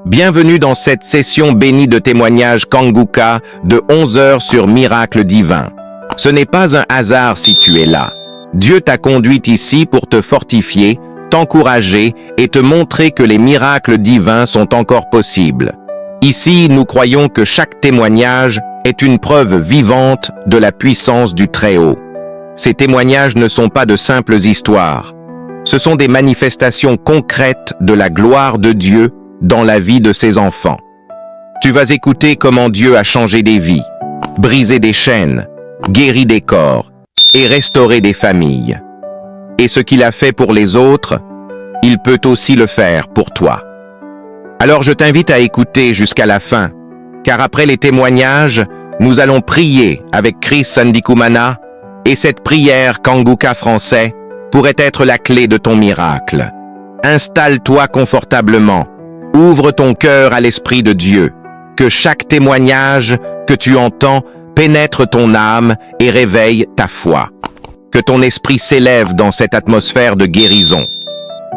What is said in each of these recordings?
Bienvenue dans cette session bénie de témoignages Kanguka de 11 heures sur Miracle Divin. Ce n'est pas un hasard si tu es là. Dieu t'a conduit ici pour te fortifier, t'encourager et te montrer que les miracles divins sont encore possibles. Ici, nous croyons que chaque témoignage est une preuve vivante de la puissance du Très-Haut. Ces témoignages ne sont pas de simples histoires. Ce sont des manifestations concrètes de la gloire de Dieu dans la vie de ses enfants. Tu vas écouter comment Dieu a changé des vies, brisé des chaînes, guéri des corps et restauré des familles. Et ce qu'il a fait pour les autres, il peut aussi le faire pour toi. Alors je t'invite à écouter jusqu'à la fin, car après les témoignages, nous allons prier avec Chris Sandikumana et cette prière Kanguka français pourrait être la clé de ton miracle. Installe-toi confortablement. Ouvre ton cœur à l'Esprit de Dieu, que chaque témoignage que tu entends pénètre ton âme et réveille ta foi. Que ton esprit s'élève dans cette atmosphère de guérison.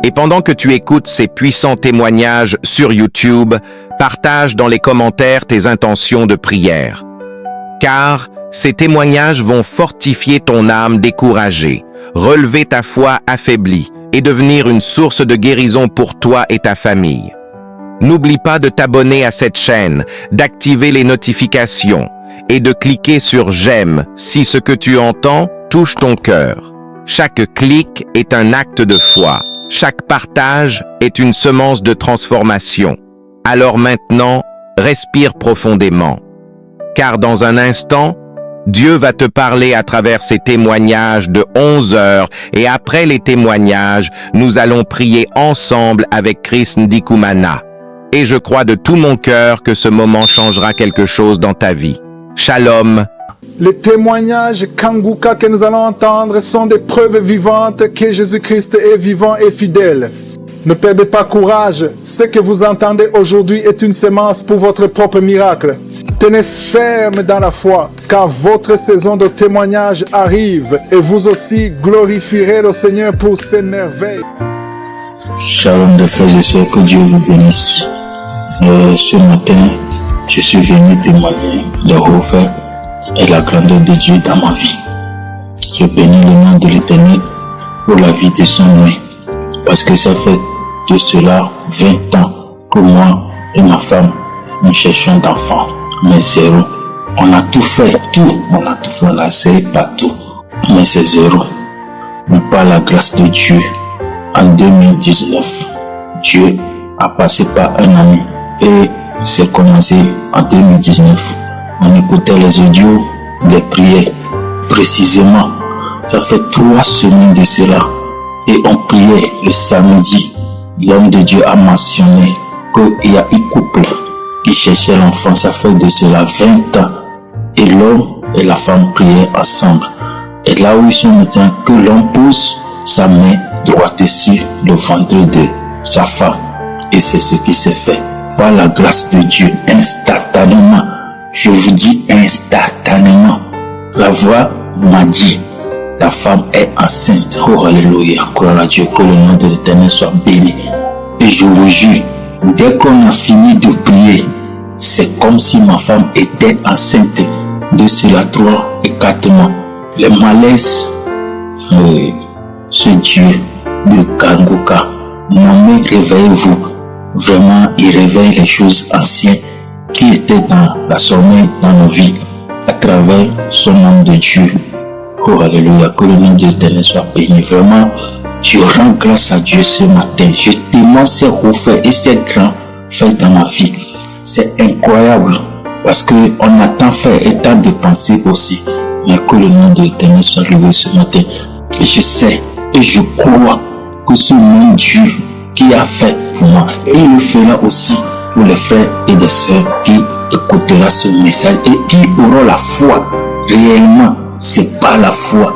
Et pendant que tu écoutes ces puissants témoignages sur YouTube, partage dans les commentaires tes intentions de prière. Car ces témoignages vont fortifier ton âme découragée, relever ta foi affaiblie et devenir une source de guérison pour toi et ta famille. N'oublie pas de t'abonner à cette chaîne, d'activer les notifications et de cliquer sur « J'aime » si ce que tu entends touche ton cœur. Chaque clic est un acte de foi. Chaque partage est une semence de transformation. Alors maintenant, respire profondément. Car dans un instant, Dieu va te parler à travers ces témoignages de 11 heures et après les témoignages, nous allons prier ensemble avec Chris Ndikumana. Et je crois de tout mon cœur que ce moment changera quelque chose dans ta vie. Shalom. Les témoignages Kanguka que nous allons entendre sont des preuves vivantes que Jésus-Christ est vivant et fidèle. Ne perdez pas courage. Ce que vous entendez aujourd'hui est une semence pour votre propre miracle. Tenez ferme dans la foi, car votre saison de témoignage arrive et vous aussi glorifierez le Seigneur pour ses merveilles. Shalom de frères et sœurs, que Dieu vous bénisse. Ce matin, je suis venu témoigner de Hofer et la grandeur de Dieu dans ma vie. Je bénis le nom de l'Éternel pour la vie de son nom, parce que ça fait de cela 20 ans que moi et ma femme, nous cherchons d'enfants, mais zéro. On a tout fait, on a essayé partout, mais c'est zéro. Mais par la grâce de Dieu, en 2019, Dieu a passé par un ami et c'est commencé en 2019. On écoutait les audios, les prières. Précisément, ça fait 3 semaines de cela. Et on priait le samedi. L'homme de Dieu a mentionné qu'il y a un couple qui cherchait l'enfant. Ça fait de cela 20 ans. Et l'homme et la femme priaient ensemble. Et là où ils sont maintenant, que l'homme pose sa main droite sur le ventre de sa femme. Et c'est ce qui s'est fait. Par la grâce de Dieu, instantanément. Je vous dis instantanément. La voix m'a dit, ta femme est enceinte. Oh alléluia, gloire à Dieu, que le nom de l'Éternel soit béni. Et je vous jure, dès qu'on a fini de prier, c'est comme si ma femme était enceinte de cela 3 et 4 mois. Les malaises, ce Dieu de Kanguka, nommé réveillez-vous. Vraiment, il réveille les choses anciennes qui étaient dans la sommeil dans nos vies à travers son nom de Dieu. Oh alléluia, que le nom de l'Éternel soit béni. Vraiment, je rends grâce à Dieu ce matin. Je témoigne ses refaits et ses grands faits dans ma vie. C'est incroyable parce qu'on a tant fait et tant dépensé aussi. Mais que le nom de l'Éternel soit loué ce matin. Et je sais et je crois que ce même Dieu qui a fait pour moi, et il le fera aussi pour les frères et les sœurs qui écouteront ce message et qui auront la foi. Réellement, c'est pas la foi,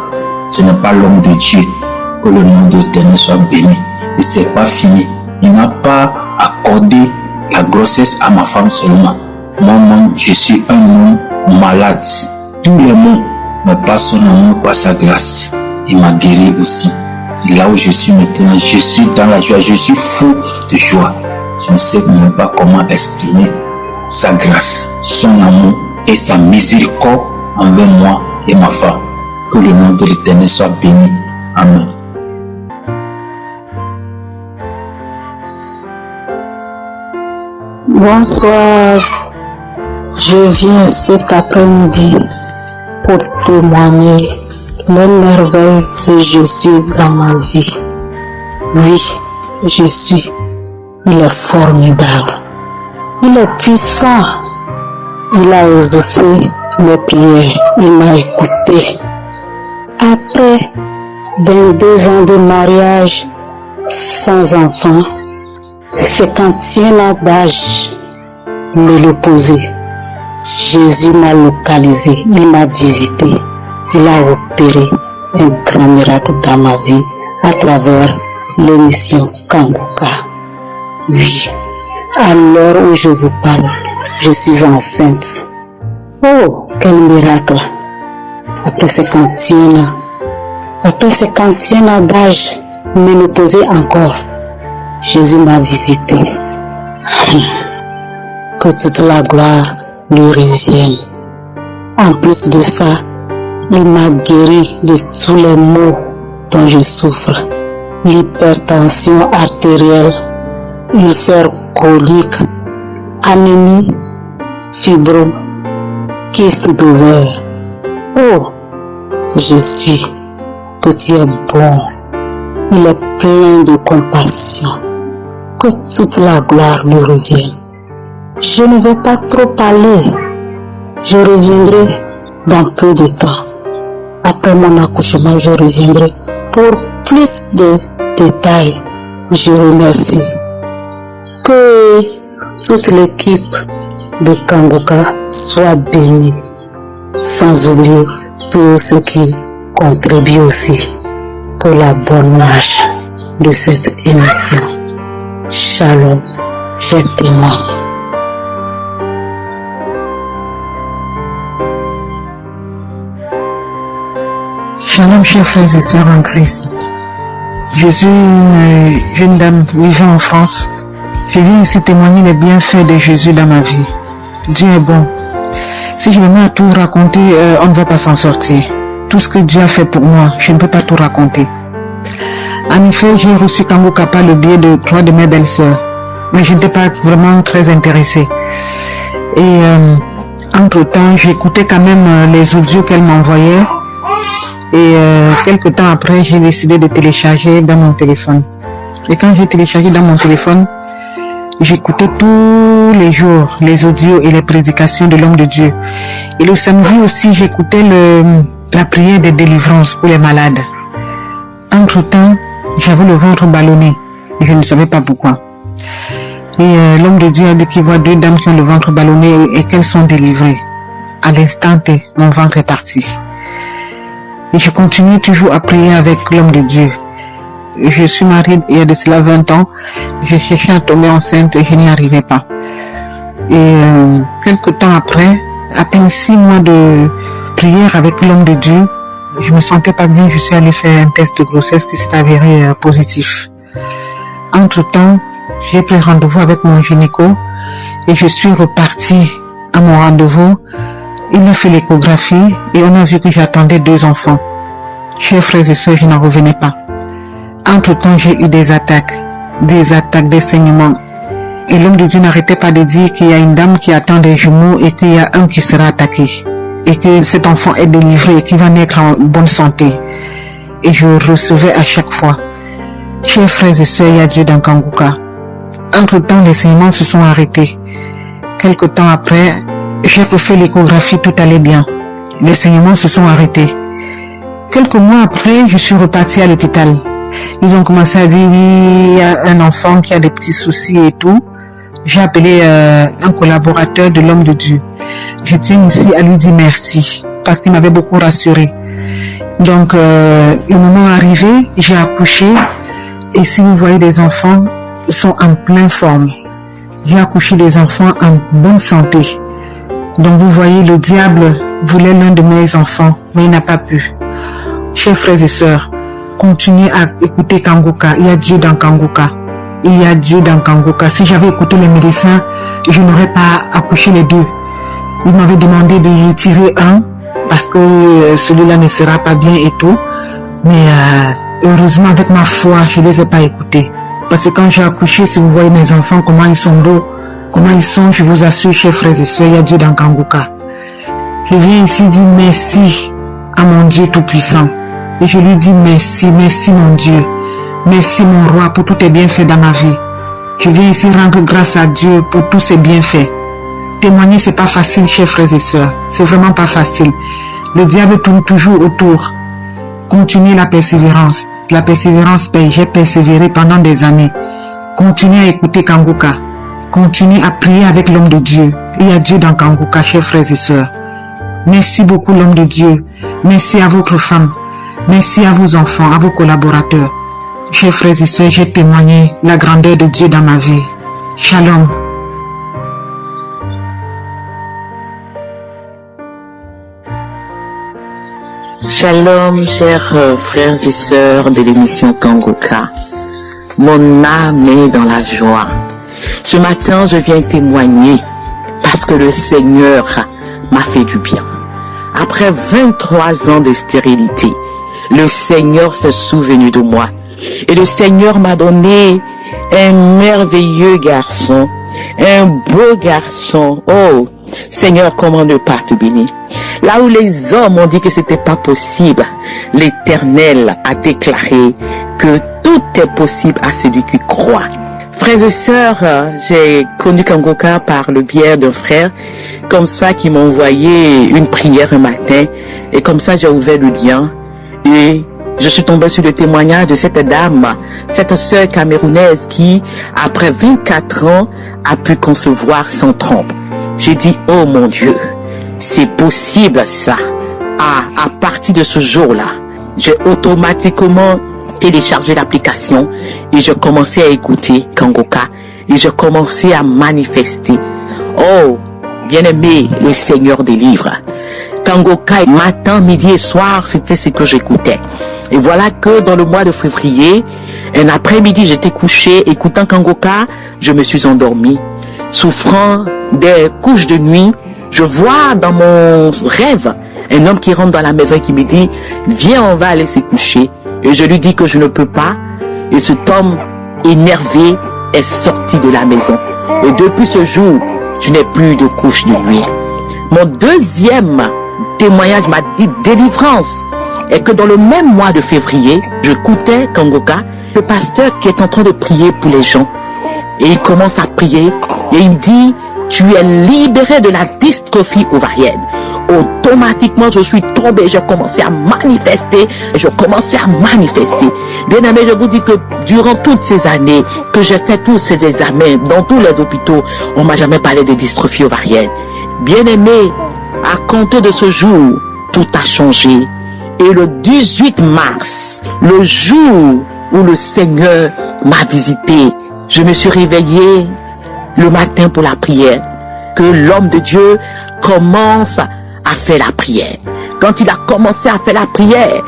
ce n'est pas l'homme de Dieu. Que le nom de l'Éternel soit béni. Et c'est pas fini. Il n'a pas accordé la grossesse à ma femme seulement. Moi, je suis un homme malade. Tout le monde, mais pas son amour, pas sa grâce. Il m'a guéri aussi. Là où je suis maintenant, je suis dans la joie, je suis fou de joie. Je ne sais même pas comment exprimer sa grâce, son amour et sa miséricorde envers moi et ma femme. Que le nom de l'Éternel soit béni. Amen. Bonsoir, je viens cet après-midi pour témoigner les merveilles de Jésus dans ma vie. Oui, Jésus, il est formidable, il est puissant, il a exaucé mes prières, il m'a écouté. Après 22 ans de mariage sans enfant, 51 ans d'âge, me le poser. Jésus m'a localisé, il m'a visité, il a opéré un grand miracle dans ma vie à travers l'émission Kanguka. Oui, à l'heure où je vous parle, je suis enceinte. Oh, quel miracle! Après 51 ans, après 51 ans d'âge, me le poser encore. Jésus m'a visité. Que toute la gloire lui revienne. En plus de ça, il m'a guéri de tous les maux dont je souffre. L'hypertension artérielle, ulcère colique, anémie, fibro, kyste d'ovaire. Oh, Jésus, que tu es bon. Il est plein de compassion. Que toute la gloire lui revienne. Je ne vais pas trop parler. Je reviendrai dans peu de temps. Après mon accouchement, je reviendrai pour plus de détails. Je remercie. Que toute l'équipe de Kanguka soit bénie. Sans oublier tous ceux qui contribuent aussi pour la bonne marche de cette émission. Shalom, j'ai témoin. Shalom, chers frères et sœurs en Christ. Je suis une jeune dame vivant en France. Je viens ici témoigner les bienfaits de Jésus dans ma vie. Dieu est bon. Si je me mets à tout raconter, on ne va pas s'en sortir. Tout ce que Dieu a fait pour moi, je ne peux pas tout raconter. En effet, j'ai reçu Kanguka par le biais de 3 de mes belles-sœurs, mais je n'étais pas vraiment très intéressée. Et entre-temps, j'écoutais quand même les audios qu'elle m'envoyait. Et quelques temps après, j'ai décidé de télécharger dans mon téléphone. Et quand j'ai téléchargé dans mon téléphone, j'écoutais tous les jours les audios et les prédications de l'homme de Dieu. Et le samedi aussi, j'écoutais la prière de délivrance pour les malades. Entre-temps, j'avais le ventre ballonné et je ne savais pas pourquoi. Et l'homme de Dieu a dit qu'il voit 2 dames qui ont le ventre ballonné et qu'elles sont délivrées. À l'instant T, mon ventre est parti. Et je continue toujours à prier avec l'homme de Dieu. Je suis mariée il y a de cela 20 ans. Je cherchais à tomber enceinte et je n'y arrivais pas. Et quelques temps après, à peine 6 mois de prière avec l'homme de Dieu, je me sentais pas bien. Je suis allée faire un test de grossesse qui s'est avéré positif. Entre-temps, j'ai pris rendez-vous avec mon gynéco et je suis repartie à mon rendez-vous. Il a fait l'échographie et on a vu que j'attendais 2 enfants. Chers frères et sœurs, je n'en revenais pas. Entre-temps, j'ai eu des attaques, des saignements. Et l'homme de Dieu n'arrêtait pas de dire qu'il y a une dame qui attend des jumeaux et qu'il y a un qui sera attaqué. Et que cet enfant est délivré et qu'il va naître en bonne santé. Et je recevais à chaque fois. Chers frères et sœurs, il y a Dieu dans Kanguka. Entre-temps, les saignements se sont arrêtés. Quelque temps après, j'ai refait l'échographie, tout allait bien. Les saignements se sont arrêtés. Quelques mois après, je suis repartie à l'hôpital. Ils ont commencé à dire, oui, il y a un enfant qui a des petits soucis et tout. J'ai appelé un collaborateur de l'homme de Dieu. Je tiens ici à lui dire merci, parce qu'il m'avait beaucoup rassuré. Donc, le moment arrivé, j'ai accouché. Et si vous voyez des enfants, ils sont en pleine forme. J'ai accouché des enfants en bonne santé. Donc vous voyez, le diable voulait l'un de mes enfants, mais il n'a pas pu. Chers frères et sœurs, continuez à écouter Kanguka. Il y a Dieu dans Kanguka. il y a Dieu dans Kangoka. Si j'avais écouté les médecins, je n'aurais pas accouché les deux. Ils m'avaient demandé de retirer un parce que celui-là ne sera pas bien et tout. Mais heureusement, avec ma foi, je ne les ai pas écoutés. Parce que quand j'ai accouché, si vous voyez mes enfants, comment ils sont beaux, comment ils sont, je vous assure, chers frères et sœurs, il y a Dieu dans Kangoka. Je viens ici dire merci à mon Dieu Tout-Puissant. Et je lui dis merci, merci mon Dieu. Merci mon roi pour tous tes bienfaits dans ma vie. Je viens ici rendre grâce à Dieu pour tous ses bienfaits. Témoigner, c'est pas facile, chers frères et sœurs. C'est vraiment pas facile. Le diable tourne toujours autour. Continuez la persévérance. La persévérance paye. J'ai persévéré pendant des années. Continuez à écouter Kangoka. Continuez à prier avec l'homme de Dieu. Il y a Dieu dans Kangoka, chers frères et sœurs. Merci beaucoup l'homme de Dieu. Merci à votre femme. Merci à vos enfants, à vos collaborateurs. Chers frères et sœurs, j'ai témoigné la grandeur de Dieu dans ma vie. Shalom. Shalom, chers frères et sœurs de l'émission Kangoka. Mon âme est dans la joie. Ce matin, je viens témoigner parce que le Seigneur m'a fait du bien. Après 23 ans de stérilité, le Seigneur s'est souvenu de moi. Et le Seigneur m'a donné un merveilleux garçon, un beau garçon. Oh, Seigneur, comment ne pas te bénir? Là où les hommes ont dit que c'était pas possible, l'Éternel a déclaré que tout est possible à celui qui croit. Frères et sœurs, j'ai connu Kangoka par le biais d'un frère, comme ça, qui m'a envoyé une prière un matin, et comme ça j'ai ouvert le lien, et je suis tombé sur le témoignage de cette dame, cette sœur camerounaise qui, après 24 ans, a pu concevoir sans trompe. J'ai dit, oh mon Dieu, c'est possible ça. À partir de ce jour-là, j'ai automatiquement téléchargé l'application et je commençais à écouter Kangoka et je commençais à manifester. Oh, bien-aimé, le Seigneur délivre. Kangoka, matin, midi et soir, c'était ce que j'écoutais. Et voilà que dans le mois de février, un après-midi, j'étais couché, écoutant Kangoka, je me suis endormi. Souffrant des couches de nuit, je vois dans mon rêve un homme qui rentre dans la maison et qui me dit, viens, on va aller se coucher. Et je lui dis que je ne peux pas. Et cet homme énervé est sorti de la maison. Et depuis ce jour, je n'ai plus de couche de nuit. Mon deuxième témoignage m'a dit délivrance. Et que dans le même mois de février, j'écoutais Kangoka, le pasteur qui est en train de prier pour les gens. Et il commence à prier et il dit, tu es libéré de la dystrophie ovarienne. Automatiquement, je suis tombé, j'ai commencé à manifester, et je commençais à manifester. Bien aimé, je vous dis que durant toutes ces années que j'ai fait tous ces examens dans tous les hôpitaux, on m'a jamais parlé de dystrophie ovarienne. Bien aimé, à compter de ce jour, tout a changé. Et le 18 mars, le jour où le Seigneur m'a visité, je me suis réveillé le matin pour la prière, que l'homme de Dieu commence à faire la prière. Quand il a commencé à faire la prière,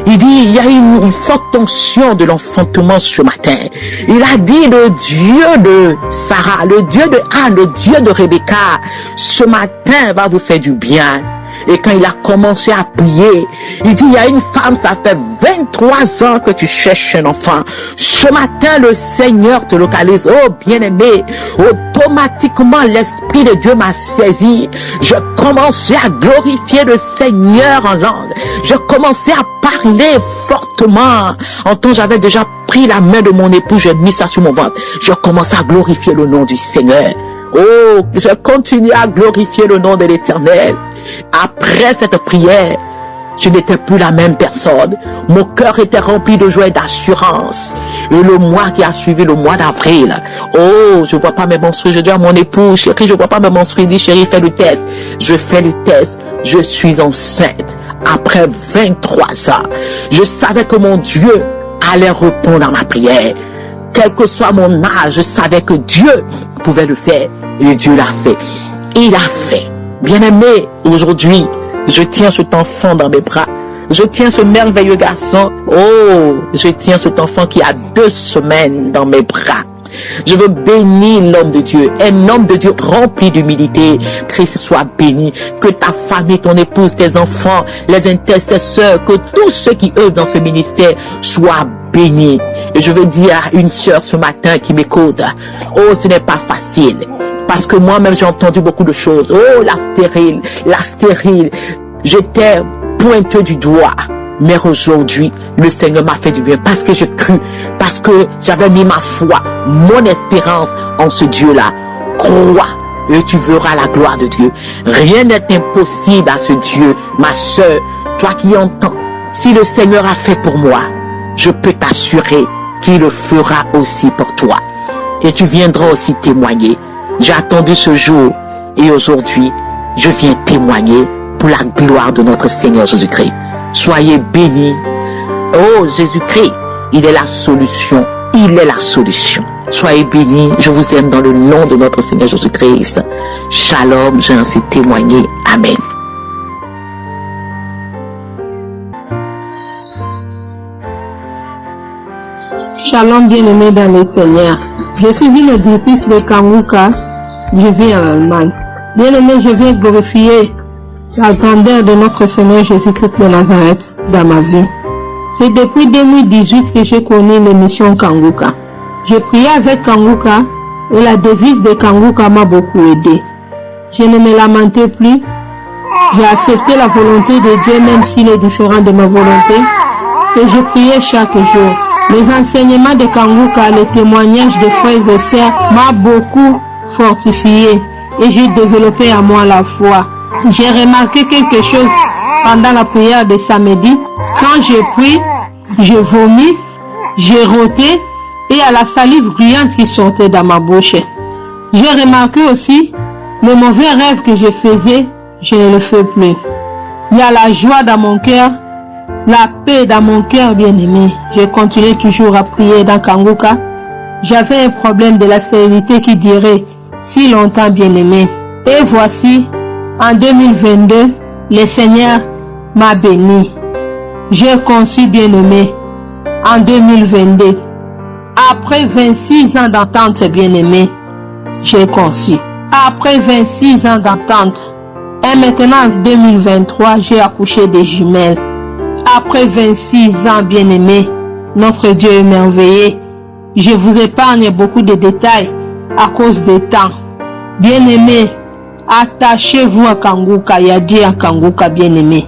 il dit, il y a une forte tension de l'enfantement ce matin. Il a dit, le Dieu de Sarah, le Dieu de Anne, le Dieu de Rebecca, ce matin va vous faire du bien. Et quand il a commencé à prier, il dit, il y a une femme, ça fait 23 ans que tu cherches un enfant. Ce matin, le Seigneur te localise. Oh, bien-aimé, automatiquement, l'Esprit de Dieu m'a saisi. Je commençais à glorifier le Seigneur en langue. Je commençais à parler fortement. En temps, j'avais déjà pris la main de mon époux, j'ai mis ça sur mon ventre. Je commençais à glorifier le nom du Seigneur. Oh, je continue à glorifier le nom de l'Éternel. Après cette prière, je n'étais plus la même personne. Mon cœur était rempli de joie et d'assurance. Et le mois qui a suivi, le mois d'avril, oh, je vois pas mes menstrues. Je dis à mon époux, chérie, je vois pas mes menstrues. Il dit, chérie, fais le test. Je fais le test. Je suis enceinte. Après 23 ans, je savais que mon Dieu allait répondre à ma prière. Quel que soit mon âge, je savais que Dieu pouvait le faire. Et Dieu l'a fait. Il a fait. Bien-aimé, aujourd'hui, je tiens cet enfant dans mes bras. Je tiens ce merveilleux garçon. Oh, je tiens cet enfant qui a 2 semaines dans mes bras. Je veux bénir l'homme de Dieu, un homme de Dieu rempli d'humilité. Christ soit béni. Que ta famille, ton épouse, tes enfants, les intercesseurs, que tous ceux qui œuvrent dans ce ministère soient bénis. Et je veux dire à une sœur ce matin qui m'écoute, oh, ce n'est pas facile. Parce que moi-même, j'ai entendu beaucoup de choses. Oh, la stérile. J'étais pointeux du doigt. Mais aujourd'hui, le Seigneur m'a fait du bien parce que j'ai cru, parce que j'avais mis ma foi, mon espérance en ce Dieu-là. Crois et tu verras la gloire de Dieu. Rien n'est impossible à ce Dieu, ma sœur, toi qui entends. Si le Seigneur a fait pour moi, je peux t'assurer qu'il le fera aussi pour toi. Et tu viendras aussi témoigner. J'ai attendu ce jour et aujourd'hui, je viens témoigner pour la gloire de notre Seigneur Jésus-Christ. Soyez bénis. Oh, Jésus-Christ, il est la solution. Il est la solution. Soyez bénis. Je vous aime dans le nom de notre Seigneur Jésus-Christ. Shalom, j'ai ainsi témoigné. Amen. Shalom, bien-aimé dans le Seigneur. Je suis une auditrice de Kanguka. Je vis en Allemagne. Bien-aimé, je viens glorifier la grandeur de notre Seigneur Jésus-Christ de Nazareth dans ma vie. C'est depuis 2018 que j'ai connu l'émission Kanguka. Je priais avec Kanguka et la devise de Kanguka m'a beaucoup aidé. Je ne me lamentais plus. J'ai accepté la volonté de Dieu même s'il est différent de ma volonté et je priais chaque jour. Les enseignements de Kanguka, les témoignages de frères et sœurs m'a beaucoup fortifié et j'ai développé à moi la foi. J'ai remarqué quelque chose pendant la prière de samedi. Quand je prie, je vomis, je rotais et à la salive gluante qui sortait dans ma bouche. J'ai remarqué aussi le mauvais rêve que je faisais, je ne le fais plus. Il y a la joie dans mon cœur, la paix dans mon cœur, bien-aimé. Je continue toujours à prier dans Kanguka. J'avais un problème de la stérilité qui durait si longtemps, bien-aimé. Et voici, en 2022, le Seigneur m'a béni. J'ai conçu, bien-aimé, en 2022. Après 26 ans d'attente, bien-aimé, j'ai conçu. Après 26 ans d'attente, et maintenant en 2023, j'ai accouché des jumelles. Après 26 ans, bien-aimé, notre Dieu est merveilleux. Je vous épargne beaucoup de détails à cause du temps. Bien-aimé, attachez-vous à Kanguka, il y a Dieu à Kanguka, bien-aimé.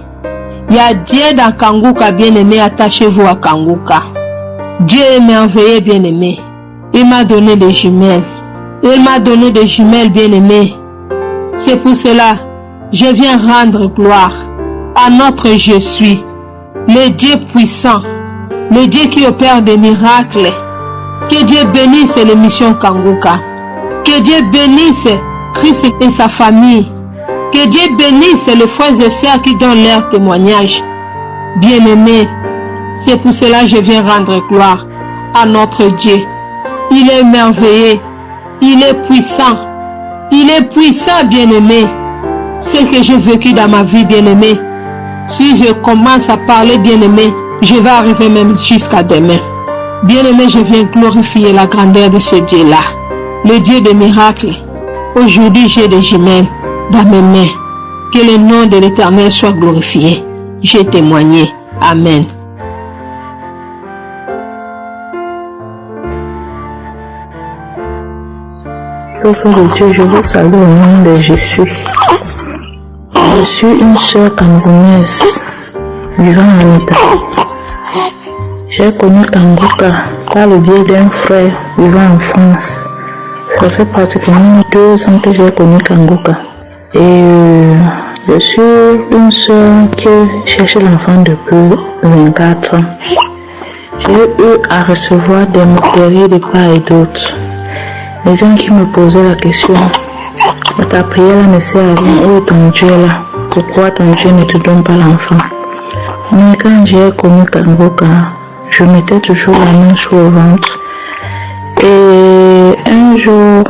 Il y a Dieu dans Kanguka, bien-aimé, attachez-vous à Kanguka. Dieu est merveilleux, bien-aimé. Il m'a donné des jumelles. Il m'a donné des jumelles, bien-aimé. C'est pour cela, je viens rendre gloire à notre Je suis, le Dieu puissant, le Dieu qui opère des miracles. Que Dieu bénisse l'émission Kanguka. Que Dieu bénisse Christ et sa famille. Que Dieu bénisse les frères et sœurs qui donnent leur témoignage. Bien-aimés, c'est pour cela que je viens rendre gloire à notre Dieu. Il est merveilleux. Il est puissant. Il est puissant, bien-aimé. Ce que j'ai vécu dans ma vie, bien-aimé. Si je commence à parler, bien-aimé, je vais arriver même jusqu'à demain. Bien-aimé, je viens glorifier la grandeur de ce Dieu-là. Le Dieu des miracles. Aujourd'hui, j'ai des jumelles dans mes mains. Que le nom de l'Éternel soit glorifié. J'ai témoigné. Amen. Peuple de Dieu, je vous salue au nom de Jésus. Je suis une sœur camerounaise vivant en Italie. J'ai connu Kanguka par le biais d'un frère vivant en France. Ça fait pratiquement 2 ans que j'ai connu Kanguka. Et je suis une sœur qui cherche l'enfant depuis 24 ans. J'ai eu à recevoir des moqueries de part et d'autre. Les gens qui me posaient la question, ta prière ne sert à rien, où est ton Dieu là? Pourquoi ton Dieu ne te donne pas l'enfant? Mais quand j'ai connu Kanguka, je mettais toujours la main sur le ventre. Et un jour,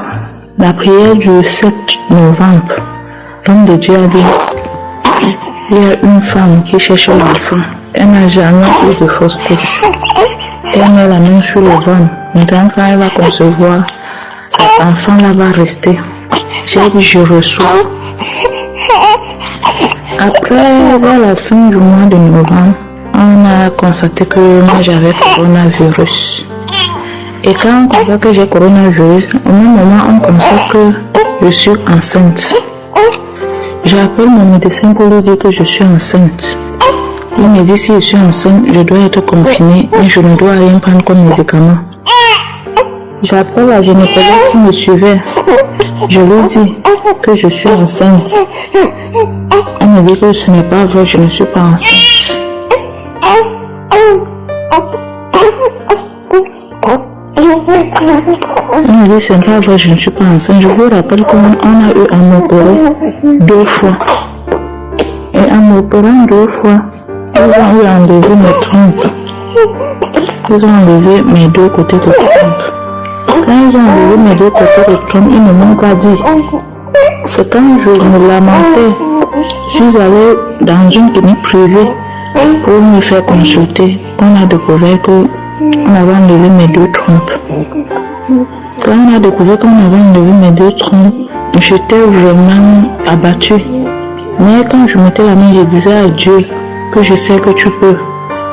la prière du 7 novembre, l'homme de Dieu a dit, il y a une femme qui cherche l'enfant. Elle n'a jamais eu de fausse couche. Elle met la main sur le ventre. Maintenant, quand elle va concevoir, cet enfant-là va rester. J'ai dit, je reçois. Après, vers la fin du mois de novembre, on a constaté que moi j'avais coronavirus. Et quand on constate que j'ai coronavirus, au même moment on constate que je suis enceinte. J'appelle mon médecin pour lui dire que je suis enceinte. Il me dit si je suis enceinte, je dois être confinée, mais je ne dois rien prendre comme médicament. J'appelle la gynécologue qui me suivait. Je lui dis que je suis enceinte. Elle me dit que ce n'est pas vrai, je ne suis pas enceinte. Elle me dit c'est pas vrai, je ne suis pas enceinte. Je vous rappelle qu'on a eu à m'opérer 2 fois. Et en m'opérant 2 fois, ils ont eu à enlever mes trompes. Ils ont enlevé mes 2 côtés de trompe. Quand ils ont enlevé mes 2 côtés de trompe, ils ne m'ont pas dit. C'est quand je me lamentais, je suis allée dans une clinique privée pour me faire consulter, qu'on a découvert qu'on avait enlevé mes 2 trompes. Quand on a découvert qu'on avait enlevé mes 2 trompes, j'étais vraiment abattue. Mais quand je mettais la main, je disais à Dieu que je sais que tu peux.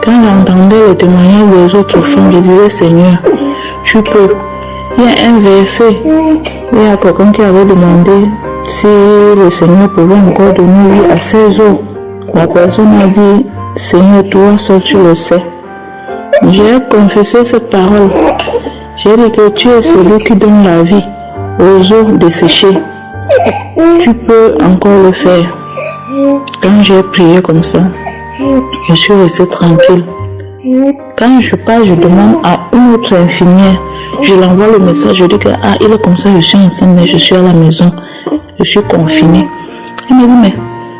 Quand j'entendais les témoignages des autres femmes, je disais Seigneur, tu peux. Il y a un verset, il y a quelqu'un qui avait demandé si le Seigneur pouvait encore donner vie à ses os. La personne a dit, Seigneur, toi seul tu le sais. J'ai confessé cette parole. J'ai dit que tu es celui qui donne la vie aux os desséchés. Tu peux encore le faire. Quand j'ai prié comme ça, je suis restée tranquille. Quand je parle, je demande à une autre infirmière, je l'envoie le message, je dis que il est comme ça, je suis enceinte, mais je suis à la maison, je suis confinée. Elle me dit, mais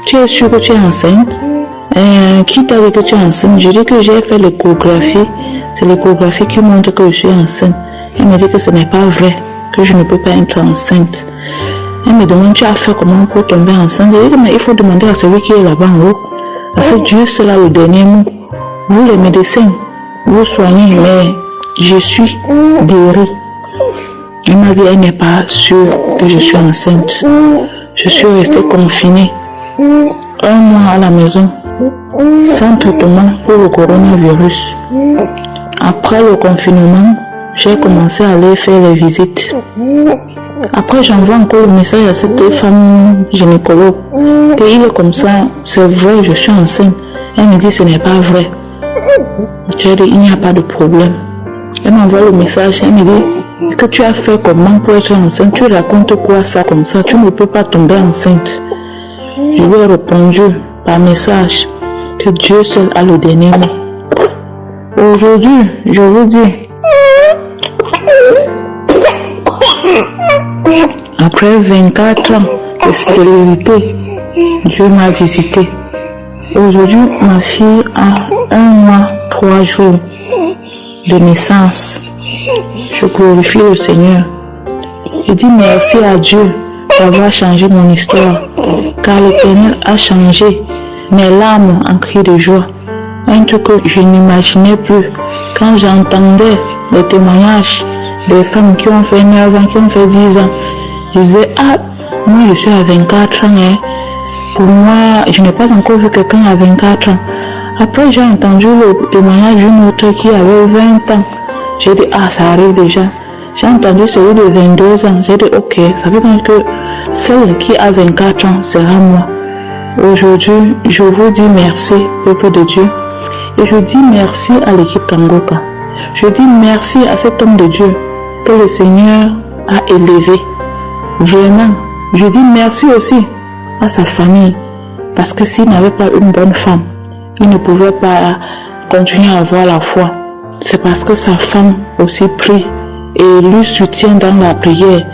tu es sûre que tu es enceinte? Qui t'a dit que tu es enceinte? Je dis que j'ai fait l'échographie, c'est l'échographie qui montre que je suis enceinte. Elle me dit que ce n'est pas vrai, que je ne peux pas être enceinte. Elle me demande, tu as fait comment pour tomber enceinte? Je dis, mais il faut demander à celui qui est là-bas en haut, parce que Dieu c'est là le dernier mot. Vous les médecins, vous soignez, mais je suis guérie. Elle m'a dit, elle n'est pas sûre que je suis enceinte. Je suis restée confinée 1 mois à la maison, sans traitement pour le coronavirus. Après le confinement, j'ai commencé à aller faire les visites. Après, j'envoie encore le message à cette femme gynécologue qu'il est comme ça, c'est vrai, je suis enceinte. Elle me dit, ce n'est pas vrai. J'ai dit, il n'y a pas de problème. Elle m'envoie le message, elle me dit, que tu as fait comment pour être enceinte? Tu racontes quoi ça comme ça? Tu ne peux pas tomber enceinte. Je lui ai répondu par message que Dieu seul a le dernier mot. Aujourd'hui, je vous dis, après 24 ans de stérilité, Dieu m'a visité. Aujourd'hui, ma fille a 1 mois, 3 jours de naissance. Je glorifie le Seigneur. Je dis merci à Dieu d'avoir changé mon histoire, car l'Éternel a changé mes larmes en cris de joie. Un truc que je n'imaginais plus. Quand j'entendais les témoignages des femmes qui ont fait 9 ans, qui ont fait 10 ans, je disais, moi je suis à 24 ans, hein. Pour moi, je n'ai pas encore vu quelqu'un à 24 ans. Après, j'ai entendu le témoignage d'une autre qui avait 20 ans. J'ai dit, ça arrive déjà. J'ai entendu celui de 22 ans. J'ai dit, ok, ça veut dire que celle qui a 24 ans sera moi. Aujourd'hui, je vous dis merci, peuple de Dieu. Et je dis merci à l'équipe Kangoka. Je dis merci à cet homme de Dieu que le Seigneur a élevé. Vraiment, je dis merci aussi à sa famille, parce que s'il n'avait pas une bonne femme, il ne pouvait pas continuer à avoir la foi. C'est parce que sa femme aussi prie et lui soutient dans la prière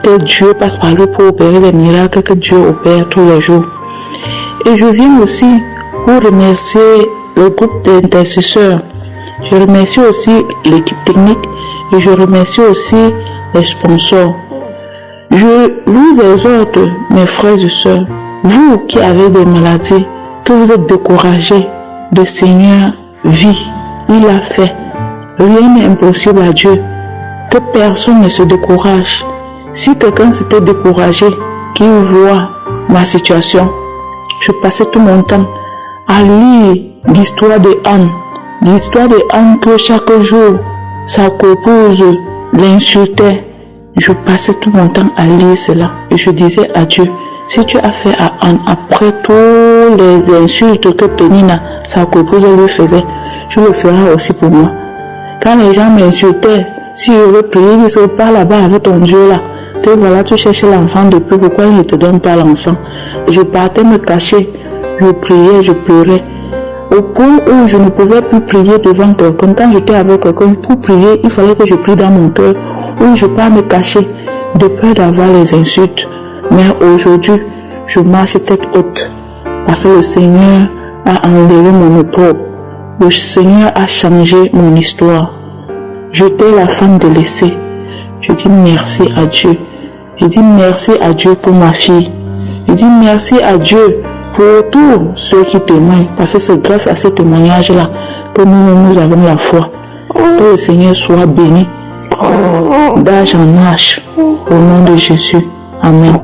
que Dieu passe par lui pour opérer les miracles que Dieu opère tous les jours. Et je viens aussi pour remercier le groupe d'intercesseurs. Je remercie aussi l'équipe technique et je remercie aussi les sponsors. Je vous exhorte, mes frères et sœurs, vous qui avez des maladies, que vous êtes découragés, le Seigneur vit, il a fait. Rien n'est impossible à Dieu. Que personne ne se décourage. Si quelqu'un s'était découragé, qu'il voit ma situation, je passais tout mon temps à lire l'histoire de Anne. L'histoire de Anne que chaque jour, sa coépouse l'insultait. Je passais tout mon temps à lire cela. Et je disais à Dieu, si tu as fait à Anne, après toutes les insultes que Pénina, sa coépouse, lui faisait, je le ferai aussi pour moi. Quand les gens m'insultaient, si je veux prier, ils disent, pas là-bas avec ton Dieu là. Te voilà, tu cherches l'enfant depuis, pourquoi il ne te donne pas l'enfant? Je partais me cacher, je priais, je pleurais. Au point où je ne pouvais plus prier devant quelqu'un, quand j'étais avec quelqu'un, pour prier, il fallait que je prie dans mon cœur, où je peux me cacher, de peur d'avoir les insultes. Mais aujourd'hui, je marche tête haute, parce que le Seigneur a enlevé mon opprobre. Le Seigneur a changé mon histoire. J'étais la femme délaissée. Je dis merci à Dieu. Je dis merci à Dieu pour ma fille. Je dis merci à Dieu pour tous ceux qui témoignent. Parce que c'est grâce à ce témoignage-là que nous avons la foi. Que le Seigneur soit béni d'âge en âge. Au nom de Jésus. Amen.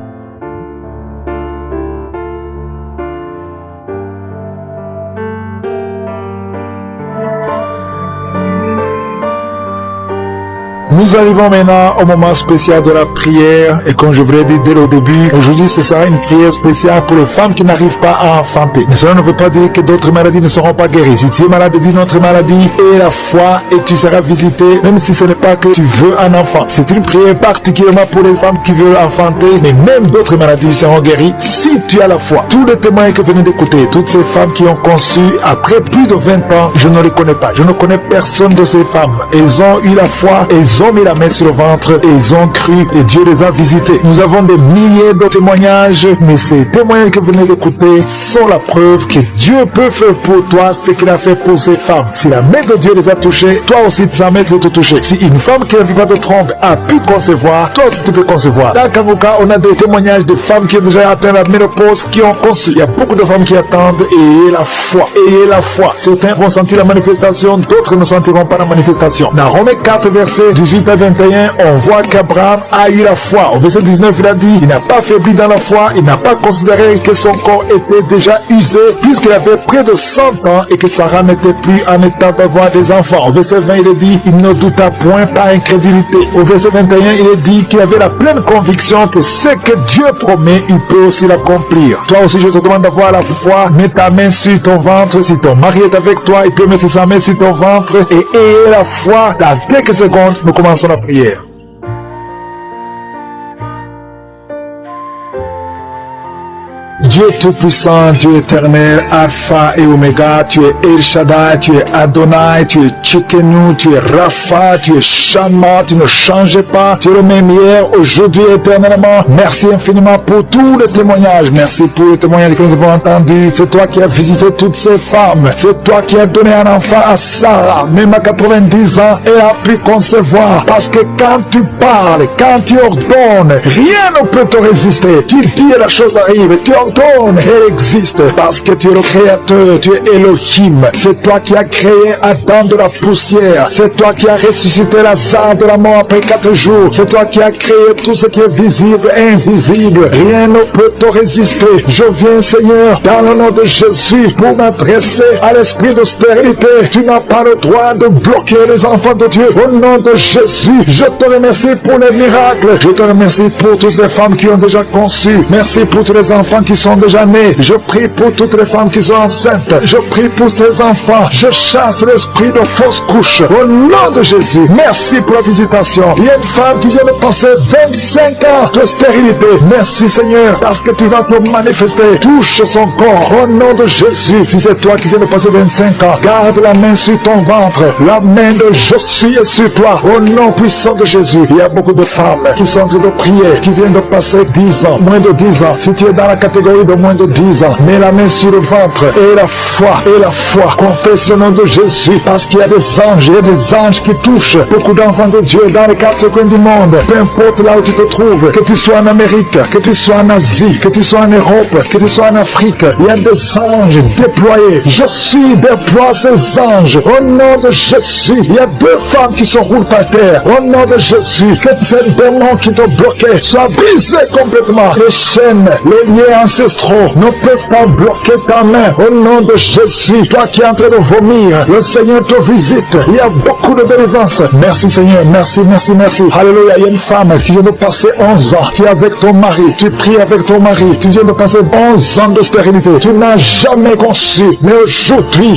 Nous arrivons maintenant au moment spécial de la prière et comme je vous l'ai dit dès le début, aujourd'hui ce sera une prière spéciale pour les femmes qui n'arrivent pas à enfanter. Mais cela ne veut pas dire que d'autres maladies ne seront pas guéries. Si tu es malade d'une autre maladie, et la foi et tu seras visité, même si ce n'est pas que tu veux un enfant. C'est une prière particulièrement pour les femmes qui veulent enfanter, mais même d'autres maladies seront guéries si tu as la foi. Tous les témoins que vous venez d'écouter, toutes ces femmes qui ont conçu après plus de 20 ans, je ne les connais pas. Je ne connais personne de ces femmes. Elles ont eu la foi, elles ont mis la main sur le ventre et ils ont cru et Dieu les a visités. Nous avons des milliers de témoignages, mais ces témoignages que vous venez d'écouter sont la preuve que Dieu peut faire pour toi ce qu'il a fait pour ces femmes. Si la main de Dieu les a touchées, toi aussi sa main peut te toucher. Si une femme qui n'avait pas de trompe a pu concevoir, toi aussi tu peux concevoir. Dans Kanguka, on a des témoignages de femmes qui ont déjà atteint la ménopause, qui ont conçu. Il y a beaucoup de femmes qui attendent et ayez la foi. Ayez la foi. Certains vont sentir la manifestation, d'autres ne sentiront pas la manifestation. Dans Romains 4, verset 18 à 21, on voit qu'Abraham a eu la foi. Au verset 19, il a dit, il n'a pas faibli dans la foi, il n'a pas considéré que son corps était déjà usé, puisqu'il avait près de 100 ans et que Sarah n'était plus en état d'avoir des enfants. Au verset 20, il est dit, il ne douta point par incrédulité. Au verset 21, il est dit qu'il avait la pleine conviction que ce que Dieu promet, il peut aussi l'accomplir. Toi aussi, je te demande d'avoir la foi. Mets ta main sur ton ventre. Si ton mari est avec toi, il peut mettre sa main sur ton ventre et ayez la foi. Dans quelques secondes, nous commençons la prière. Dieu Tout-Puissant, Dieu éternel, Alpha et Oméga, tu es El Shaddai, tu es Adonai, tu es Tchikenu, tu es Rapha, tu es Shammah, tu ne changes pas, tu es le même hier, aujourd'hui, éternellement. Merci infiniment pour tous les témoignages, merci pour les témoignages que nous avons entendus. C'est toi qui as visité toutes ces femmes, c'est toi qui as donné un enfant à Sarah, même à 90 ans, elle a pu concevoir, parce que quand tu parles, quand tu ordonnes, rien ne peut te résister. Tu dis et la chose arrive, tu ordonnes, elle existe parce que tu es le créateur, tu es Elohim. C'est toi qui as créé Adam de la poussière. C'est toi qui as ressuscité Lazare de la mort après 4 jours. C'est toi qui as créé tout ce qui est visible et invisible. Rien ne peut te résister. Je viens, Seigneur, dans le nom de Jésus, pour m'adresser à l'esprit de stérilité. Tu n'as pas le droit de bloquer les enfants de Dieu. Au nom de Jésus, je te remercie pour les miracles. Je te remercie pour toutes les femmes qui ont déjà conçu. Merci pour tous les enfants qui sont déjà nés. Je prie pour toutes les femmes qui sont enceintes. Je prie pour ces enfants. Je chasse l'esprit de fausse couche. Au nom de Jésus, merci pour la visitation. Il y a une femme qui vient de passer 25 ans de stérilité. Merci Seigneur, parce que tu vas te manifester. Touche son corps. Au nom de Jésus, si c'est toi qui viens de passer 25 ans, garde la main sur ton ventre. La main de je suis sur toi. Au nom puissant de Jésus, il y a beaucoup de femmes qui sont en train de prier, qui viennent de passer 10 ans, moins de 10 ans. Si tu es dans la catégorie fibroïdes de moins de 10 ans. Mets la main sur le ventre et la foi, confesse le nom de Jésus, parce qu'il y a des anges, il y a des anges qui touchent beaucoup d'enfants de Dieu dans les 4 coins du monde. Peu importe là où tu te trouves, que tu sois en Amérique, que tu sois en Asie, que tu sois en Europe, que tu sois en Afrique, il y a des anges déployés. Je suis déploie ces anges au nom de Jésus. Il y a 2 femmes qui se roulent par terre au nom de Jésus. Que ces démons qui te bloquaient soient brisés complètement. Les chaînes, les liens ancestraux ne peuvent pas bloquer ta main au nom de Jésus. Toi qui es en train de vomir, le Seigneur te visite. Il y a beaucoup de délivrance. Merci Seigneur, merci. Alléluia. Il y a une femme qui vient de passer 11 ans. Tu es avec ton mari, tu pries avec ton mari. Tu viens de passer 11 ans de stérilité. Tu n'as jamais conçu. Mais aujourd'hui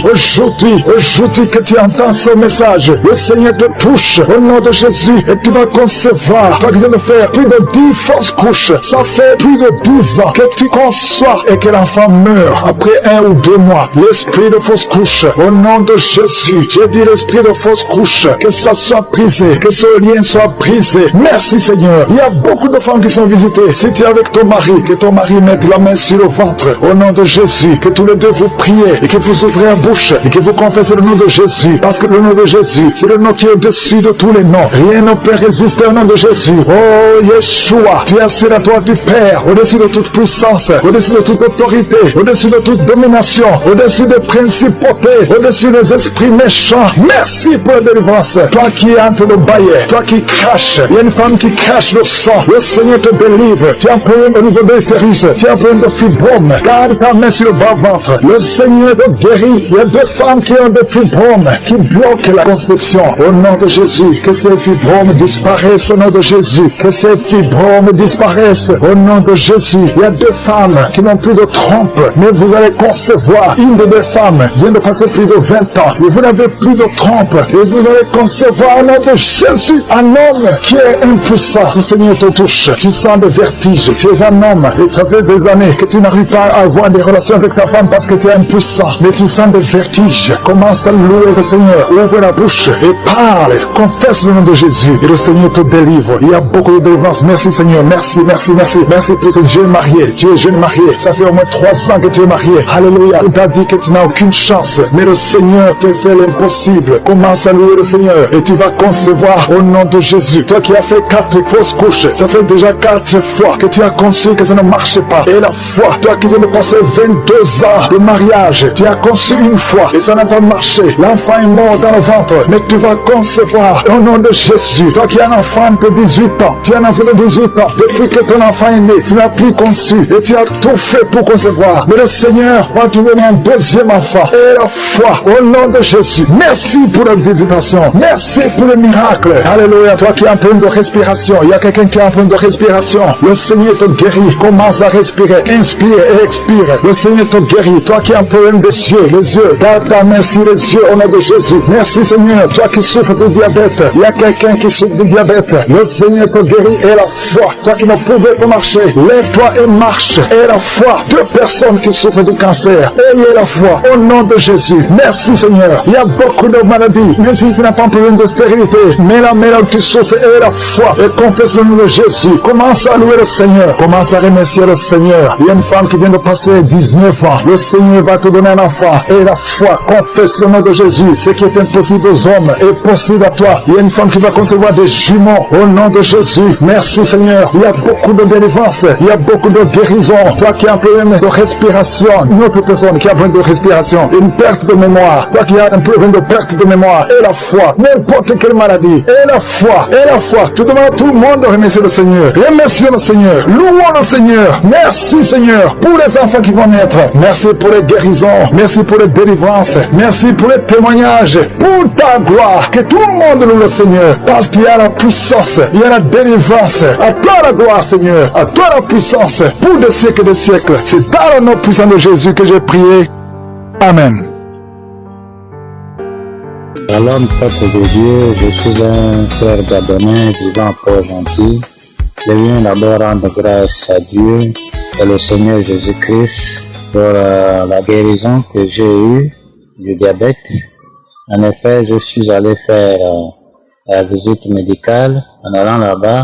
que tu entends ce message, le Seigneur te touche au nom de Jésus et tu vas concevoir. Toi qui viens de faire plus de 10 fausses couches, ça fait plus de 10 ans que tu conçois et que l'enfant meurt après 1 ou 2 mois. L'esprit de fausse couche, au nom de Jésus, j'ai dit l'esprit de fausse couche, que ça soit brisé, que ce lien soit brisé. Merci Seigneur. Il y a beaucoup de femmes qui sont visitées. Si tu es avec ton mari, que ton mari mette la main sur le ventre, au nom de Jésus, que tous les deux vous priez et que vous ouvrez la bouche et que vous confessez le nom de Jésus, parce que le nom de Jésus, c'est le nom qui est au-dessus de tous les noms. Rien ne peut résister au nom de Jésus. Oh Yeshua, tu es sénateur du Père, au-dessus de toute puissance, au-dessus de toute autorité, au-dessus de toute domination, au-dessus des principautés, au-dessus des esprits méchants. Merci pour la délivrance. Toi qui es entre le baillet, toi qui craches, il y a une femme qui crache le sang, le Seigneur te délivre. Tu as un problème au niveau de l'utérus, tu as un problème de fibrome, garde ta main sur le bas-ventre. Le Seigneur te guérit. Il y a 2 femmes qui ont des fibromes, qui bloquent la conception. Au nom de Jésus, que ces fibromes disparaissent au nom de Jésus. Que ces fibromes disparaissent au nom de Jésus. Il y a 2 femmes qui n'ont plus de trompe, mais vous allez concevoir. Une de 2 femmes vient de passer plus de 20 ans et vous n'avez plus de trompe et vous allez concevoir au nom de Jésus un homme qui est impuissant. Le Seigneur te touche. Tu sens des vertiges. Tu es un homme et ça fait des années que tu n'arrives pas à avoir des relations avec ta femme parce que tu es impuissant. Mais tu sens des vertiges. Commence à louer le Seigneur. Ouvre la bouche et parle. Confesse le nom de Jésus et le Seigneur te délivre. Il y a beaucoup de délivrance. Merci Seigneur. Merci pour ce jeune marié. Tu es jeune marié. Ça fait au moins 3 ans que tu es marié. Alléluia. Tu t'as dit que tu n'as aucune chance. Mais le Seigneur te fait l'impossible. Commence à louer le Seigneur et tu vas concevoir au nom de Jésus. Toi qui as fait 4 fausses couches, ça fait déjà 4 fois que tu as conçu que ça ne marchait pas. Et la foi, toi qui viens de passer 22 ans de mariage, tu as conçu une fois et ça n'a pas marché. L'enfant est mort dans le ventre, mais tu vas concevoir au nom de Jésus. Toi qui as un enfant de 18 ans, tu as un enfant de 18 ans, depuis que ton enfant est né, tu n'as plus conçu et tu as tout fait pour concevoir. Mais le Seigneur va te donner un 2e enfant. Et la foi au nom de Jésus. Merci pour la visitation. Merci pour le miracle. Alléluia. Toi qui as un problème de respiration, il y a quelqu'un qui a un problème de respiration. Le Seigneur te guérit. Commence à respirer. Inspire et expire. Le Seigneur te guérit. Toi qui as un problème des yeux, les yeux, garde ta main sur les yeux au nom de Jésus. Merci Seigneur. Toi qui souffres de diabète, il y a quelqu'un qui souffre de diabète. Le Seigneur te guérit et la foi. Toi qui ne pouvais pas marcher, lève-toi et marche. Et la foi. 2 personnes qui souffrent du cancer. Ayez la foi au nom de Jésus. Merci Seigneur. Il y a beaucoup de maladies, même si tu n'as pas un problème de stérilité. Mais là où tu souffres, et la foi. Et confesse le nom de Jésus. Commence à louer le Seigneur. Commence à remercier le Seigneur. Il y a une femme qui vient de passer 19 ans. Le Seigneur va te donner un enfant. Et la foi. Confesse le nom de Jésus. Ce qui est impossible aux hommes est possible à toi. Il y a une femme qui va concevoir des jumeaux au nom de Jésus. Merci Seigneur. Il y a beaucoup de délivrance. Il y a beaucoup de guérison. Toi qui as un problème de respiration. Une autre personne qui a un problème de respiration. Une perte de mémoire. Toi qui as un problème de perte de mémoire. Et la foi. N'importe quelle maladie. Et la foi. Et la foi. Je demande à tout le monde de remercier le Seigneur. Remerciez le Seigneur. Louons le Seigneur. Merci Seigneur pour les enfants qui vont naître. Merci pour les guérisons. Merci pour les délivrances. Merci pour les témoignages. Pour ta gloire. Que tout le monde loue le Seigneur. Parce qu'il y a la puissance. Il y a la délivrance. À toi la gloire Seigneur. À toi la puissance. Pour des siècles et des siècles. C'est dans le nom puissant de Jésus que j'ai prié. Amen. Shalom, peuple de Dieu, je suis un frère gabonais vivant en Port-Gentil. Je viens d'abord rendre grâce à Dieu et le Seigneur Jésus-Christ pour la guérison que j'ai eue du diabète. En effet, je suis allé faire la visite médicale. En allant là-bas,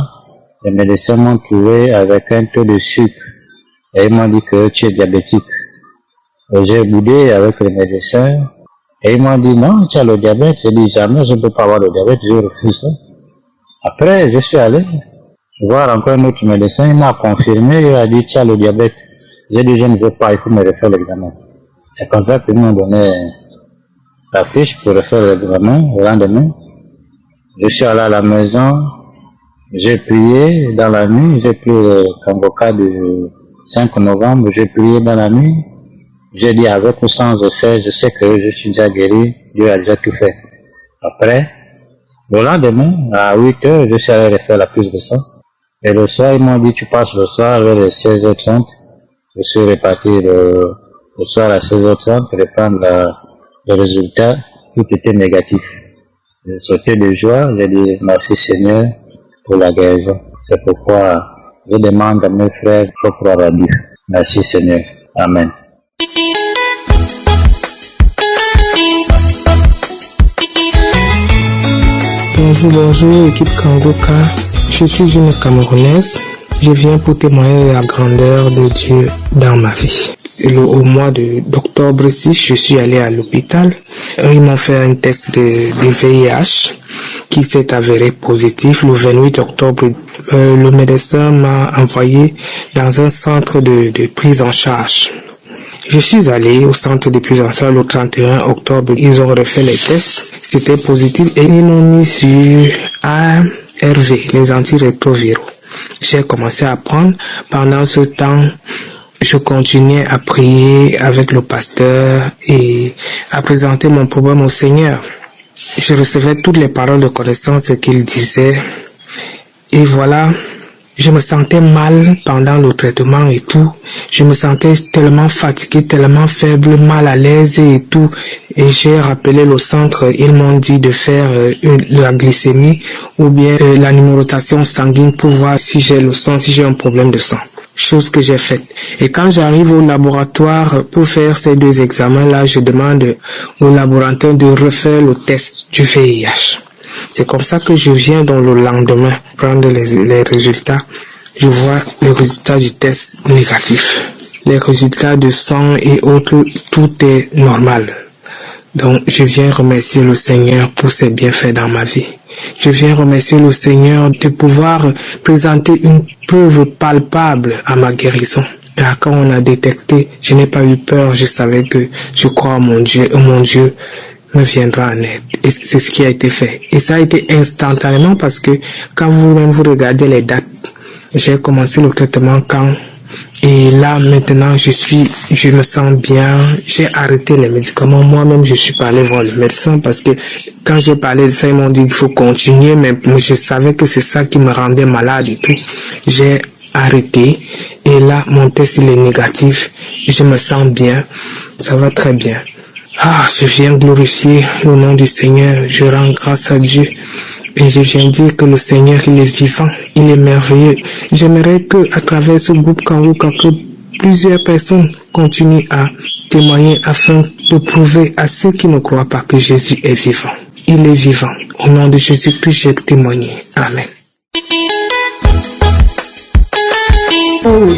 les médecins m'ont trouvé avec un taux de sucre Et ils m'ont dit que tu es diabétique. Et j'ai boudé avec les médecins. Et ils m'ont dit non, tu as le diabète. J'ai dit jamais, je ne peux pas avoir le diabète, je refuse ça. Après, je suis allé voir encore un autre médecin, il m'a confirmé, il a dit tu as le diabète. J'ai dit je ne veux pas, il faut me refaire l'examen. C'est comme ça qu'ils m'ont donné la fiche pour refaire l'examen le lendemain. Je suis allé à la maison, j'ai prié dans la nuit, j'ai pris le Kangoka du 5 novembre, j'ai prié dans la nuit. J'ai dit avec ou sans effet, je sais que je suis déjà guéri, Dieu a déjà tout fait. Après, le lendemain, à 8 heures, je suis allé refaire la prise de sang. Et le soir, ils m'ont dit tu passes le soir vers les 16h30. Je suis reparti le soir à 16h30 pour prendre le résultat, tout était négatif. J'ai sauté de joie, j'ai dit merci Seigneur pour la guérison. C'est pourquoi je demande à mes frères de croire à Dieu. Merci Seigneur. Amen. Bonjour équipe Kangoka. Je suis une Camerounaise. Je viens pour témoigner de la grandeur de Dieu dans ma vie. Au mois d'octobre ici, je suis allé à l'hôpital. Ils m'ont fait un test de VIH qui s'est avéré positif. Le 28 octobre, le médecin m'a envoyé dans un centre de prise en charge. Je suis allé au centre de prise en charge le 31 octobre. Ils ont refait les tests. C'était positif et ils m'ont mis sur ARV, les antirétroviraux. J'ai commencé à prendre. Pendant ce temps, je continuais à prier avec le pasteur et à présenter mon problème au Seigneur. Je recevais toutes les paroles de connaissance qu'il disait. Et voilà, je me sentais mal pendant le traitement et tout. Je me sentais tellement fatigué, tellement faible, mal à l'aise et tout. Et j'ai rappelé le centre, ils m'ont dit de faire la glycémie ou bien la numérotation sanguine pour voir si j'ai le sang, si j'ai un problème de sang. Chose que j'ai faite. Et quand j'arrive au laboratoire pour faire ces deux examens-là, je demande au laboratoire de refaire le test du VIH. C'est comme ça que je viens dans le lendemain prendre les résultats. Je vois les résultats du test négatif. Les résultats de sang et autres, tout est normal. Donc, je viens remercier le Seigneur pour ses bienfaits dans ma vie. Je viens remercier le Seigneur de pouvoir présenter une preuve palpable à ma guérison. Car quand on a détecté, je n'ai pas eu peur, je savais que je crois en mon Dieu me viendra en aide. Et c'est ce qui a été fait. Et ça a été instantanément parce que quand vous-même vous regardez les dates, j'ai commencé le traitement quand, et là maintenant je me sens bien, j'ai arrêté les médicaments, moi-même je suis pas allé voir le médecin parce que quand j'ai parlé de ça, ils m'ont dit qu'il faut continuer, mais je savais que c'est ça qui me rendait malade et tout. J'ai arrêté et là mon test il est négatif, je me sens bien, ça va très bien. Je viens glorifier le nom du Seigneur, je rends grâce à Dieu et je viens dire que le Seigneur il est vivant, il est merveilleux. J'aimerais que à travers ce groupe Kangoka, que plusieurs personnes continuent à témoigner afin de prouver à ceux qui ne croient pas que Jésus est vivant. Il est vivant. Au nom de Jésus-Christ, j'ai témoigné. Amen.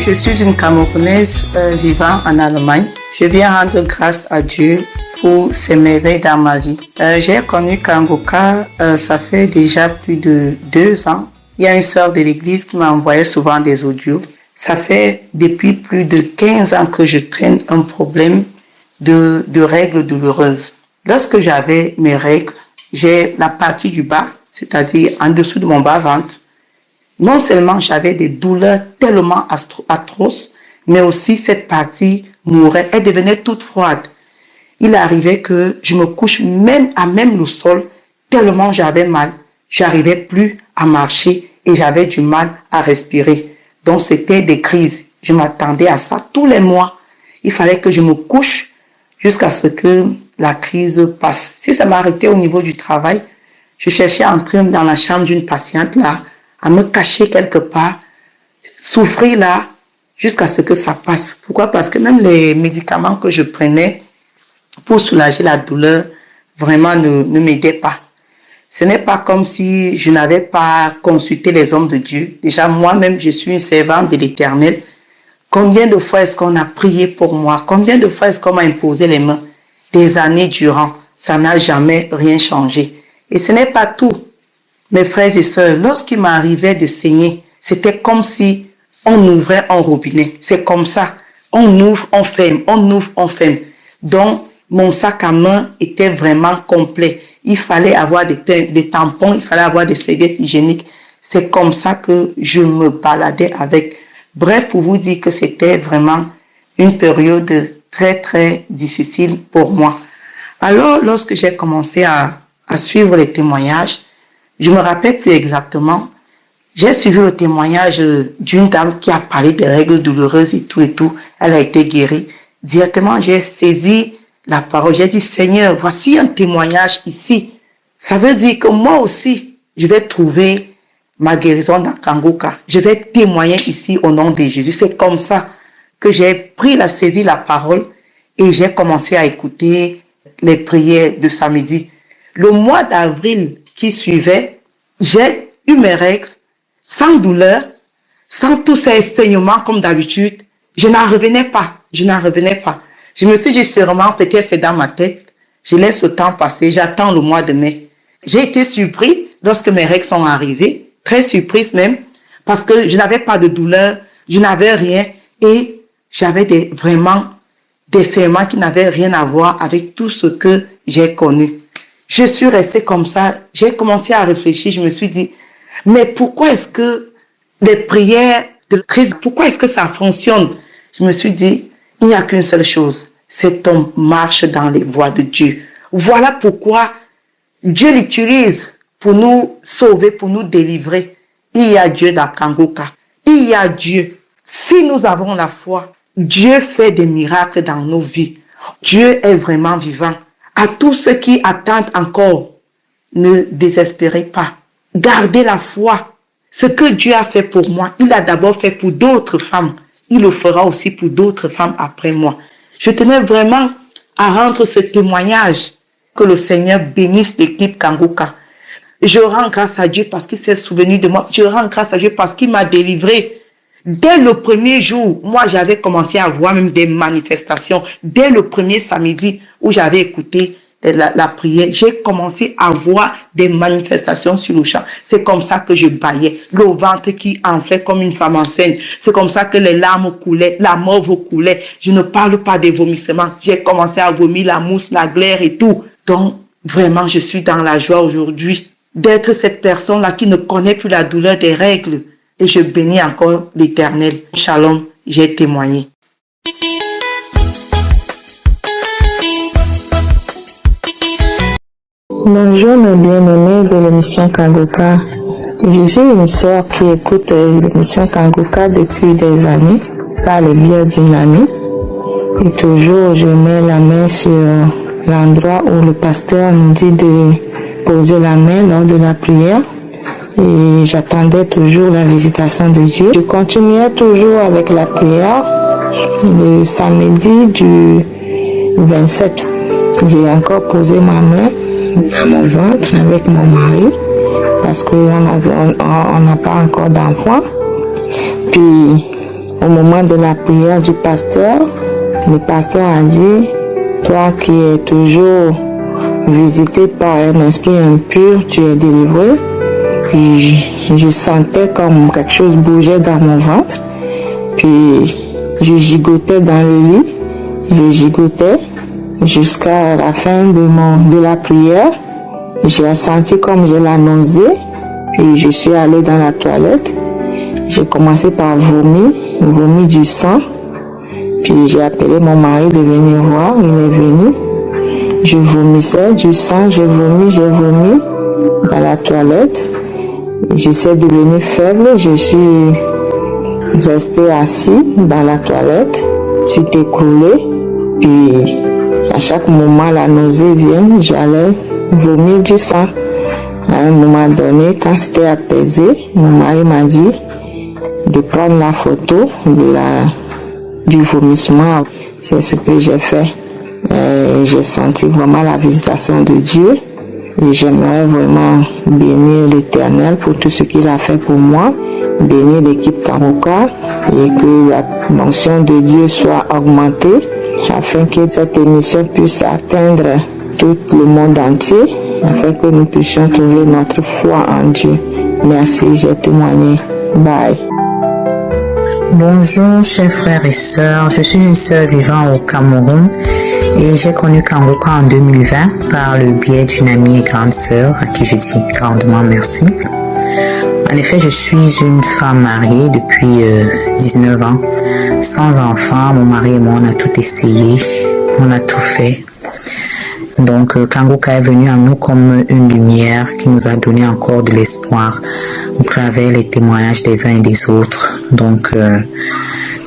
Je suis une Camerounaise vivant en Allemagne. Je viens rendre grâce à Dieu pour ses merveilles dans ma vie. J'ai connu Kangoka, ça fait déjà plus de 2 ans. Il y a une sœur de l'église qui m'a envoyé souvent des audios. Ça fait depuis plus de 15 ans que je traîne un problème de règles douloureuses. Lorsque j'avais mes règles, j'ai la partie du bas, c'est-à-dire en dessous de mon bas-ventre. Non seulement j'avais des douleurs tellement atroces, mais aussi cette partie mourait, elle devenait toute froide. Il arrivait que je me couche même à même le sol, tellement j'avais mal. J'arrivais plus à marcher et j'avais du mal à respirer. Donc c'était des crises. Je m'attendais à ça tous les mois. Il fallait que je me couche jusqu'à ce que la crise passe. Si ça m'arrêtait au niveau du travail, je cherchais à entrer dans la chambre d'une patiente là, à me cacher quelque part, souffrir là, jusqu'à ce que ça passe. Pourquoi? Parce que même les médicaments que je prenais pour soulager la douleur, vraiment ne m'aidaient pas. Ce n'est pas comme si je n'avais pas consulté les hommes de Dieu. Déjà, moi-même, je suis une servante de l'Éternel. Combien de fois est-ce qu'on a prié pour moi? Combien de fois est-ce qu'on m'a imposé les mains? Des années durant, ça n'a jamais rien changé. Et ce n'est pas tout. Mes frères et sœurs, lorsqu'il m'arrivait de saigner, c'était comme si on ouvrait un robinet. C'est comme ça. On ouvre, on ferme, on ouvre, on ferme. Donc, mon sac à main était vraiment complet. Il fallait avoir des tampons, il fallait avoir des serviettes hygiéniques. C'est comme ça que je me baladais avec. Bref, pour vous dire que c'était vraiment une période très, très difficile pour moi. Alors, lorsque j'ai commencé à suivre les témoignages, je me rappelle plus exactement, j'ai suivi le témoignage d'une dame qui a parlé des règles douloureuses et tout. Elle a été guérie. Directement, j'ai saisi la parole. J'ai dit, Seigneur, voici un témoignage ici. Ça veut dire que moi aussi, je vais trouver ma guérison dans Kanguka. Je vais témoigner ici au nom de Jésus. C'est comme ça que j'ai saisi la parole et j'ai commencé à écouter les prières de samedi. Le mois d'avril qui suivait, j'ai eu mes règles sans douleur, sans tous ces saignements comme d'habitude. Je n'en revenais pas. Je me suis dit sûrement, peut-être c'est dans ma tête. Je laisse le temps passer, j'attends le mois de mai. J'ai été surpris lorsque mes règles sont arrivées, très surprise même, parce que je n'avais pas de douleur, je n'avais rien et j'avais vraiment des saignements qui n'avaient rien à voir avec tout ce que j'ai connu. Je suis restée comme ça, j'ai commencé à réfléchir, je me suis dit, mais pourquoi est-ce que les prières de Christ, pourquoi est-ce que ça fonctionne? Je me suis dit, il n'y a qu'une seule chose, c'est qu'on marche dans les voies de Dieu. Voilà pourquoi Dieu l'utilise pour nous sauver, pour nous délivrer. Il y a Dieu dans Kanguka. Il y a Dieu. Si nous avons la foi, Dieu fait des miracles dans nos vies. Dieu est vraiment vivant. À tous ceux qui attendent encore, ne désespérez pas. Gardez la foi. Ce que Dieu a fait pour moi, il a d'abord fait pour d'autres femmes. Il le fera aussi pour d'autres femmes après moi. Je tenais vraiment à rendre ce témoignage. Que le Seigneur bénisse l'équipe Kanguka. Je rends grâce à Dieu parce qu'il s'est souvenu de moi. Je rends grâce à Dieu parce qu'il m'a délivré. Dès le premier jour, moi j'avais commencé à voir même des manifestations. Dès le premier samedi où j'avais écouté la prière, j'ai commencé à voir des manifestations sur le champ. C'est comme ça que je bâillais, le ventre qui enflait comme une femme enceinte. C'est comme ça que les larmes coulaient, la morve coulait. Je ne parle pas des vomissements. J'ai commencé à vomir la mousse, la glaire et tout. Donc, vraiment, je suis dans la joie aujourd'hui d'être cette personne-là qui ne connaît plus la douleur des règles. Et je bénis encore l'Éternel. Shalom, j'ai témoigné. Bonjour mes bien-aimés de l'émission Kanguka. Je suis une sœur qui écoute l'émission Kanguka depuis des années, par le biais d'une amie. Et toujours je mets la main sur l'endroit où le pasteur nous dit de poser la main lors de la prière. Et j'attendais toujours la visitation de Dieu. Je continuais toujours avec la prière. Le samedi du 27, j'ai encore posé ma main dans mon ventre avec mon mari parce qu'on n'a pas encore d'enfant. Puis au moment de la prière du pasteur, le pasteur a dit, toi qui es toujours visité par un esprit impur, tu es délivré. Puis je sentais comme quelque chose bougeait dans mon ventre. Puis je gigotais dans le lit. Je gigotais jusqu'à la fin de la prière. J'ai senti comme j'ai la nausée. Puis je suis allée dans la toilette. J'ai commencé par vomir du sang. Puis j'ai appelé mon mari de venir voir. Il est venu. Je vomissais du sang, j'ai vomi dans la toilette. J'étais devenue faible, je suis restée assis dans la toilette, je suis écroulée, puis à chaque moment la nausée vient, j'allais vomir du sang. À un moment donné, quand c'était apaisé, mon mari m'a dit de prendre la photo du vomissement. C'est ce que j'ai fait. J'ai senti vraiment la visitation de Dieu. Et j'aimerais vraiment bénir l'Éternel pour tout ce qu'il a fait pour moi. bénir l'équipe Kanguka et que la mention de Dieu soit augmentée afin que cette émission puisse atteindre tout le monde entier, afin que nous puissions trouver notre foi en Dieu. Merci, j'ai témoigné. Bye. Bonjour chers frères et sœurs, je suis une sœur vivant au Cameroun et j'ai connu Kanguka en 2020 par le biais d'une amie et grande sœur à qui je dis grandement merci. En effet, je suis une femme mariée depuis 19 ans, sans enfant. Mon mari et moi on a tout essayé, on a tout fait. Donc Kanguka est venu à nous comme une lumière qui nous a donné encore de l'espoir au travers les témoignages des uns et des autres. Donc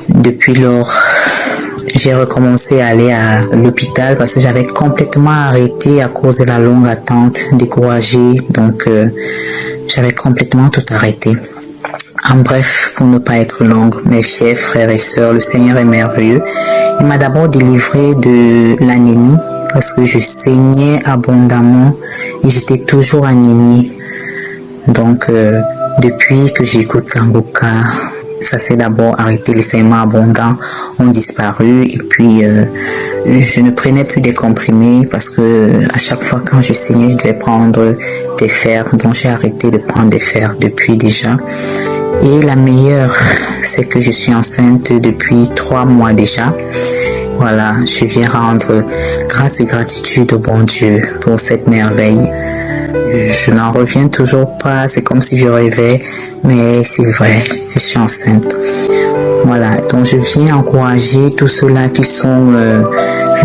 depuis lors, j'ai recommencé à aller à l'hôpital parce que j'avais complètement arrêté à cause de la longue attente, découragée. Donc j'avais complètement tout arrêté. En bref, pour ne pas être longue, mes chers frères et sœurs, le Seigneur est merveilleux. Il m'a d'abord délivré de l'anémie parce que je saignais abondamment et j'étais toujours anémie. Donc, depuis que j'écoute Kanguka, ça s'est d'abord arrêté, les saignements abondants ont disparu et puis je ne prenais plus des comprimés parce que à chaque fois quand je saignais, je devais prendre des fers. Donc, j'ai arrêté de prendre des fers depuis déjà. Et la meilleure, c'est que je suis enceinte depuis 3 mois déjà. Voilà, je viens rendre grâce et gratitude au bon Dieu pour cette merveille. Je n'en reviens toujours pas, c'est comme si je rêvais, mais c'est vrai, je suis enceinte. Voilà, donc je viens encourager tous ceux-là qui sont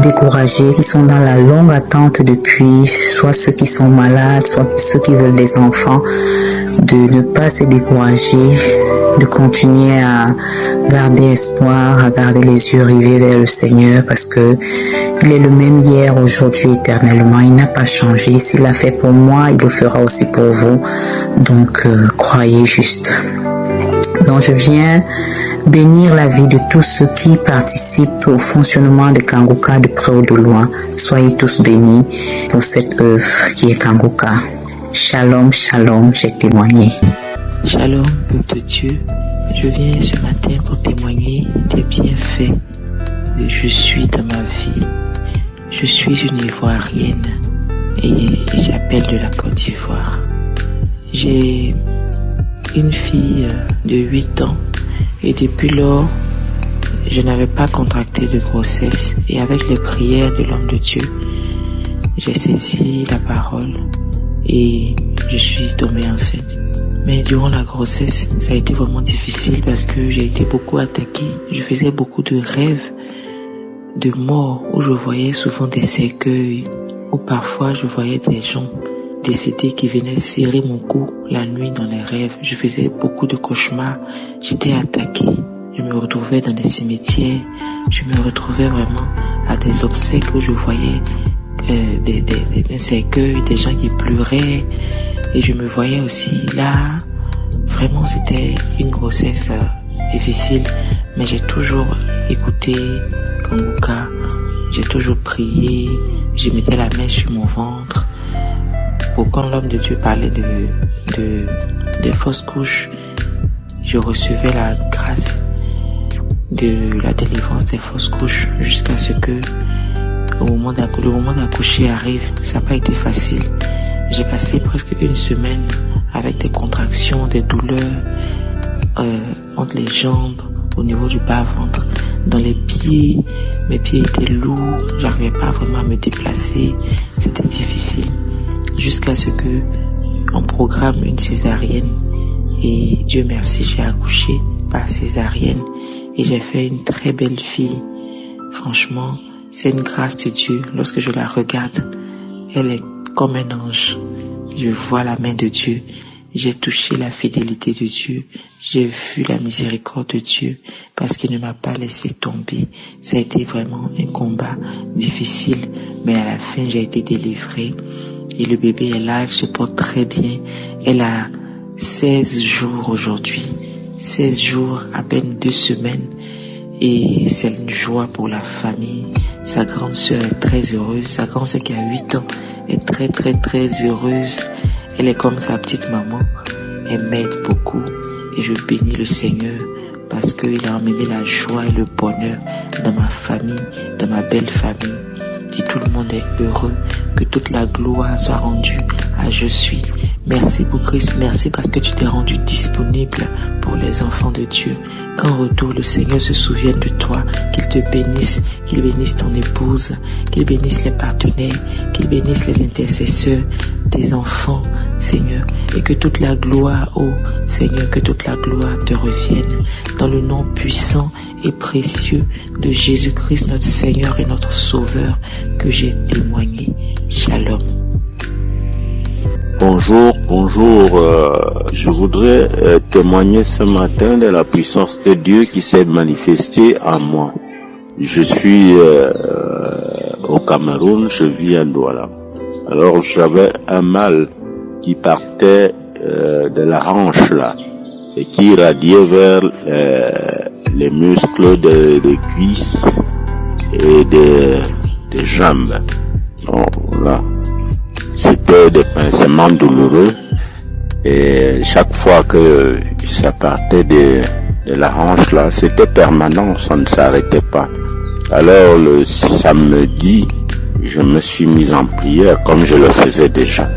découragés, qui sont dans la longue attente depuis, soit ceux qui sont malades, soit ceux qui veulent des enfants, de ne pas se décourager, de continuer à garder espoir, à garder les yeux rivés vers le Seigneur parce que il est le même hier, aujourd'hui, éternellement. Il n'a pas changé. S'il l'a fait pour moi, il le fera aussi pour vous. Donc, croyez juste. Donc, je viens bénir la vie de tous ceux qui participent au fonctionnement de Kanguka de près ou de loin. Soyez tous bénis pour cette œuvre qui est Kanguka. Shalom, shalom, j'ai témoigné. Shalom, peuple de Dieu. Je viens ce matin pour témoigner des bienfaits que je suis dans ma vie. Je suis une Ivoirienne et j'appelle de la Côte d'Ivoire. J'ai une fille de 8 ans et depuis lors, je n'avais pas contracté de grossesse et avec les prières de l'homme de Dieu, j'ai saisi la parole et je suis tombée enceinte. Mais durant la grossesse, ça a été vraiment difficile parce que j'ai été beaucoup attaquée. Je faisais beaucoup de rêves de mort où je voyais souvent des cercueils, où parfois je voyais des gens décédés qui venaient serrer mon cou la nuit dans les rêves. Je faisais beaucoup de cauchemars. J'étais attaquée. Je me retrouvais dans des cimetières. Je me retrouvais vraiment à des obsèques où je voyais des cercueils, des gens qui pleuraient. Et je me voyais aussi là. Vraiment, c'était une grossesse difficile. Mais j'ai toujours écouté Kanguka. J'ai toujours prié. Je mettais la main sur mon ventre. Pour quand l'homme de Dieu parlait des fausses couches, je recevais la grâce de la délivrance des fausses couches jusqu'à ce que le moment d'accoucher arrive. Ça n'a pas été facile. J'ai passé presque une semaine avec des contractions, des douleurs entre les jambes, au niveau du bas-ventre, dans les pieds. Mes pieds étaient lourds, j'arrivais pas vraiment à me déplacer. C'était difficile. Jusqu'à ce que on programme une césarienne. Et Dieu merci, j'ai accouché par césarienne. Et j'ai fait une très belle fille. Franchement, c'est une grâce de Dieu. Lorsque je la regarde, elle est comme un ange. Je vois la main de Dieu. J'ai touché la fidélité de Dieu. J'ai vu la miséricorde de Dieu parce qu'il ne m'a pas laissé tomber. Ça a été vraiment un combat difficile. Mais à la fin, j'ai été délivrée. Et le bébé est là, elle se porte très bien. Elle a 16 jours aujourd'hui. 16 jours, à peine 2 semaines. Et c'est une joie pour la famille. Sa grande sœur est très heureuse. Sa grande sœur qui a 8 ans est très très très heureuse. Elle est comme sa petite maman. Elle m'aide beaucoup. Et je bénis le Seigneur parce qu'il a emmené la joie et le bonheur dans ma famille, dans ma belle famille. Et tout le monde est heureux. Que toute la gloire soit rendue à Je suis. Merci pour Christ, merci parce que tu t'es rendu disponible pour les enfants de Dieu. Qu'en retour le Seigneur se souvienne de toi, qu'il te bénisse, qu'il bénisse ton épouse, qu'il bénisse les partenaires, qu'il bénisse les intercesseurs, tes enfants, Seigneur, et que toute la gloire, oh Seigneur, que toute la gloire te revienne dans le nom puissant et précieux de Jésus-Christ, notre Seigneur et notre Sauveur, que j'ai témoigné. Shalom. Bonjour. Je voudrais témoigner ce matin de la puissance de Dieu qui s'est manifestée en moi. Je suis au Cameroun, je vis à Douala. Alors j'avais un mal qui partait de la hanche là et qui irradiait vers les muscles des cuisses et des jambes. Donc là, c'était des pincements douloureux et chaque fois que ça partait de la hanche là, c'était permanent, ça ne s'arrêtait pas. Alors le samedi, je me suis mis en prière comme je le faisais déjà.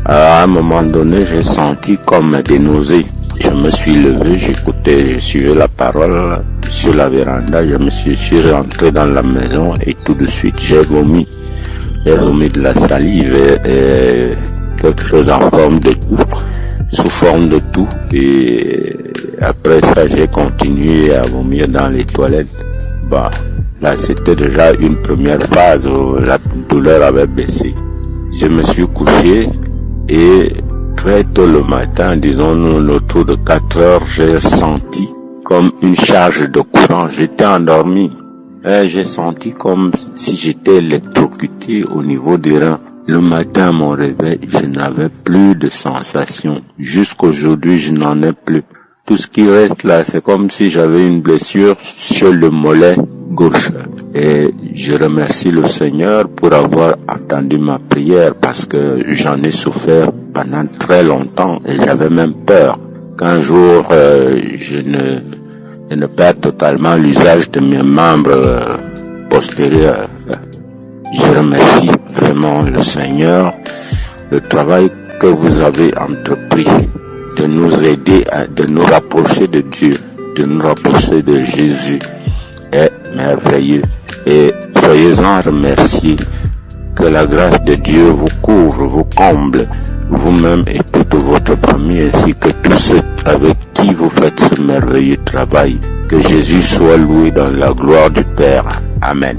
À un moment donné, j'ai senti comme des nausées. Je me suis levé, j'écoutais, je suivais la parole sur la véranda, je suis rentré dans la maison et tout de suite j'ai vomi. J'ai vomi de la salive et quelque chose en forme de tout, sous forme de tout. Et après ça, j'ai continué à vomir dans les toilettes. Là, c'était déjà une première phase où la douleur avait baissé. Je me suis couché et très tôt le matin, disons autour de 4 heures, j'ai senti comme une charge de courant. J'étais endormi. J'ai senti comme si j'étais électrocuté au niveau des reins. Le matin, à mon réveil, je n'avais plus de sensation. Jusqu'aujourd'hui, je n'en ai plus. Tout ce qui reste là, c'est comme si j'avais une blessure sur le mollet gauche. Et je remercie le Seigneur pour avoir entendu ma prière parce que j'en ai souffert pendant très longtemps et j'avais même peur qu'un jour je ne perde totalement l'usage de mes membres postérieurs. Je remercie vraiment le Seigneur, le travail que vous avez entrepris de nous aider, de nous rapprocher de Dieu, de nous rapprocher de Jésus est merveilleux. Et soyez-en remerciés. Que la grâce de Dieu vous couvre, vous comble, vous-même et toute votre famille, ainsi que tous ceux avec qui vous faites ce merveilleux travail. Que Jésus soit loué dans la gloire du Père. Amen.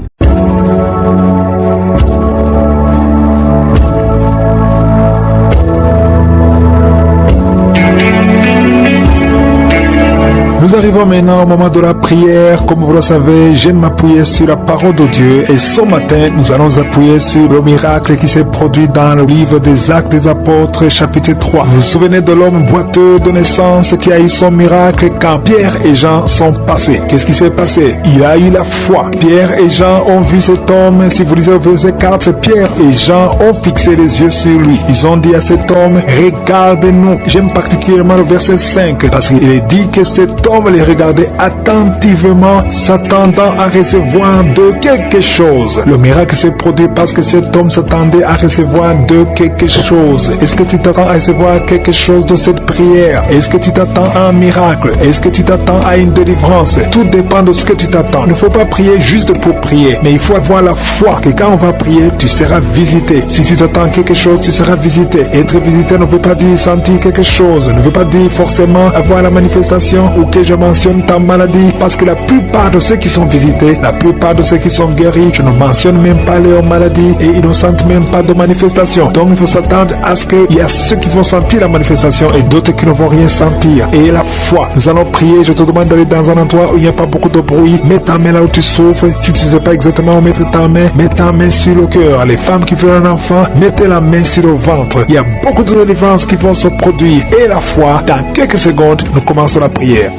Nous arrivons maintenant au moment de la prière. Comme vous le savez, j'aime m'appuyer sur la parole de Dieu. Et ce matin, nous allons appuyer sur le miracle qui s'est produit dans le livre des Actes des Apôtres, chapitre 3. Vous vous souvenez de l'homme boiteux de naissance qui a eu son miracle quand Pierre et Jean sont passés. Qu'est-ce qui s'est passé? Il a eu la foi. Pierre et Jean ont vu cet homme. Si vous lisez au verset 4, Pierre et Jean ont fixé les yeux sur lui. Ils ont dit à cet homme, regarde-nous. J'aime particulièrement le verset 5 parce qu'il est dit que cet homme les regardait attentivement, s'attendant à recevoir de quelque chose. Le miracle s'est produit parce que cet homme s'attendait à recevoir de quelque chose. Est-ce que tu t'attends à recevoir quelque chose de cette prière? Est-ce que tu t'attends à un miracle? Est-ce que tu t'attends à une délivrance? Tout dépend de ce que tu t'attends. Il ne faut pas prier juste pour prier, mais il faut avoir la foi que quand on va prier, tu seras visité. Si tu t'attends à quelque chose, tu seras visité. Être visité ne veut pas dire sentir quelque chose, ne veut pas dire forcément avoir la manifestation ou que je mentionne ta maladie, parce que la plupart de ceux qui sont visités, la plupart de ceux qui sont guéris, je ne mentionne même pas leurs maladies et ils ne sentent même pas de manifestation. Donc il faut s'attendre à ce qu'il y a ceux qui vont sentir la manifestation et d'autres qui ne vont rien sentir. Et la foi, nous allons prier. Je te demande d'aller dans un endroit où il n'y a pas beaucoup de bruit. Mets ta main là où tu souffres. Si tu ne sais pas exactement où mettre ta main, mets ta main sur le cœur. Les femmes qui veulent un enfant, mettez la main sur le ventre. Il y a beaucoup de délivrances qui vont se produire. Et la foi, dans quelques secondes, nous commençons la prière.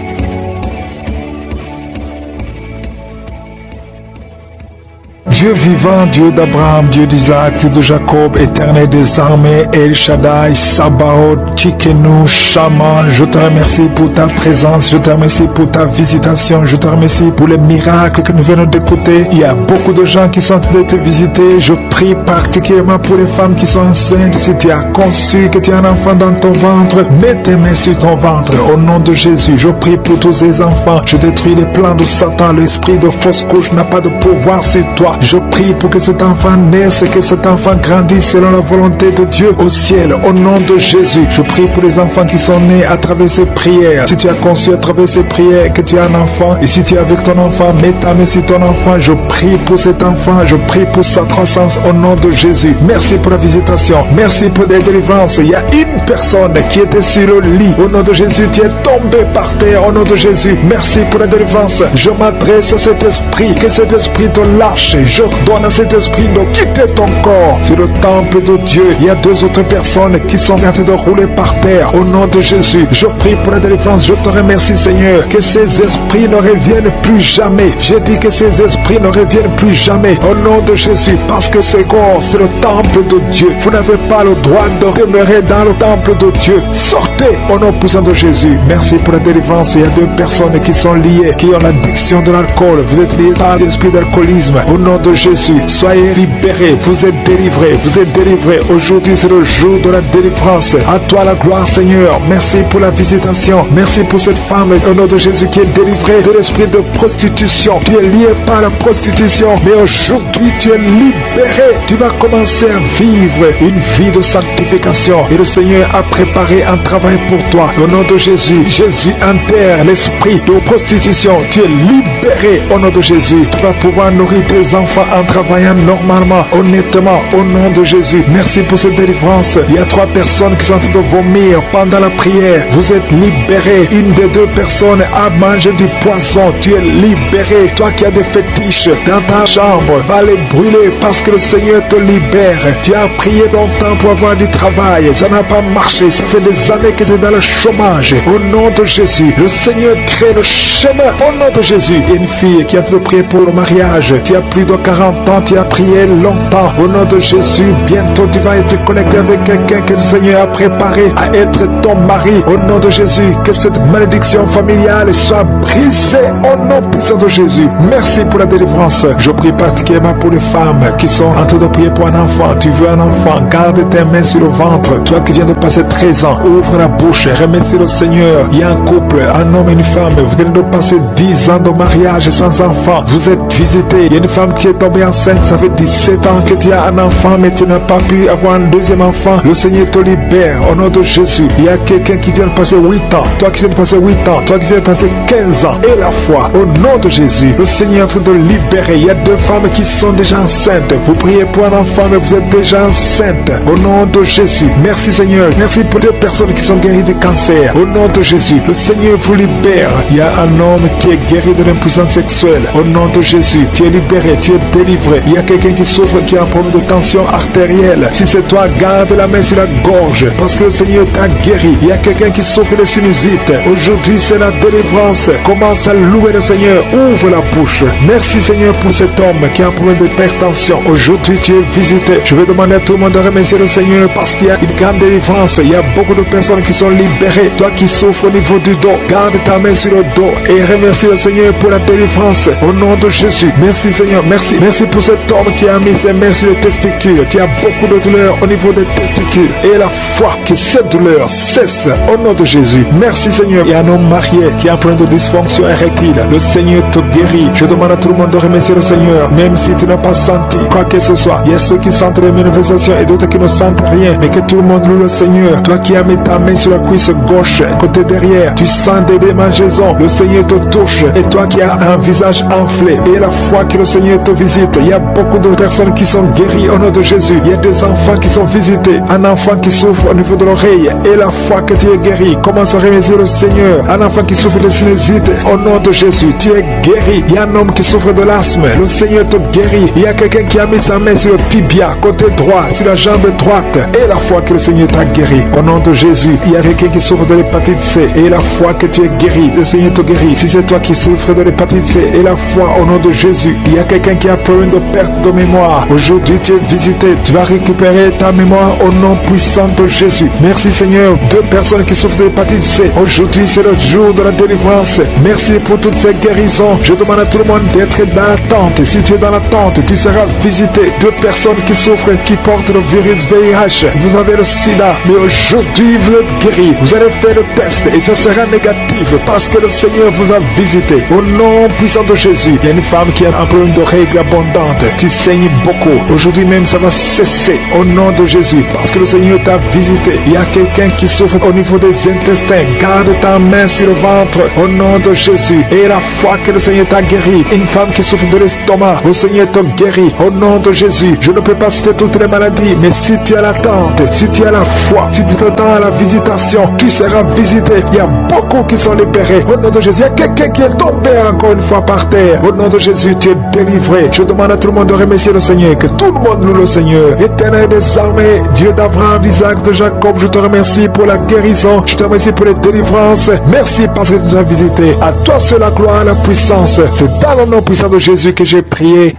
Dieu vivant, Dieu d'Abraham, Dieu d'Isaac, Dieu de Jacob, éternel des armées, El Shaddai, Sabaoth, Tsidkenu, Shama, je te remercie pour ta présence, je te remercie pour ta visitation, je te remercie pour les miracles que nous venons d'écouter. Il y a beaucoup de gens qui sont en train de te visiter. Je prie particulièrement pour les femmes qui sont enceintes. Si tu as conçu que tu as un enfant dans ton ventre, mets tes mains sur ton ventre. Au nom de Jésus, je prie pour tous ces enfants. Je détruis les plans de Satan. L'esprit de fausse couche n'a pas de pouvoir sur toi. Je prie pour que cet enfant naisse et que cet enfant grandisse selon la volonté de Dieu au ciel. Au nom de Jésus, je prie pour les enfants qui sont nés à travers ces prières. Si tu as conçu à travers ces prières que tu as un enfant, et si tu es avec ton enfant, mets ta main sur ton enfant. Je prie pour cet enfant. Je prie pour sa croissance au nom de Jésus. Merci pour la visitation. Merci pour la délivrance. Il y a une personne qui était sur le lit. Au nom de Jésus, tu es tombé par terre. Au nom de Jésus, merci pour la délivrance. Je m'adresse à cet esprit. Que cet esprit te lâche. Je donne à cet esprit de quitter ton corps. C'est le temple de Dieu. Il y a deux autres personnes qui sont en train de rouler par terre. Au nom de Jésus, je prie pour la délivrance. Je te remercie, Seigneur, que ces esprits ne reviennent plus jamais. J'ai dit que ces esprits ne reviennent plus jamais. Au nom de Jésus, parce que ce corps, c'est le temple de Dieu. Vous n'avez pas le droit de demeurer dans le temple de Dieu. Sortez au nom puissant de Jésus. Merci pour la délivrance. Il y a deux personnes qui sont liées, qui ont l'addiction de l'alcool. Vous êtes liés par l'esprit d'alcoolisme. Au nom de Jésus, soyez libérés. Vous êtes délivrés. Vous êtes délivrés. Aujourd'hui, c'est le jour de la délivrance. À toi la gloire, Seigneur. Merci pour la visitation. Merci pour cette femme, au nom de Jésus, qui est délivrée de l'esprit de prostitution. Tu es lié par la prostitution, mais aujourd'hui, tu es libéré. Tu vas commencer à vivre une vie de sanctification. Et le Seigneur a préparé un travail pour toi. Au nom de Jésus, Jésus enterre l'esprit de prostitution. Tu es libéré au nom de Jésus. Tu vas pouvoir nourrir tes enfants en travaillant normalement, honnêtement, au nom de Jésus. Merci pour cette délivrance. Il y a 3 personnes qui sont en train de vomir pendant la prière. Vous êtes libérés. Une des 2 personnes a mangé du poisson. Tu es libéré. Toi qui as des fétiches dans ta chambre, va les brûler parce que le Seigneur te libère. Tu as prié longtemps pour avoir du travail. Ça n'a pas marché. Ça fait des années que tu es dans le chômage. Au nom de Jésus, le Seigneur crée le chemin. Au nom de Jésus, une fille qui a te prié pour le mariage. Tu as plus de 40 ans. Tu as prié longtemps. Au nom de Jésus, bientôt tu vas être connecté avec quelqu'un que le Seigneur a préparé à être ton mari. Au nom de Jésus, que cette malédiction familiale soit brisée. Au nom puissant de Jésus. Merci pour la délivrance. Je prie particulièrement pour les femmes qui sont en train de prier pour un enfant. Tu veux un enfant, garde tes mains sur le ventre. Toi qui viens de passer 13 ans, ouvre la bouche, remercie le Seigneur. Il y a un couple, un homme et une femme. Vous venez de passer 10 ans de mariage sans enfant. Vous êtes visités. Il y a une femme qui est tombée enceinte. Ça fait 17 ans que tu as un enfant, mais tu n'as pas pu avoir un deuxième enfant. Le Seigneur te libère au nom de Jésus. Il y a quelqu'un qui vient de passer 8 ans. Toi qui viens de passer 8 ans. Toi qui viens de passer 15 ans. Et la foi, au nom de Jésus, le Seigneur est en train de libérer. Il y a 2 femmes qui sont déjà enceintes. Vous priez pour un enfant, mais vous êtes déjà enceintes. Au nom de Jésus. Merci Seigneur. Merci pour 2 personnes qui sont guéries de cancer. Au nom de Jésus, le Seigneur vous libère. Il y a un homme qui est guéri de l'impuissance sexuelle. Au nom de Jésus, tu es libéré, tu es délivré. Il y a quelqu'un qui souffre, qui a un problème de tension artérielle. Si c'est toi, garde la main sur la gorge, parce que le Seigneur t'a guéri. Il y a quelqu'un qui souffre de sinusite. Aujourd'hui, c'est la délivrance. Commence à louer le Seigneur. Ouvre la bouche. Merci Seigneur pour cet homme qui a un problème d'hypertension. Aujourd'hui, tu es visité. Je vais demander à tout le monde de remercier le Seigneur parce qu'il y a une grande délivrance. Il y a beaucoup de personnes qui sont libérées. Toi qui souffres au niveau du dos, garde ta main sur le dos et remercie le Seigneur pour la délivrance. Au nom de Jésus. Merci Seigneur. Merci. Merci pour cet homme qui a mis ses mains sur les testicules. Tu as beaucoup de douleur au niveau des testicules. Et la foi que cette douleur cesse au nom de Jésus. Merci Seigneur. Il y a un homme marié qui a un problème de dysfonction érectile. Le Seigneur te guérit. Je demande à tout le monde de remercier le Seigneur. Même si tu n'as pas senti quoi que ce soit. Il y a ceux qui sentent les manifestations et d'autres qui ne sentent rien. Mais que tout le monde loue le Seigneur. Toi qui as mis ta main sur la cuisse gauche, côté derrière, tu sens des démangeaisons. Le Seigneur te touche. Et toi qui as un visage enflé. Et la foi que le Seigneur te visite. Il y a beaucoup de personnes qui sont guéries au nom de Jésus. Il y a des enfants qui sont visités. Un enfant qui souffre au niveau de l'oreille. Et la foi que tu es guéri. Commence à remercier le Seigneur. Un enfant qui souffre de sinusite. Au nom de Jésus, tu es guéri. Il y a un homme qui souffre de l'asthme. Le Seigneur te guérit. Il y a quelqu'un qui a mis sa main sur le tibia, côté droit, sur la jambe droite. Et la foi que le Seigneur t'a guéri. guéri. Au nom de Jésus, il y a quelqu'un qui souffre de l'hépatite C et la foi que tu es guéri, le Seigneur te guérit. Si c'est toi qui souffres de l'hépatite C et la foi au nom de Jésus, il y a quelqu'un qui a problème de perte de mémoire. Aujourd'hui, tu es visité, tu vas récupérer ta mémoire au nom puissant de Jésus. Merci Seigneur. 2 personnes qui souffrent de l'hépatite C. Aujourd'hui, c'est le jour de la délivrance. Merci pour toutes ces guérisons. Je demande à tout le monde d'être dans l'attente. Si tu es dans l'attente, tu seras visité. 2 personnes qui souffrent, qui portent le virus VIH. Vous avez le sida, mais aujourd'hui vous êtes guéris. Vous allez faire le test et ça sera négatif parce que le Seigneur vous a visité. Au nom puissant de Jésus, il y a une femme qui a un problème de règles abondantes. Tu saignes beaucoup. Aujourd'hui même, ça va cesser au nom de Jésus parce que le Seigneur t'a visité. Il y a quelqu'un qui souffre au niveau des intestins. Garde ta main sur le ventre au nom de Jésus. Et la foi que le Seigneur t'a guéri. Une femme qui souffre de l'estomac, le Seigneur te guérit au nom de Jésus. Je ne peux pas citer toutes les maladies, mais si tu as l'attente, si tu as la foi, si tu t'attends à la visitation, tu seras visité. Il y a beaucoup qui sont libérés au nom de Jésus. Il y a quelqu'un qui est tombé encore une fois par terre. Au nom de Jésus, tu es délivré. Je demande à tout le monde de remercier le Seigneur, que tout le monde loue le Seigneur. Éternel des armées, Dieu d'Abraham, d'Isaac, de Jacob, je te remercie pour la guérison. Je te remercie pour les délivrances. Merci parce que tu nous as visités. À toi seul la gloire, la puissance. C'est dans le nom puissant de Jésus que j'ai prié.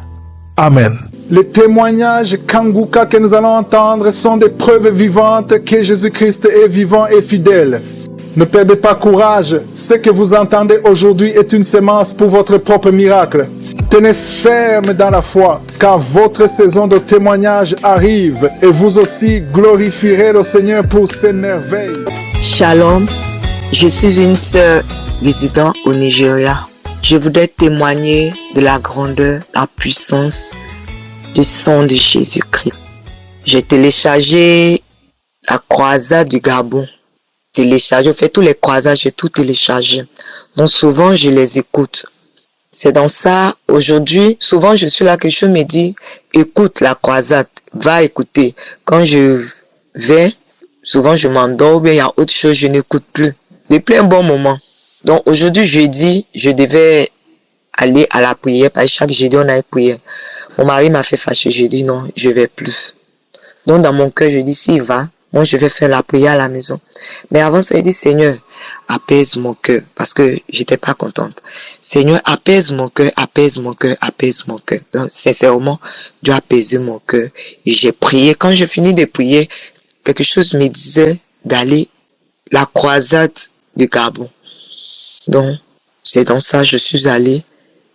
Amen. Les témoignages Kanguka que nous allons entendre sont des preuves vivantes que Jésus-Christ est vivant et fidèle. Ne perdez pas courage. Ce que vous entendez aujourd'hui est une sémence pour votre propre miracle. Tenez ferme dans la foi, car votre saison de témoignage arrive et vous aussi glorifierez le Seigneur pour ses merveilles. Shalom, je suis une sœur résidant au Nigeria. Je voudrais témoigner de la grandeur, la puissance du sang de Jésus-Christ. J'ai téléchargé la croisade du Gabon. J'ai fait tous les croisades, j'ai tout téléchargé. Donc souvent, je les écoute. C'est dans ça, aujourd'hui, souvent je suis là que je me dis, écoute la croisade, va écouter. Quand je vais, souvent je m'endors, ou bien il y a autre chose, je n'écoute plus. Depuis un bon moment. Donc aujourd'hui, jeudi, je devais aller à la prière, parce que chaque jeudi, on a une prière. Mon mari m'a fait fâcher, j'ai dit non, je vais plus. Donc dans mon cœur, je dis, s'il va, moi je vais faire la prière à la maison. Mais avant ça, il dit, Seigneur, apaise mon cœur, parce que j'étais pas contente. Seigneur, apaise mon cœur, apaise mon cœur, apaise mon cœur. Donc sincèrement, Dieu a apaisé mon cœur. Et j'ai prié. Quand je finis de prier, quelque chose me disait d'aller la croisade du Gabon. Donc, c'est dans ça que je suis allée.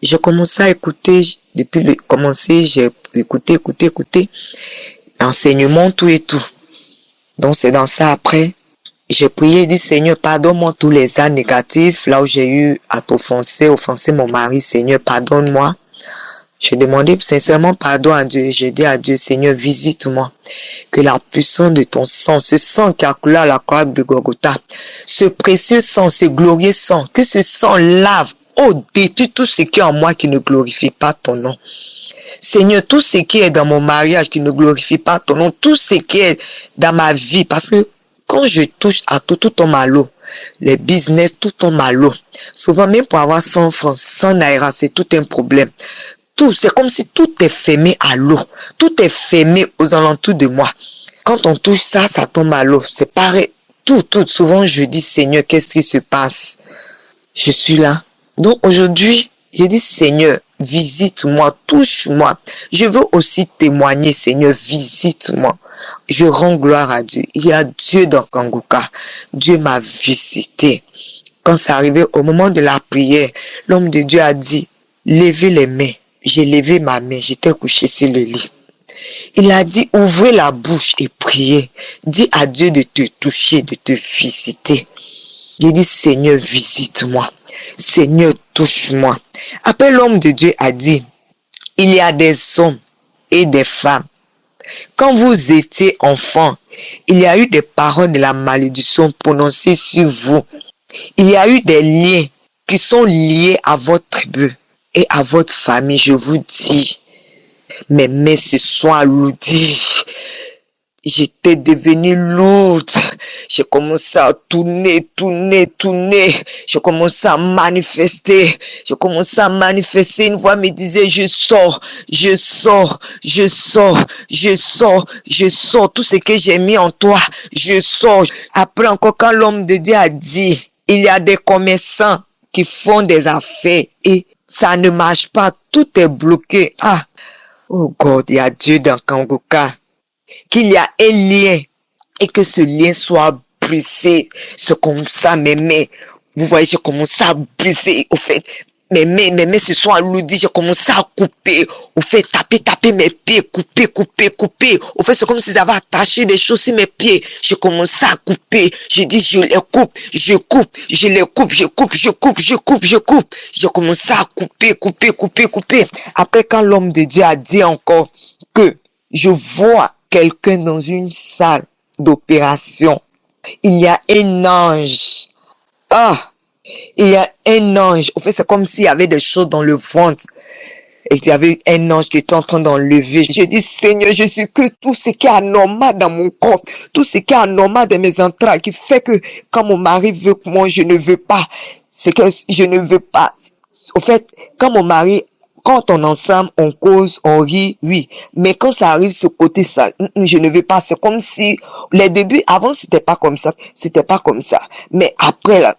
J'ai commencé à écouter, depuis le commencer, j'ai écouté, l'enseignement, tout et tout. Donc, c'est dans ça après, j'ai prié, dit Seigneur, pardonne-moi tous les actes négatifs, là où j'ai eu à offenser mon mari, Seigneur, pardonne-moi. J'ai demandé sincèrement pardon à Dieu. J'ai dit à Dieu, Seigneur, visite-moi. Que la puissance de ton sang, ce sang qui a coulé à la croix de Golgotha, ce précieux sang, ce glorieux sang, que ce sang lave, détruit tout ce qui est en moi qui ne glorifie pas ton nom. Seigneur, tout ce qui est dans mon mariage qui ne glorifie pas ton nom, tout ce qui est dans ma vie, parce que quand je touche à tout tombe à l'eau. Les business, tout tombe à l'eau. Souvent, même pour avoir 100 francs, 100 naira, c'est tout un problème. Tout, c'est comme si tout est fermé à l'eau. Tout est fermé aux alentours de moi. Quand on touche ça, ça tombe à l'eau. C'est pareil. Tout. Souvent, je dis, Seigneur, qu'est-ce qui se passe? Je suis là. Donc, aujourd'hui, je dis, Seigneur, visite-moi, touche-moi. Je veux aussi témoigner, Seigneur, visite-moi. Je rends gloire à Dieu. Il y a Dieu dans Kanguka. Dieu m'a visité. Quand c'est arrivé au moment de la prière, l'homme de Dieu a dit, levez les mains. J'ai levé ma main, j'étais couché sur le lit. Il a dit, ouvrez la bouche et priez. Dis à Dieu de te toucher, de te visiter. J'ai dit, Seigneur, visite-moi. Seigneur, touche-moi. Après, l'homme de Dieu a dit, il y a des hommes et des femmes. Quand vous étiez enfant, il y a eu des paroles de la malédiction prononcées sur vous. Il y a eu des liens qui sont liés à votre tribu et à votre famille. Je vous dis, mes mains se sont alourdies. J'étais devenue lourde. J'ai commencé à tourner. J'ai commencé à manifester. Une voix me disait, je sors. Tout ce que j'ai mis en toi, je sors. Après encore, quand l'homme de Dieu a dit, il y a des commerçants qui font des affaires et ça ne marche pas, tout est bloqué. Ah, oh God, il y a Dieu dans Kanguka. Qu'il y a un lien et que ce lien soit brisé. C'est comme ça, mes mains. Vous voyez, j'ai commencé à briser. Au fait, mes mains se sont alourdies. J'ai commencé à couper. Au fait, taper mes pieds. Couper. Au fait, c'est comme si j'avais attaché des choses sur mes pieds. J'ai commencé à couper. J'ai dit, je les coupe. Je les coupe. J'ai commencé à couper. Après, quand l'homme de Dieu a dit encore que je vois quelqu'un dans une salle d'opération, il y a un ange. Il y a un ange. En fait, c'est comme s'il y avait des choses dans le ventre. Et il y avait un ange qui était en train d'enlever. Je dis, Seigneur, je suis que tout ce qui est anormal dans mon corps, tout ce qui est anormal dans mes entrailles, qui fait que quand mon mari veut que moi, je ne veux pas. C'est que je ne veux pas. En fait, quand mon mari, quand on est ensemble, on cause, on rit, oui. Mais quand ça arrive ce côté, ça, je ne veux pas. C'est comme si, les débuts, avant, c'était pas comme ça. Mais après, là,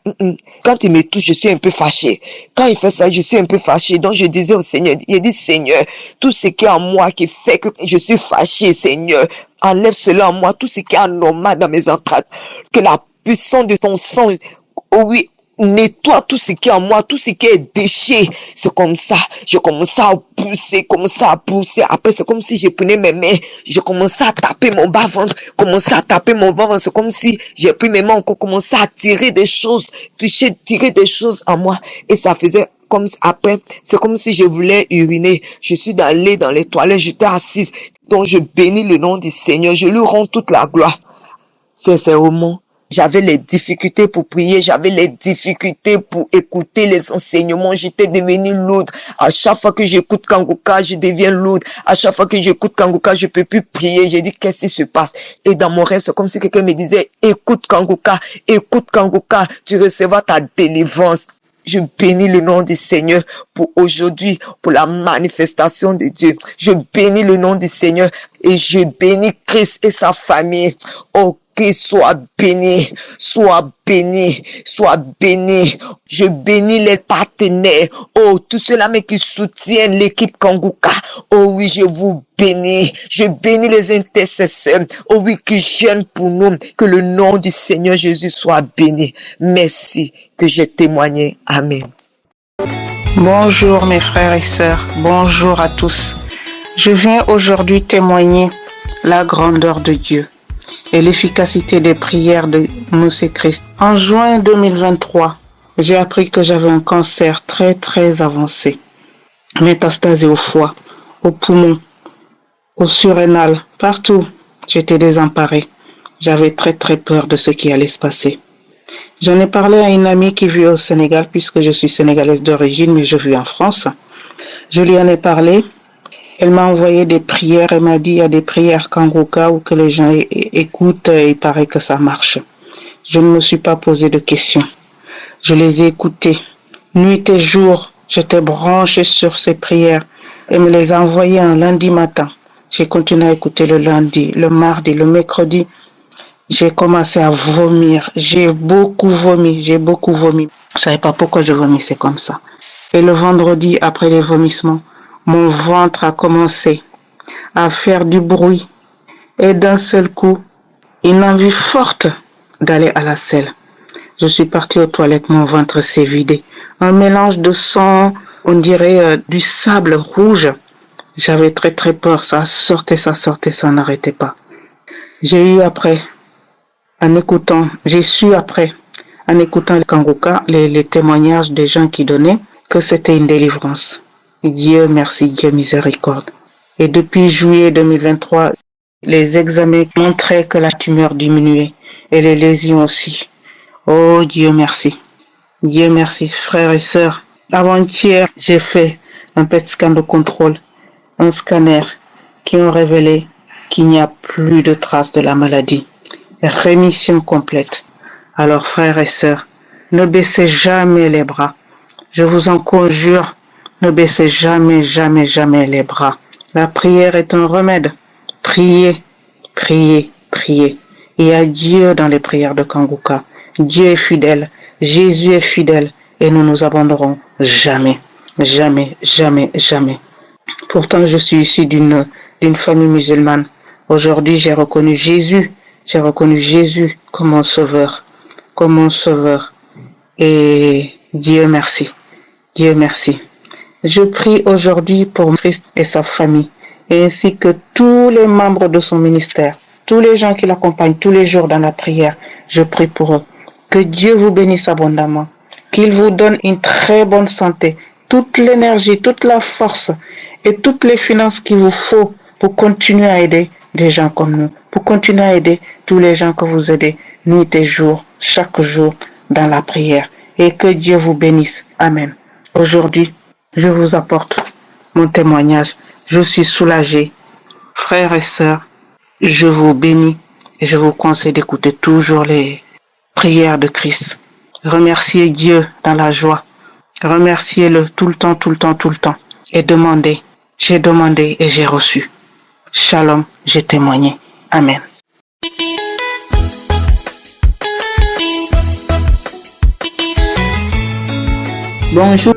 quand il me touche, je suis un peu fâché. Quand il fait ça, je suis un peu fâché. Donc, je disais au Seigneur, il dit, Seigneur, tout ce qui est en moi qui fait que je suis fâché, Seigneur, enlève cela en moi, tout ce qui est anormal dans mes entrailles. Que la puissance de ton sang, oh oui, nettoie tout ce qui est en moi, tout ce qui est déchet. C'est comme ça. Je commençais à pousser. Après, c'est comme si je prenais mes mains. Je commençais à taper mon bas-ventre. C'est comme si j'ai pris mes mains encore, commencé à tirer des choses, tirer des choses en moi. Et ça faisait comme après, c'est comme si je voulais uriner. Je suis allée dans les toilettes, j'étais assise. Donc, je bénis le nom du Seigneur. Je lui rends toute la gloire. Sincèrement. J'avais les difficultés pour prier, j'avais les difficultés pour écouter les enseignements, j'étais devenue lourde. À chaque fois que j'écoute Kanguka, je deviens lourde. À chaque fois que j'écoute Kanguka, je peux plus prier. J'ai dit, qu'est-ce qui se passe? Et dans mon rêve, c'est comme si quelqu'un me disait, écoute Kanguka, tu recevras ta délivrance. Je bénis le nom du Seigneur pour aujourd'hui, pour la manifestation de Dieu. Je bénis le nom du Seigneur et je bénis Christ et sa famille. Oh, soit béni. Je bénis les partenaires. Oh, tous ceux-là qui soutiennent l'équipe Kanguka. Oh oui, je vous bénis. Je bénis les intercesseurs. Oh oui, qui gênent pour nous. Que le nom du Seigneur Jésus soit béni. Merci que j'ai témoigné. Amen. Bonjour mes frères et sœurs. Bonjour à tous. Je viens aujourd'hui témoigner la grandeur de Dieu et l'efficacité des prières de Monsieur Christ. En juin 2023, j'ai appris que j'avais un cancer très avancé. Métastasé au foie, au poumon, au surrénal, partout. J'étais désemparée. J'avais très peur de ce qui allait se passer. J'en ai parlé à une amie qui vit au Sénégal, puisque je suis sénégalaise d'origine, mais je vis en France. Je lui en ai parlé. Elle m'a envoyé des prières, elle m'a dit il y a des prières Kanguka où que les gens écoutent et il paraît que ça marche. Je ne me suis pas posé de questions. Je les ai écoutées. Nuit et jour, j'étais branchée sur ces prières. Elle me les a envoyées un lundi matin. J'ai continué à écouter le lundi, le mardi, le mercredi. J'ai commencé à vomir. J'ai beaucoup vomi. Je savais pas pourquoi je vomissais comme ça. Et le vendredi, après les vomissements, mon ventre a commencé à faire du bruit et d'un seul coup, une envie forte d'aller à la selle. Je suis partie aux toilettes, mon ventre s'est vidé. Un mélange de sang, on dirait du sable rouge. J'avais très peur, ça sortait, ça n'arrêtait pas. J'ai su après, en écoutant le Kanguka, les témoignages des gens qui donnaient, que c'était une délivrance. Dieu merci, Dieu miséricorde. Et depuis juillet 2023, les examens montraient que la tumeur diminuait et les lésions aussi. Oh Dieu merci. Dieu merci, frères et sœurs. Avant-hier, j'ai fait un PET scan de contrôle, un scanner qui ont révélé qu'il n'y a plus de traces de la maladie. rémission complète. Alors frères et sœurs, ne baissez jamais les bras. Je vous en conjure, ne baissez jamais, jamais, jamais les bras. La prière est un remède. Priez, priez, priez. Il y a Dieu dans les prières de Kanguka. Dieu est fidèle, Jésus est fidèle et nous nous abandonnerons jamais, jamais, jamais, jamais. Pourtant, je suis issu d'une famille musulmane. Aujourd'hui, j'ai reconnu Jésus comme mon sauveur, Et Dieu merci, Dieu merci. Je prie aujourd'hui pour Christ et sa famille, ainsi que tous les membres de son ministère, tous les gens qui l'accompagnent tous les jours dans la prière. Je prie pour eux. Que Dieu vous bénisse abondamment, qu'il vous donne une très bonne santé, toute l'énergie, toute la force et toutes les finances qu'il vous faut pour continuer à aider des gens comme nous, pour continuer à aider tous les gens que vous aidez, nuit et jour, chaque jour dans la prière. Et que Dieu vous bénisse. Amen. Aujourd'hui, je vous apporte mon témoignage. Je suis soulagé. Frères et sœurs, je vous bénis et je vous conseille d'écouter toujours les prières de Christ. Remerciez Dieu dans la joie. Remerciez-le tout le temps, tout le temps, tout le temps. Et demandez. J'ai demandé et j'ai reçu. Shalom, j'ai témoigné. Amen. Bonjour.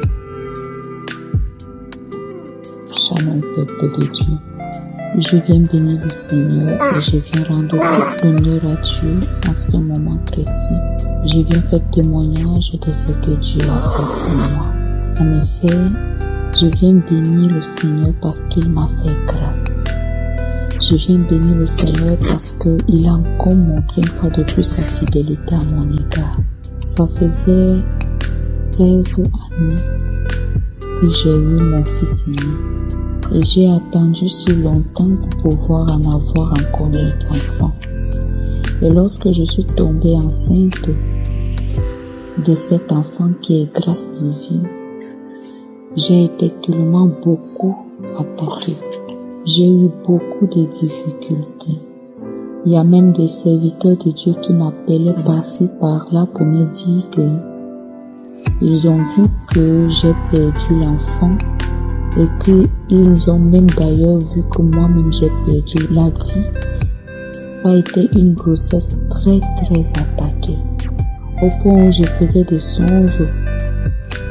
Shalom, peuple de Dieu. Je viens bénir le Seigneur et je viens rendre tout l'honneur à Dieu en ce moment précis. Je viens faire témoignage de ce que Dieu a fait pour moi. En effet, je viens bénir le Seigneur parce qu'il m'a fait grâce. Je viens bénir le Seigneur parce qu'il a encore montré une fois de plus sa fidélité à mon égard. Ça faisait 13 années que j'ai eu mon fils aîné. Et j'ai attendu si longtemps pour pouvoir en avoir encore un autre enfant. Et lorsque je suis tombée enceinte de cet enfant qui est grâce divine, j'ai été tellement beaucoup attaquée. J'ai eu beaucoup de difficultés. Il y a même des serviteurs de Dieu qui m'appelaient par-ci par-là pour me dire que ils ont vu que j'ai perdu l'enfant et qu'ils ont même d'ailleurs vu que moi-même j'ai perdu la vie. Ça a été une grossesse très très attaquée, au point où je faisais des songes,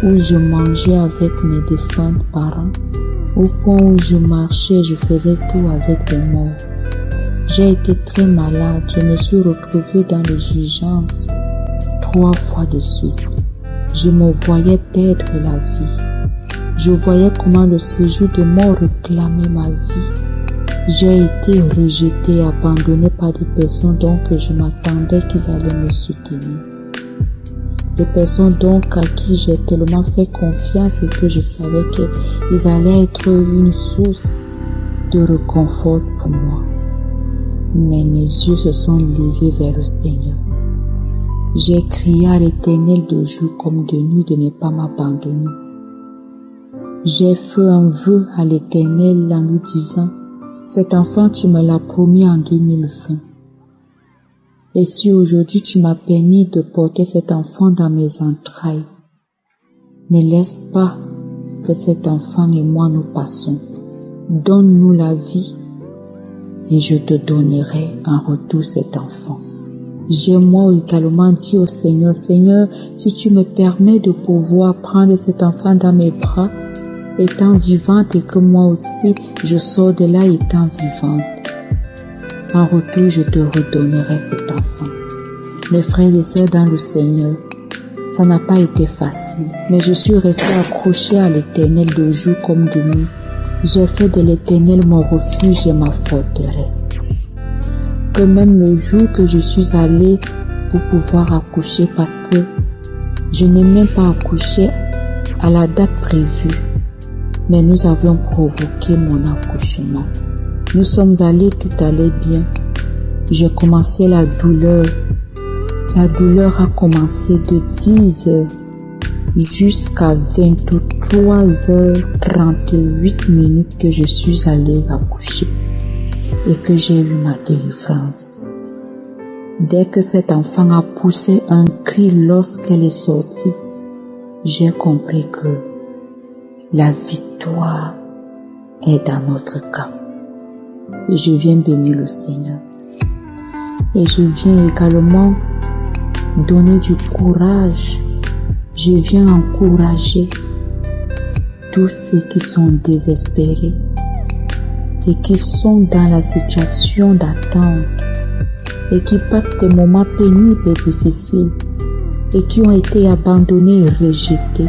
où je mangeais avec mes défunts parents, au point où je marchais, je faisais tout avec des morts. J'ai été très malade, je me suis retrouvée dans les urgences 3 fois de suite. Je me voyais perdre la vie. Je voyais comment le séjour de mort réclamait ma vie. J'ai été rejetée, abandonnée par des personnes donc je m'attendais qu'ils allaient me soutenir. Des personnes donc à qui j'ai tellement fait confiance et que je savais qu'ils allaient être une source de réconfort pour moi. Mais mes yeux se sont levés vers le Seigneur. J'ai crié à l'Éternel de jour comme de nuit de ne pas m'abandonner. J'ai fait un vœu à l'Éternel en lui disant, cet enfant tu me l'as promis en 2020. Et si aujourd'hui tu m'as permis de porter cet enfant dans mes entrailles, ne laisse pas que cet enfant et moi nous passons. Donne-nous la vie et je te donnerai en retour cet enfant. J'ai moi également dit au Seigneur, Seigneur, si tu me permets de pouvoir prendre cet enfant dans mes bras, étant vivante et que moi aussi je sors de là étant vivante. En retour, je te redonnerai cet enfant. Mes frères et sœurs dans le Seigneur, ça n'a pas été facile, mais je suis restée accrochée à l'Éternel de jour comme de nuit. J'ai fait de l'Éternel mon refuge et ma forteresse. Que même le jour que je suis allée pour pouvoir accoucher, parce que je n'ai même pas accouché à la date prévue, mais nous avions provoqué mon accouchement. Nous sommes allés, tout allait bien. J'ai commencé la douleur. La douleur a commencé de 10 heures jusqu'à 23h38 minutes que je suis allée accoucher et que j'ai eu ma délivrance. Dès que cet enfant a poussé un cri lorsqu'elle est sortie, j'ai compris que la victoire est dans notre camp. Et je viens bénir le Seigneur. Et je viens également donner du courage. Je viens encourager tous ceux qui sont désespérés et qui sont dans la situation d'attente et qui passent des moments pénibles et difficiles et qui ont été abandonnés et rejetés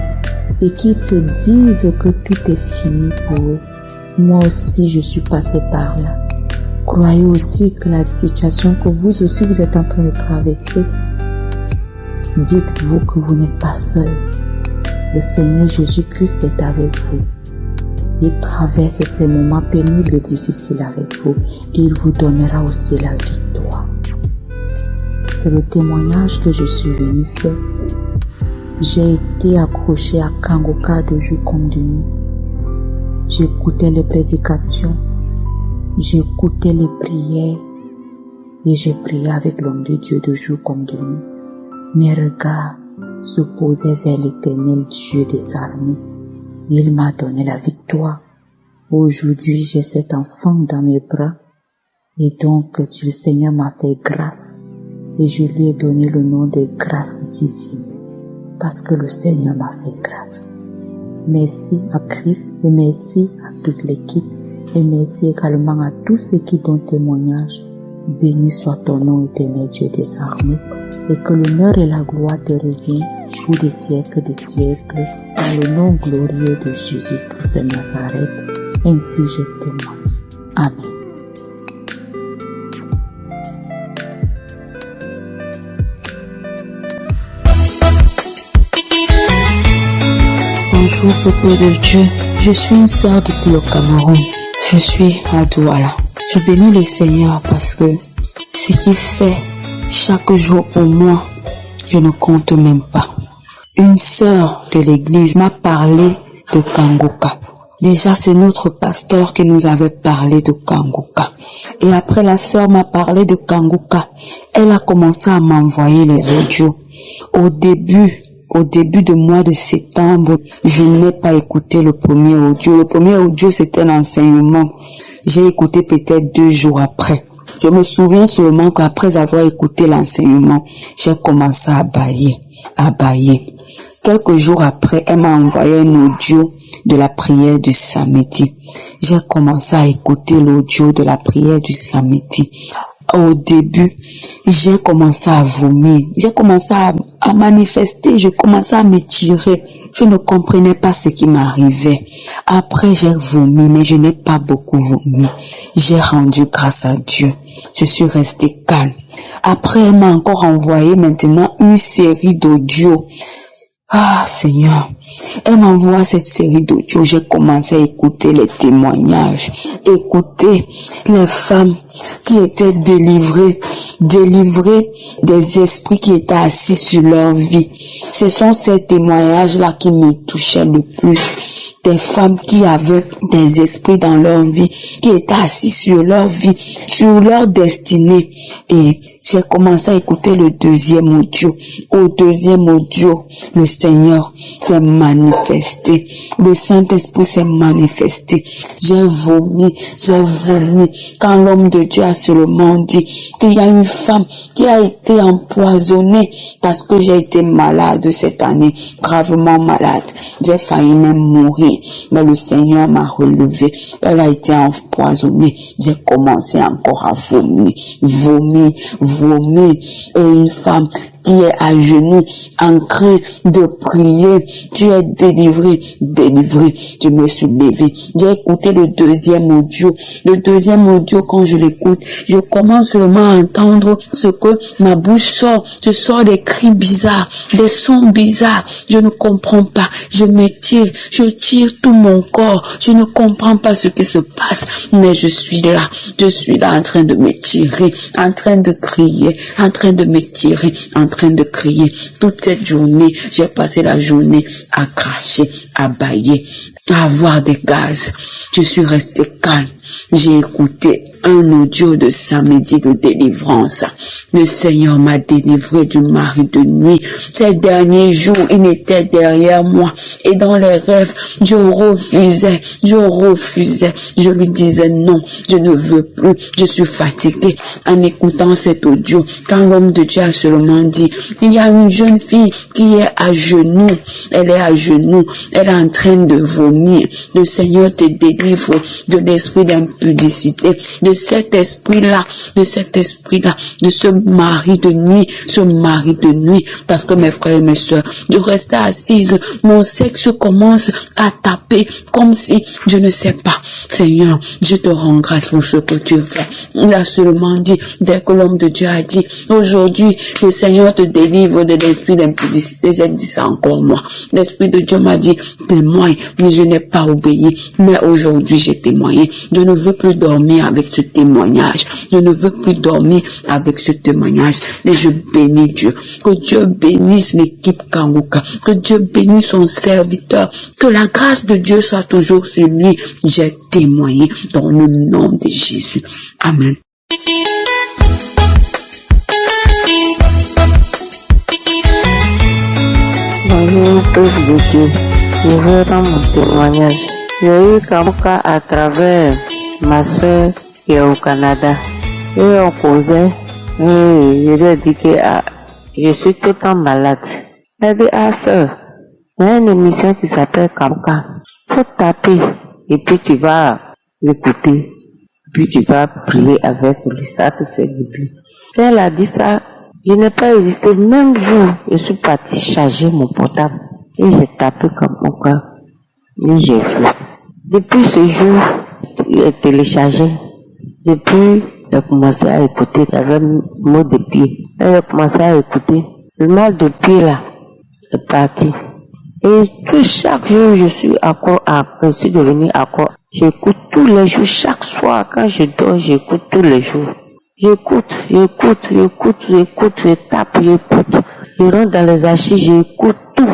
et qui se disent que tout est fini pour eux. Moi aussi, je suis passé par là. Croyez aussi que la situation que vous aussi vous êtes en train de traverser, dites-vous que vous n'êtes pas seul. Le Seigneur Jésus-Christ est avec vous. Il traverse ces moments pénibles et difficiles avec vous. Et il vous donnera aussi la victoire. C'est le témoignage que je suis venu faire. J'ai été accroché à Kangoka de jour comme de nuit. J'écoutais les prédications, j'écoutais les prières et j'ai prié avec l'homme de Dieu de jour comme de nuit. Mes regards se posaient vers l'Éternel Dieu des armées. Il m'a donné la victoire. Aujourd'hui, j'ai cet enfant dans mes bras et donc le Seigneur m'a fait grâce et je lui ai donné le nom de grâce divine parce que le Seigneur m'a fait grâce. Merci à Christ et merci à toute l'équipe et merci également à tous ceux qui donnent témoignage. Béni soit ton nom éternel Dieu des armées et que l'honneur et la gloire te reviennent pour des siècles dans le nom glorieux de Jésus-Christ de Nazareth. Ainsi je témoigne. Amen. Bonjour peuple de Dieu, je suis une sœur depuis le Cameroun. Je suis à Douala. Je bénis le Seigneur parce que ce qu'il fait chaque jour pour moi, je ne compte même pas. Une sœur de l'église m'a parlé de Kangoka. Déjà, c'est notre pasteur qui nous avait parlé de Kangoka. Et après, la sœur m'a parlé de Kangoka. Elle a commencé à m'envoyer les audios. Au début du mois de septembre, je n'ai pas écouté le premier audio. Le premier audio, c'était l'enseignement. J'ai écouté peut-être 2 jours après. Je me souviens seulement qu'après avoir écouté l'enseignement, j'ai commencé à bâiller. Quelques jours après, elle m'a envoyé un audio de la prière du samedi. J'ai commencé à écouter l'audio de la prière du samedi. Au début, j'ai commencé à vomir. J'ai commencé à manifester. Je commençais à m'étirer. Je ne comprenais pas ce qui m'arrivait. Après, j'ai vomi, mais je n'ai pas beaucoup vomi. J'ai rendu grâce à Dieu. Je suis restée calme. Après, elle m'a encore envoyé maintenant une série d'audios. Ah Seigneur, elle m'envoie cette série d'audio. J'ai commencé à écouter les témoignages, écouter les femmes qui étaient délivrées des esprits qui étaient assis sur leur vie. Ce sont ces témoignages-là qui me touchaient le plus. Des femmes qui avaient des esprits dans leur vie, qui étaient assis sur leur vie, sur leur destinée. Et j'ai commencé à écouter le deuxième audio. Au deuxième audio, le Seigneur s'est manifesté. Le Saint-Esprit s'est manifesté. J'ai vomi. Quand l'homme de Dieu a seulement dit qu'il y a une femme qui a été empoisonnée parce que j'ai été malade cette année, gravement malade. J'ai failli même mourir. Mais le Seigneur m'a relevé. Elle a été empoisonnée. J'ai commencé encore à vomir. Et une femme qui est à genoux, en train de prier, tu es délivré. Je me suis levé. J'ai écouté le deuxième audio. Le deuxième audio, quand je l'écoute, je commence seulement à entendre ce que ma bouche sort. Je sors des cris bizarres, des sons bizarres. Je ne comprends pas. Je m'étire, je tire tout mon corps. Je ne comprends pas ce qui se passe, mais je suis là en train de m'étirer, en train de crier, en train de m'étirer, en train de crier. Toute cette journée, j'ai passé la journée à cracher, à bâiller, à avoir des gaz. Je suis restée calme. J'ai écouté un audio de samedi de délivrance. Le Seigneur m'a délivré du mari de nuit. Ces derniers jours, il était derrière moi. Et dans les rêves, je refusais. Je lui disais non, je ne veux plus. Je suis fatiguée. En écoutant cet audio, quand l'homme de Dieu a seulement dit, il y a une jeune fille qui est à genoux. Elle est à genoux. Elle est en train de vomir. Le Seigneur te délivre de l'esprit d'impudicité, de cet esprit-là, de ce mari de nuit, parce que mes frères et mes soeurs, je restais assise, mon sexe commence à taper comme si, je ne sais pas. Seigneur, je te rends grâce pour ce que tu fais. Il a seulement dit, dès que l'homme de Dieu a dit, aujourd'hui, le Seigneur te délivre de l'esprit d'impudicité, j'ai dit ça encore moi. L'esprit de Dieu m'a dit, témoigne, mais je n'ai pas obéi, mais aujourd'hui j'ai témoigné. Je ne veux plus dormir avec ce témoignage. Je ne veux plus dormir avec ce témoignage. Et je bénis Dieu. Que Dieu bénisse l'équipe Kanguka. Que Dieu bénisse son serviteur. Que la grâce de Dieu soit toujours sur lui. J'ai témoigné dans le nom de Jésus. Amen. Bonjour, peuple de Dieu. Je veux rendre mon témoignage. J'ai eu Kanguka à travers ma soeur qui est au Canada. Et on causait, et je lui ai dit que je suis tout le temps malade. Elle dit, sœur, il y a une émission qui s'appelle Kanguka. Faut taper, et puis tu vas l'écouter, puis tu vas prier avec lui, ça te fait du bien. Quand elle a dit ça, je n'ai pas hésité. Même jour, je suis partie charger mon portable, et j'ai tapé comme mon cœur, et j'ai fait. Depuis ce jour, j'ai téléchargé. Depuis, j'ai commencé à écouter, j'avais un mot de pied. J'ai commencé à écouter. Le mal de pied là, c'est parti. Et chaque jour, je suis devenu accro. J'écoute tous les jours, chaque soir, quand je dors, j'écoute tous les jours. J'écoute, je tape, j'écoute. Je rentre dans les archives, j'écoute tout.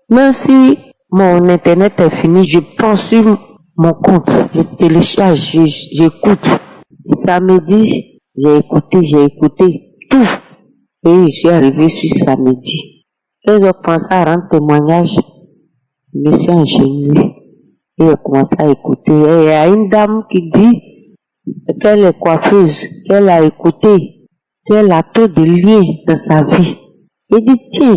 Même si mon internet est fini, je prends sur mon compte, je télécharge, j'écoute. Samedi, j'ai écouté tout. Et je suis arrivé sur samedi. Et je commençais à rendre témoignage. Je me suis enchaîné. Et je commençais à écouter. Et il y a une dame qui dit qu'elle est coiffeuse, qu'elle a écouté, qu'elle a trop de liens dans sa vie. Je dis, tiens,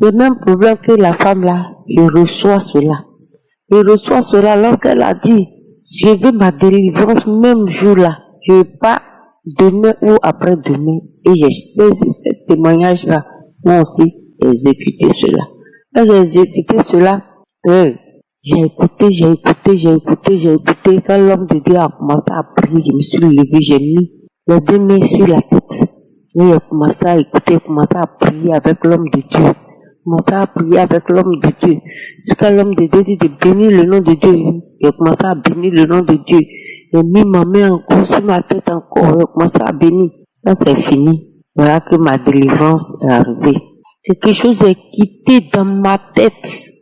le même problème que la femme là, je reçois cela. Je reçois cela lorsqu'elle a dit, je veux ma délivrance même jour là. Je ne veux pas demain ou après-demain. Et j'ai saisi ce témoignage-là. Moi aussi, j'ai exécuté cela. Quand j'ai exécuté cela, j'ai écouté. Quand l'homme de Dieu a commencé à prier, je me suis levé, j'ai mis les deux mains sur la tête. Et j'ai commencé à écouter, commencé à prier avec l'homme de Dieu. Commencé à prier avec l'homme de Dieu. Jusqu'à l'homme de Dieu dit de bénir le nom de Dieu. J'ai commencé à bénir le nom de Dieu. J'ai mis ma main encore sur ma tête encore. J'ai commencé à bénir. Quand c'est fini, voilà que ma délivrance est arrivée. Quelque chose est quitté dans ma tête.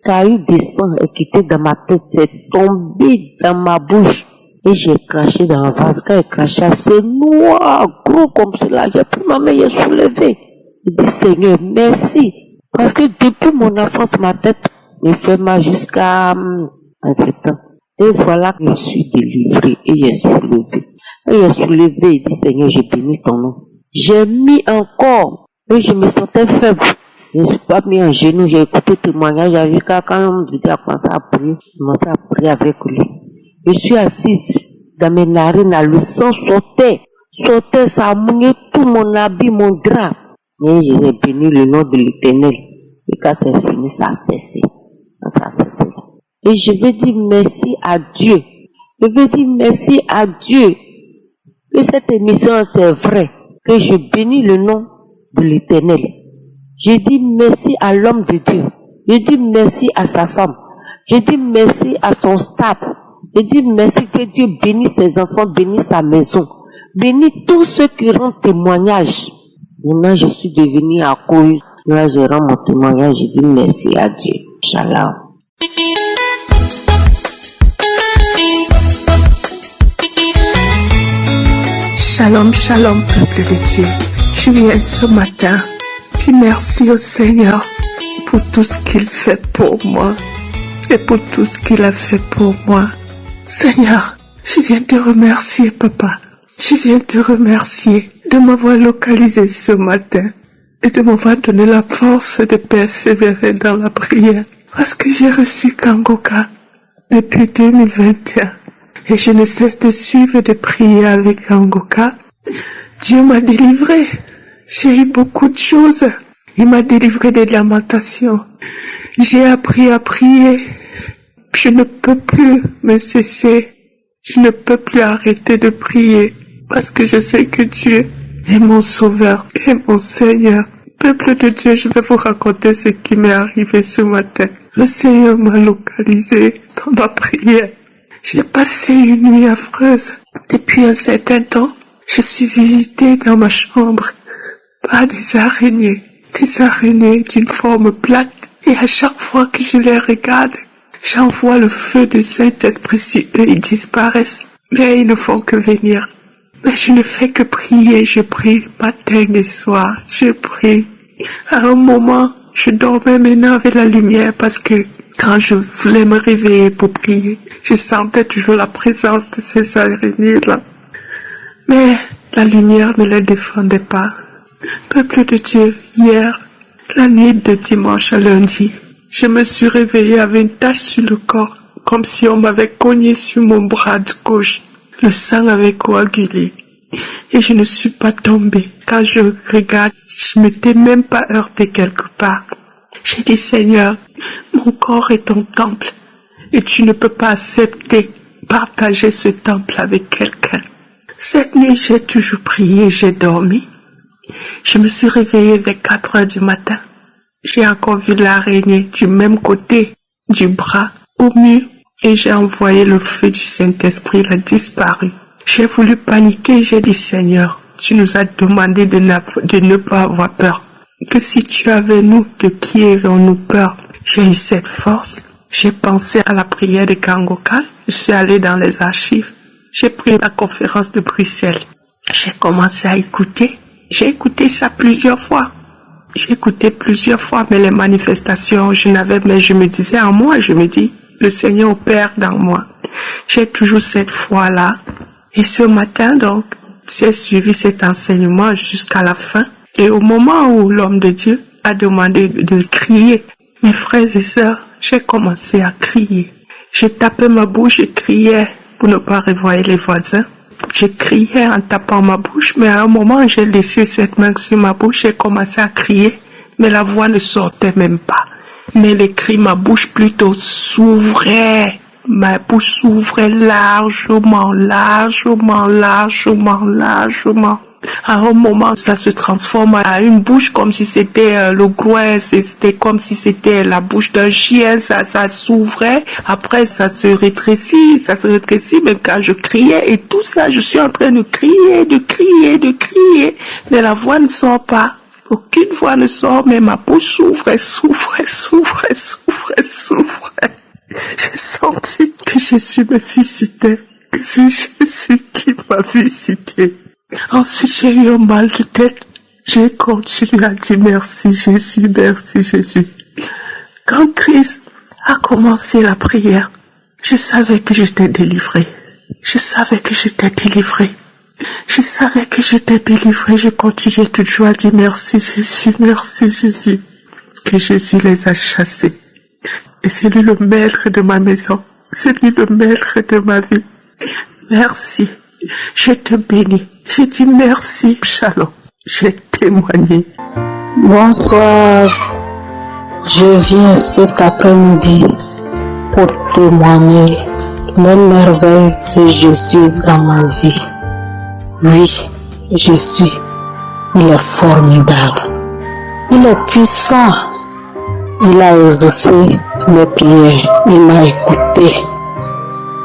Caillou de sang est quitté dans ma tête. C'est tombé dans ma bouche. Et j'ai craché dans un vase. Quand j'ai craché, c'est noir, gros comme cela. J'ai pris ma main, j'ai soulevé. Je dis, Seigneur, merci. Parce que depuis mon enfance, ma tête me fait mal jusqu'à ce temps. Et voilà que je suis délivré et j'ai soulevé. Il dit, Seigneur, j'ai béni ton nom. J'ai mis encore, et je me sentais faible. Je ne suis pas mis en genoux, j'ai écouté le témoignage, j'ai vu quand l'homme de Dieu a commencé à prier, j'ai commencé à prier avec lui. Je suis assise dans mes narines, le sang sortait, ça a mouillé tout mon habit, mon drap. Et j'ai béni le nom de l'Éternel. Et quand c'est fini, ça a cessé. Et je veux dire merci à Dieu. Que cette émission, c'est vrai. Que je bénis le nom de l'Éternel. Je dis merci à l'homme de Dieu. Je dis merci à sa femme. Je dis merci à son staff. Je dis merci que Dieu bénisse ses enfants, bénisse sa maison. Bénisse tous ceux qui rendent témoignage. Maintenant, je suis devenue à cause. Là, je rends mon témoignage. Je dis merci à Dieu. Shalom. Shalom, shalom, peuple de Dieu. Je viens ce matin dire merci au Seigneur pour tout ce qu'il fait pour moi et pour tout ce qu'il a fait pour moi. Seigneur, je viens te remercier, Papa. Je viens te remercier de m'avoir localisé ce matin et de m'avoir donné la force de persévérer dans la prière. Parce que j'ai reçu Kangoka depuis 2021 et je ne cesse de suivre et de prier avec Kangoka. Dieu m'a délivré. J'ai eu beaucoup de choses. Il m'a délivré des lamentations. J'ai appris à prier. Je ne peux plus me cesser. Je ne peux plus arrêter de prier parce que je sais que Dieu est mon sauveur et mon Seigneur. Peuple de Dieu, je vais vous raconter ce qui m'est arrivé ce matin. Le Seigneur m'a localisé dans la prière. J'ai passé une nuit affreuse. Depuis un certain temps, je suis visitée dans ma chambre par des araignées d'une forme plate. Et à chaque fois que je les regarde, j'envoie le feu du Saint-Esprit sur eux, ils disparaissent. Mais ils ne font que venir. Mais je ne fais que prier, je prie matin et soir, je prie. À un moment, je dormais maintenant avec la lumière parce que quand je voulais me réveiller pour prier, je sentais toujours la présence de ces araignées-là. Mais la lumière ne les défendait pas. Peuple de Dieu, hier, la nuit de dimanche à lundi, je me suis réveillée avec une tache sur le corps, comme si on m'avait cogné sur mon bras de gauche. Le sang avait coagulé et je ne suis pas tombée. Quand je regarde, je m'étais même pas heurtée quelque part. J'ai dit, Seigneur, mon corps est ton temple et tu ne peux pas accepter partager ce temple avec quelqu'un. Cette nuit, j'ai toujours prié, j'ai dormi. Je me suis réveillée vers 4 heures du matin. J'ai encore vu l'araignée du même côté du bras au mur. Et j'ai envoyé le feu du Saint-Esprit, il a disparu. J'ai voulu paniquer, j'ai dit, Seigneur, tu nous as demandé de ne pas avoir peur. Que si tu avais nous, de qui aurions-nous peur? J'ai eu cette force. J'ai pensé à la prière de Kangoka. Je suis allée dans les archives. J'ai pris la conférence de Bruxelles. J'ai commencé à écouter. J'ai écouté ça plusieurs fois. J'ai écouté plusieurs fois, mais les manifestations, je me disais en moi, je me dis, le Seigneur opère dans moi. J'ai toujours cette foi-là. Et ce matin, donc, j'ai suivi cet enseignement jusqu'à la fin. Et au moment où l'homme de Dieu a demandé de crier, mes frères et sœurs, j'ai commencé à crier. Je tapais ma bouche, je criais pour ne pas réveiller les voisins. Je criais en tapant ma bouche, mais à un moment, j'ai laissé cette main sur ma bouche, j'ai commencé à crier, mais la voix ne sortait même pas. Mais les cris, ma bouche plutôt s'ouvrait. Ma bouche s'ouvrait largement. À un moment, ça se transforme à une bouche comme si c'était le groin, c'était comme si c'était la bouche d'un chien, ça s'ouvrait. Après, ça se rétrécit, mais quand je criais et tout ça, je suis en train de crier, mais la voix ne sort pas. Aucune voix ne sort, mais ma bouche s'ouvrait. J'ai senti que Jésus me visitait, que c'est Jésus qui m'a visité. Ensuite, j'ai eu un mal de tête. J'ai continué à dire merci Jésus, merci Jésus. Quand Christ a commencé la prière, je savais que j'étais délivrée. Je continuais toujours à dire merci Jésus, que Jésus les a chassés. Et c'est lui le maître de ma maison, c'est lui le maître de ma vie. Merci, je te bénis, je dis merci, shalom, j'ai témoigné. Bonsoir, je viens cet après-midi pour témoigner les merveilles de Jésus dans ma vie. Oui, Jésus, il est formidable, il est puissant, il a exaucé mes prières, il m'a écouté.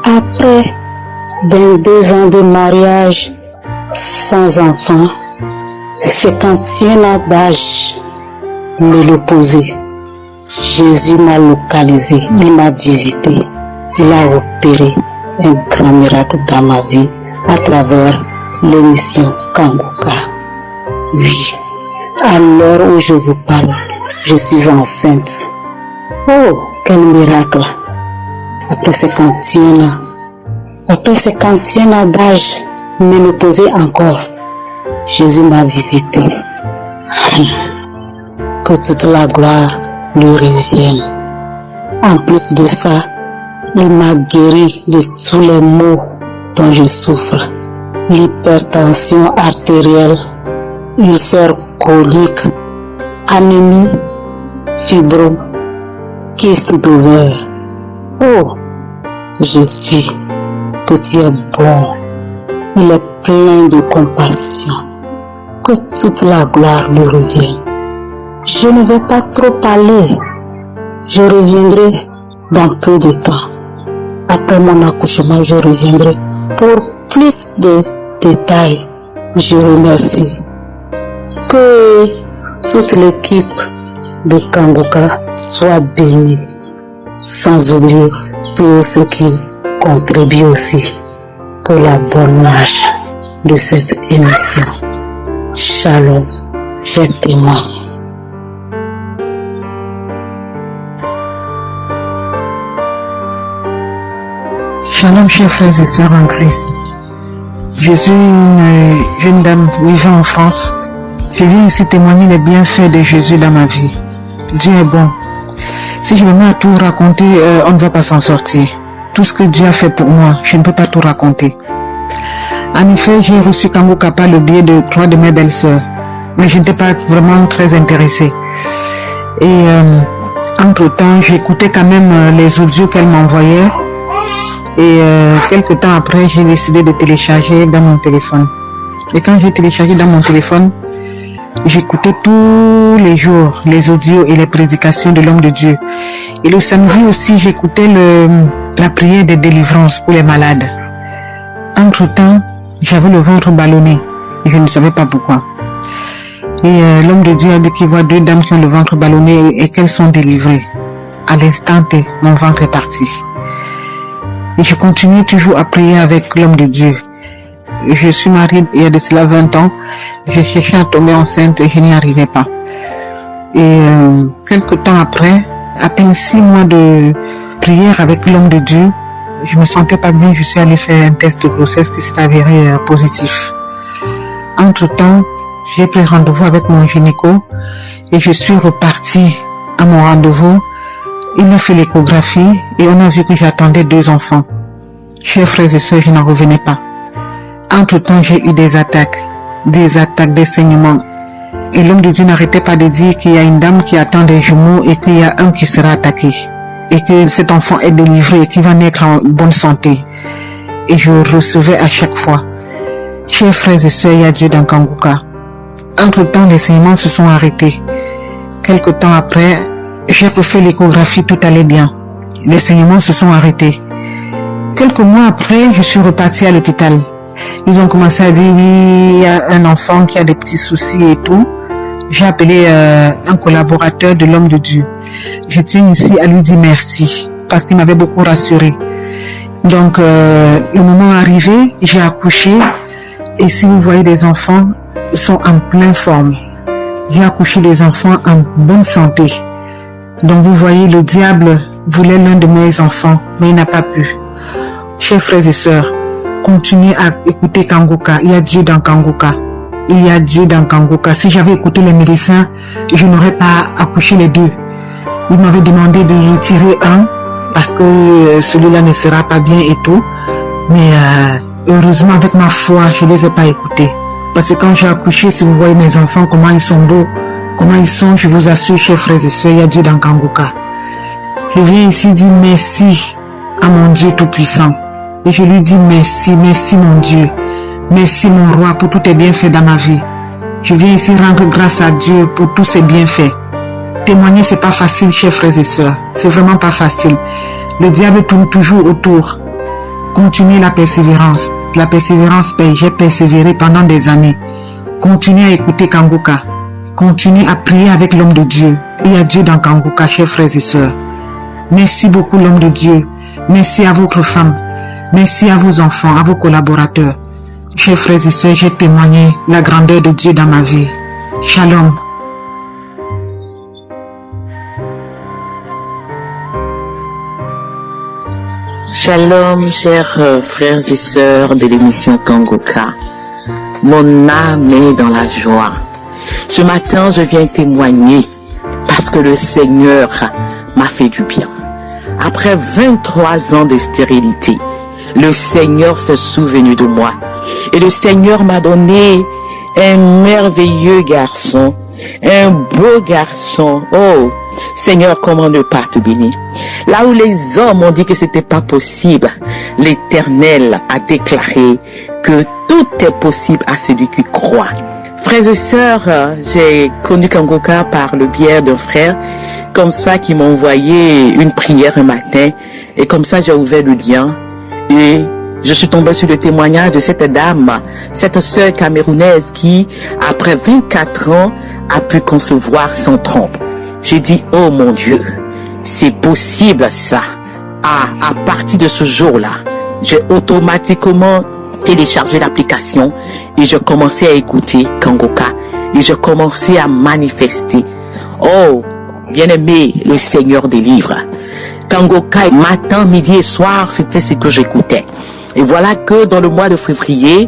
Après 22 ans de mariage sans enfant, 51 ans d'âge, me le poser. Jésus m'a localisé, il m'a visité, il a opéré un grand miracle dans ma vie à travers l'émission Kanguka. Oui, à l'heure où je vous parle, je suis enceinte. Oh, quel miracle! Après 51 ans d'âge, ménopausée encore, Jésus m'a visité. Que toute la gloire lui revienne. En plus de ça, il m'a guéri de tous les maux dont je souffre. L'hypertension artérielle, ulcère colique, anémie, fibro, kyste d'ovaire. Oh, je suis que tu es bon. Il est plein de compassion. Que toute la gloire lui revienne. Je ne vais pas trop parler. Je reviendrai dans peu de temps. Après mon accouchement, je reviendrai pour plus de détails. Je remercie. Que toute l'équipe de Kanguka soit bénie. Sans oublier tous ceux qui contribuent aussi pour la bonne marche de cette émission. Shalom, je témoigne. Shalom, chers frères et sœurs en Christ. Je suis une jeune dame vivant en France. Je viens ici témoigner les bienfaits de Jésus dans ma vie. Dieu est bon. Si je me mets à tout raconter, on ne va pas s'en sortir. Tout ce que Dieu a fait pour moi, je ne peux pas tout raconter. En effet, j'ai reçu Kanguka par le biais de 3 de mes belles-sœurs. Mais je n'étais pas vraiment très intéressée. Et entre-temps, j'écoutais quand même les audios qu'elle m'envoyait. Et quelques temps après, j'ai décidé de télécharger dans mon téléphone. Et quand j'ai téléchargé dans mon téléphone, j'écoutais tous les jours les audios et les prédications de l'homme de Dieu. Et le samedi aussi, j'écoutais la prière de délivrance pour les malades. Entre-temps, j'avais le ventre ballonné et je ne savais pas pourquoi. Et l'homme de Dieu a dit qu'il voit 2 dames qui ont le ventre ballonné et qu'elles sont délivrées. À l'instant T, mon ventre est parti. Et je continuais toujours à prier avec l'homme de Dieu. Je suis mariée il y a de cela 20 ans. Je cherchais à tomber enceinte et je n'y arrivais pas. Et quelques temps après, à peine 6 mois de prière avec l'homme de Dieu, je me sentais pas bien. Je suis allée faire un test de grossesse qui s'est avéré positif. Entre-temps, j'ai pris rendez-vous avec mon gynéco et je suis repartie à mon rendez-vous. Il m'a fait l'échographie et on a vu que j'attendais 2 enfants. Chers frères et sœurs, je n'en revenais pas. Entre-temps, j'ai eu des attaques, des saignements. Et l'homme de Dieu n'arrêtait pas de dire qu'il y a une dame qui attend des jumeaux et qu'il y a un qui sera attaqué. Et que cet enfant est délivré et qu'il va naître en bonne santé. Et je recevais à chaque fois. Chers frères et sœurs, il y a Dieu dans Kanguka. Entre-temps, les saignements se sont arrêtés. Quelque temps après, j'ai refait l'échographie, tout allait bien. Les saignements se sont arrêtés. Quelques mois après, je suis repartie à l'hôpital. Ils ont commencé à dire, oui, il y a un enfant qui a des petits soucis et tout. J'ai appelé un collaborateur de l'homme de Dieu. Je tiens ici à lui dire merci, parce qu'il m'avait beaucoup rassuré. Donc, le moment arrivé, j'ai accouché, et si vous voyez des enfants, ils sont en pleine forme. J'ai accouché des enfants en bonne santé. Donc vous voyez, le diable voulait l'un de mes enfants, mais il n'a pas pu. Chers frères et sœurs, continuez à écouter Kanguka. Il y a Dieu dans Kanguka. Il y a Dieu dans Kanguka. Si j'avais écouté les médecins, je n'aurais pas accouché les 2. Ils m'avaient demandé de retirer un, parce que celui-là ne sera pas bien et tout. Mais heureusement, avec ma foi, je ne les ai pas écoutés. Parce que quand j'ai accouché, si vous voyez mes enfants, comment ils sont beaux, comment ils sont, je vous assure, chers frères et sœurs, il y a Dieu dans Kanguka. Je viens ici dire merci à mon Dieu Tout-Puissant. Et je lui dis merci, merci mon Dieu. Merci mon roi pour tous tes bienfaits dans ma vie. Je viens ici rendre grâce à Dieu pour tous ses bienfaits. Témoigner, c'est pas facile, chers frères et sœurs. C'est vraiment pas facile. Le diable tourne toujours autour. Continuez la persévérance. La persévérance paye. J'ai persévéré pendant des années. Continuez à écouter Kanguka. Continuez à prier avec l'homme de Dieu. Il y a Dieu dans Kanguka, chers frères et sœurs. Merci beaucoup l'homme de Dieu. Merci à votre femme. Merci à vos enfants, à vos collaborateurs. chers frères et sœurs, j'ai témoigné la grandeur de Dieu dans ma vie. Shalom. Shalom, chers frères et sœurs de l'émission Kangoka. Mon âme est dans la joie. Ce matin, je viens témoigner parce que le Seigneur m'a fait du bien. Après 23 ans de stérilité, le Seigneur s'est souvenu de moi. Et le Seigneur m'a donné un merveilleux garçon, un beau garçon. Oh, Seigneur, comment ne pas te bénir? Là où les hommes ont dit que c'était pas possible, l'Éternel a déclaré que tout est possible à celui qui croit. Frères et sœurs, j'ai connu Kangoka par le biais d'un frère, comme ça, qui m'a envoyé une prière un matin, et comme ça j'ai ouvert le lien, et je suis tombée sur le témoignage de cette dame, cette sœur camerounaise qui, après 24 ans, a pu concevoir sans trompe. J'ai dit, oh mon Dieu, c'est possible ça. À partir de ce jour-là, j'ai automatiquement téléchargé l'application et je commençais à écouter Kangoka et je commençais à manifester. Oh, bien-aimé, le Seigneur délivre. Kangoka, matin, midi et soir, c'était ce que j'écoutais. Et voilà que dans le mois de février,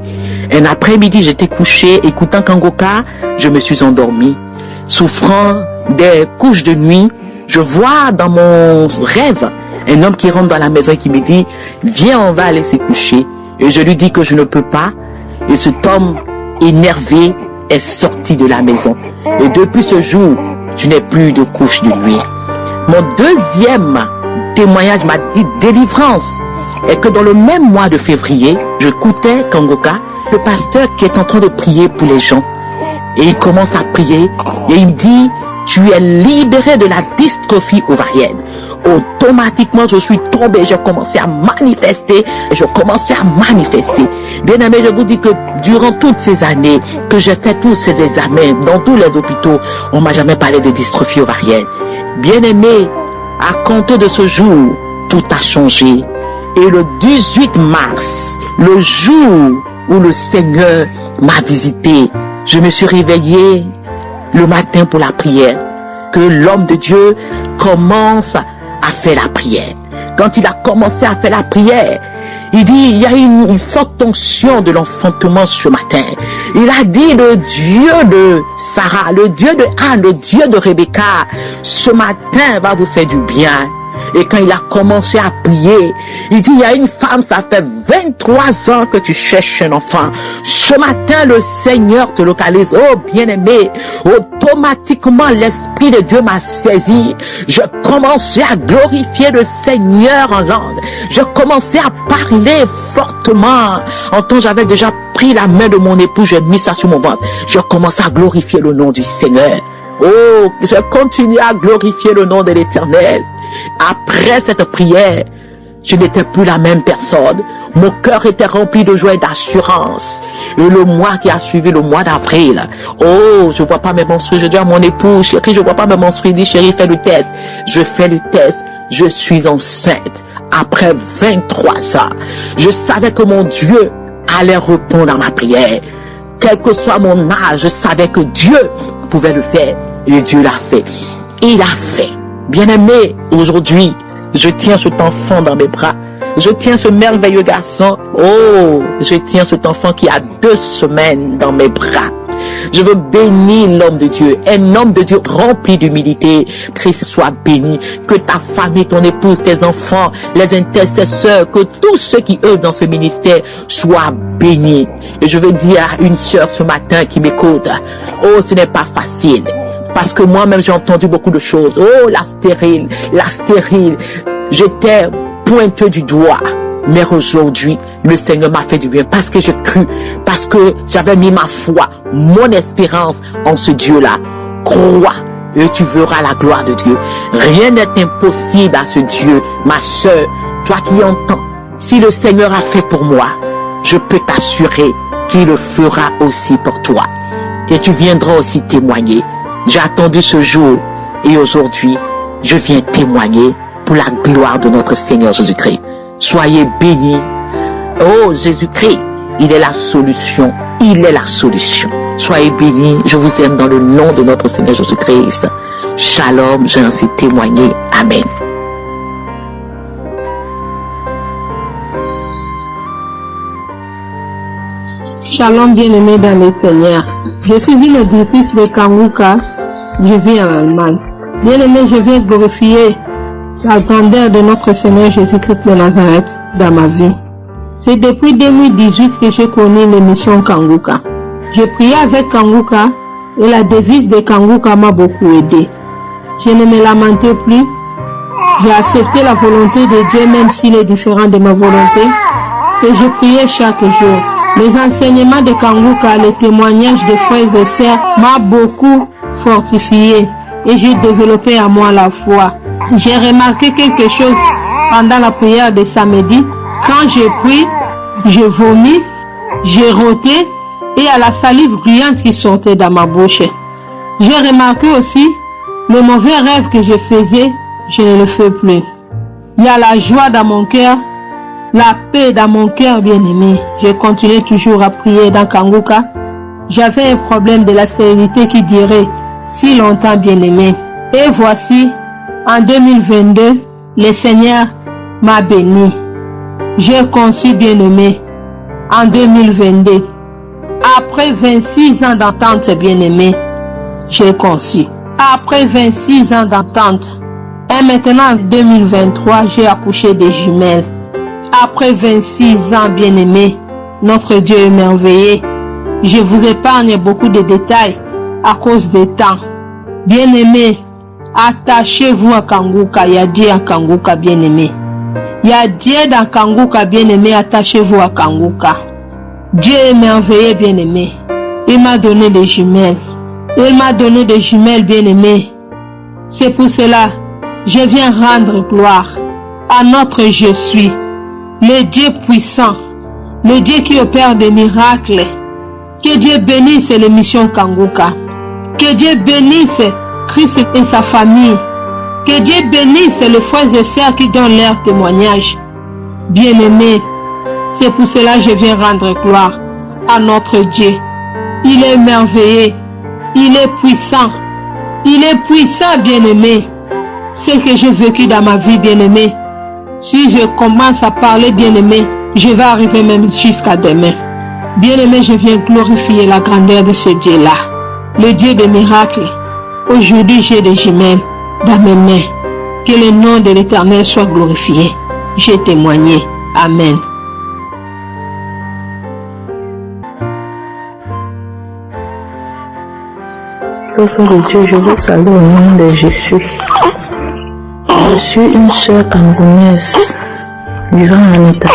un après-midi, j'étais couché écoutant Kangoka, je me suis endormi, souffrant des couches de nuit. Je vois dans mon rêve un homme qui rentre dans la maison et qui me dit, viens, on va aller se coucher. Et je lui dis que je ne peux pas. Et cet homme énervé est sorti de la maison. Et depuis ce jour, je n'ai plus de couche de nuit. Mon deuxième témoignage m'a dit délivrance. Et que dans le même mois de février, j'écoutais Kangoka, le pasteur qui est en train de prier pour les gens. Et il commence à prier et il me dit, tu es libéré de la dystrophie ovarienne. Automatiquement, je suis tombé, j'ai commencé à manifester, Bien aimé, je vous dis que durant toutes ces années que j'ai fait tous ces examens dans tous les hôpitaux, on m'a jamais parlé de dystrophie ovarienne. Bien aimé, à compter de ce jour, tout a changé. Et le 18 mars, le jour où le Seigneur m'a visité, je me suis réveillé le matin pour la prière, que l'homme de Dieu commence à faire la prière. Quand il a commencé à faire la prière, il dit, il y a une forte tension de l'enfantement ce matin. Il a dit, le Dieu de Sarah, le Dieu de Anne, le Dieu de Rebecca, ce matin va vous faire du bien. Et quand il a commencé à prier, il dit, il y a une femme, ça fait 23 ans que tu cherches un enfant. Ce matin, le Seigneur te localise. Oh, bien-aimé, automatiquement, l'Esprit de Dieu m'a saisi. Je commençais à glorifier le Seigneur en langue. Je commençais à parler fortement. En temps, j'avais déjà pris la main de mon époux, j'ai mis ça sur mon ventre. Je commençais à glorifier le nom du Seigneur. Oh, je continue à glorifier le nom de l'Éternel. Après cette prière, je n'étais plus la même personne. Mon cœur était rempli de joie et d'assurance. Et le mois qui a suivi, le mois d'avril, oh, je vois pas mes menstrues. Je dis à mon époux, chérie, je vois pas mes menstrues. Il dit, chérie, fais le test. Je fais le test. Je suis enceinte. Après 23 ans, je savais que mon Dieu allait répondre à ma prière. Quel que soit mon âge, je savais que Dieu pouvait le faire. Et Dieu l'a fait. Il a fait. Bien-aimé, aujourd'hui, je tiens cet enfant dans mes bras. Je tiens ce merveilleux garçon. Oh, je tiens cet enfant qui a 2 semaines dans mes bras. Je veux bénir l'homme de Dieu, un homme de Dieu rempli d'humilité. Christ soit béni, que ta famille, ton épouse, tes enfants, les intercesseurs, que tous ceux qui œuvrent dans ce ministère soient bénis. Et je veux dire à une sœur ce matin qui m'écoute, oh, ce n'est pas facile. Parce que moi-même, j'ai entendu beaucoup de choses. Oh, la stérile. J'étais pointeux du doigt. Mais aujourd'hui, le Seigneur m'a fait du bien parce que j'ai cru, parce que j'avais mis ma foi, mon espérance en ce Dieu-là. Crois et tu verras la gloire de Dieu. Rien n'est impossible à ce Dieu, ma soeur, toi qui entends. Si le Seigneur a fait pour moi, je peux t'assurer qu'il le fera aussi pour toi. Et tu viendras aussi témoigner. J'ai attendu ce jour et aujourd'hui, je viens témoigner pour la gloire de notre Seigneur Jésus-Christ. Soyez bénis. Oh Jésus-Christ, Il est la solution. Il est la solution. Soyez bénis. Je vous aime dans le nom de notre Seigneur Jésus-Christ. Shalom, j'ai ainsi témoigné. Amen. Shalom, bien-aimé dans le Seigneur. Je suis une auditrice de Kanguka. Je vis en Allemagne. Bien-aimé, je viens glorifier la grandeur de notre Seigneur Jésus-Christ de Nazareth dans ma vie. C'est depuis 2018 que j'ai connu l'émission Kanguka. J'ai prié avec Kanguka et la devise de Kanguka m'a beaucoup aidé. Je ne me lamentais plus. J'ai accepté la volonté de Dieu même s'il est différent de ma volonté et je priais chaque jour. Les enseignements de Kanguka, les témoignages de frères et sœurs m'a beaucoup fortifié et j'ai développé à moi la foi. J'ai remarqué quelque chose pendant la prière de samedi. Quand j'ai pris, j'ai vomi, j'ai roté et à la salive gluante qui sortait dans ma bouche. J'ai remarqué aussi le mauvais rêve que je faisais, je ne le fais plus. Il y a la joie dans mon cœur, la paix dans mon cœur, bien-aimé. Je continué toujours à prier dans Kanguka. J'avais un problème de la stérilité qui durait si longtemps, bien-aimé. Et voici, en 2022, le Seigneur m'a béni. J'ai conçu, bien-aimé, en 2022. Après 26 ans d'attente, bien-aimé, j'ai conçu. Après 26 ans d'attente. Et maintenant, en 2023, j'ai accouché des jumelles. Après 26 ans, bien-aimé, notre Dieu est merveilleux. Je vous épargne beaucoup de détails à cause du temps. Bien-aimé, attachez-vous à Kanguka. Il y a Dieu à Kanguka, bien-aimé. Il y a Dieu dans Kanguka, bien-aimé. Attachez-vous à Kanguka. Dieu est merveilleux, bien-aimé. Il m'a donné des jumelles. Il m'a donné des jumelles, bien-aimé. C'est pour cela, je viens rendre gloire à notre Je suis. Le Dieu puissant, le Dieu qui opère des miracles. Que Dieu bénisse l'émission Kanguka. Que Dieu bénisse Christ et sa famille. Que Dieu bénisse les frères et sœurs qui donnent leur témoignage. Bien-aimés, c'est pour cela que je viens rendre gloire à notre Dieu. Il est merveilleux. Il est puissant. Il est puissant, bien-aimé. Ce que j'ai vécu dans ma vie, bien-aimé. Si je commence à parler, bien-aimé, je vais arriver même jusqu'à demain. Bien-aimé, je viens glorifier la grandeur de ce Dieu-là. Le Dieu des miracles. Aujourd'hui, j'ai des jumelles dans mes mains. Que le nom de l'Éternel soit glorifié. J'ai témoigné. Amen. Peuple de Dieu, je vous salue au nom de Jésus. Je suis une sœur camerounaise vivant en État.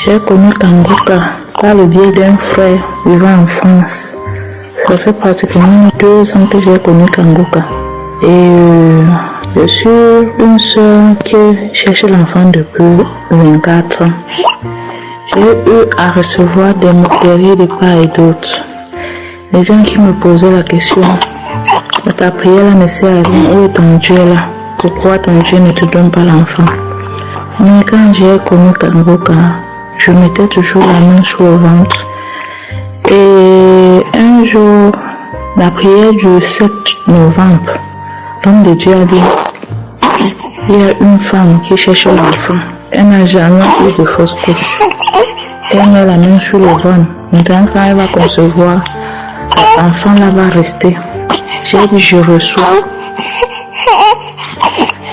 J'ai connu Kanguka par le biais d'un frère vivant en France. Ça fait pratiquement 2 ans que j'ai connu Kanguka. Et je suis une sœur qui cherche l'enfant depuis 24 ans. J'ai eu à recevoir des moqueries de part et d'autre. Les gens qui me posaient la question, ta prière ne sert à rien, où est ton Dieu là? Pourquoi ton Dieu ne te donne pas l'enfant? Mais quand j'ai connu Kanguka, je mettais toujours la main sur le ventre. Et un jour, la prière du 7 novembre, l'homme de Dieu a dit, il y a une femme qui cherche l'enfant. Elle n'a jamais eu de fausse couche. Elle met la main sur le ventre. Maintenant, quand elle va concevoir, cet enfant là va rester. J'ai dit, je reçois.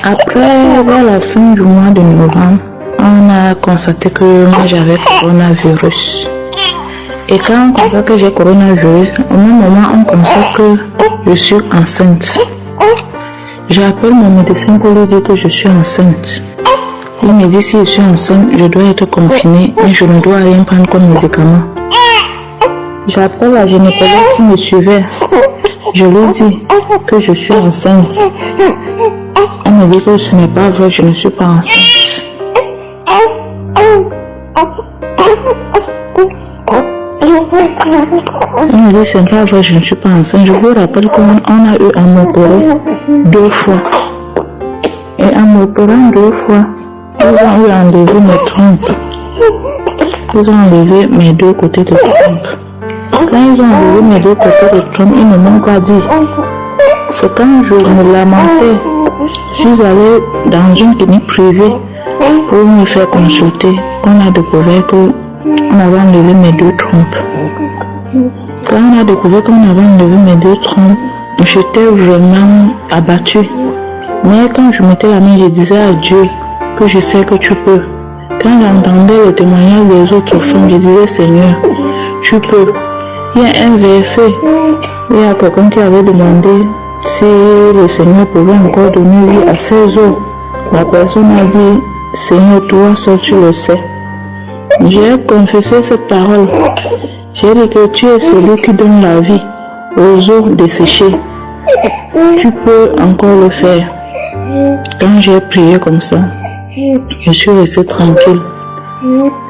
Après, vers la fin du mois de novembre, on a constaté que moi j'avais coronavirus. Et quand on constate que j'ai coronavirus, au même moment on constate que je suis enceinte. J'appelle mon médecin pour lui dire que je suis enceinte. Il me dit si je suis enceinte, je dois être confinée, mais je ne dois rien prendre comme médicament. J'appelle la gynécologue qui me suivait. Je lui dis que je suis enceinte. Elle me dit que ce n'est pas vrai, je ne suis pas enceinte. Elle me dit ce n'est pas vrai, je ne suis pas enceinte. Je vous rappelle qu'on a eu à m'opérer 2 fois. Et en m'opérant 2 fois, ils ont eu rendez-vous me trompe. Ils ont enlevé mes 2 côtés de trompe. Quand ils ont enlevé mes 2 côtés de trompe, ils ne m'ont pas dit. C'est quand je me lamentais, je suis allée dans une clinique privée pour me faire consulter, qu'on a découvert qu'on avait enlevé mes 2 trompes. Quand on a découvert qu'on avait enlevé mes 2 trompes, j'étais vraiment abattue. Mais quand je mettais la main, je disais à Dieu que je sais que tu peux. Quand j'entendais le témoignage des autres femmes, je disais Seigneur, tu peux. Il y a un verset, il y a quelqu'un qui avait demandé si le Seigneur pouvait encore donner vie à ses os. La personne a dit, Seigneur, toi seul tu le sais. J'ai confessé cette parole. J'ai dit que tu es celui qui donne la vie aux os desséchés. Tu peux encore le faire. Quand j'ai prié comme ça, je suis restée tranquille.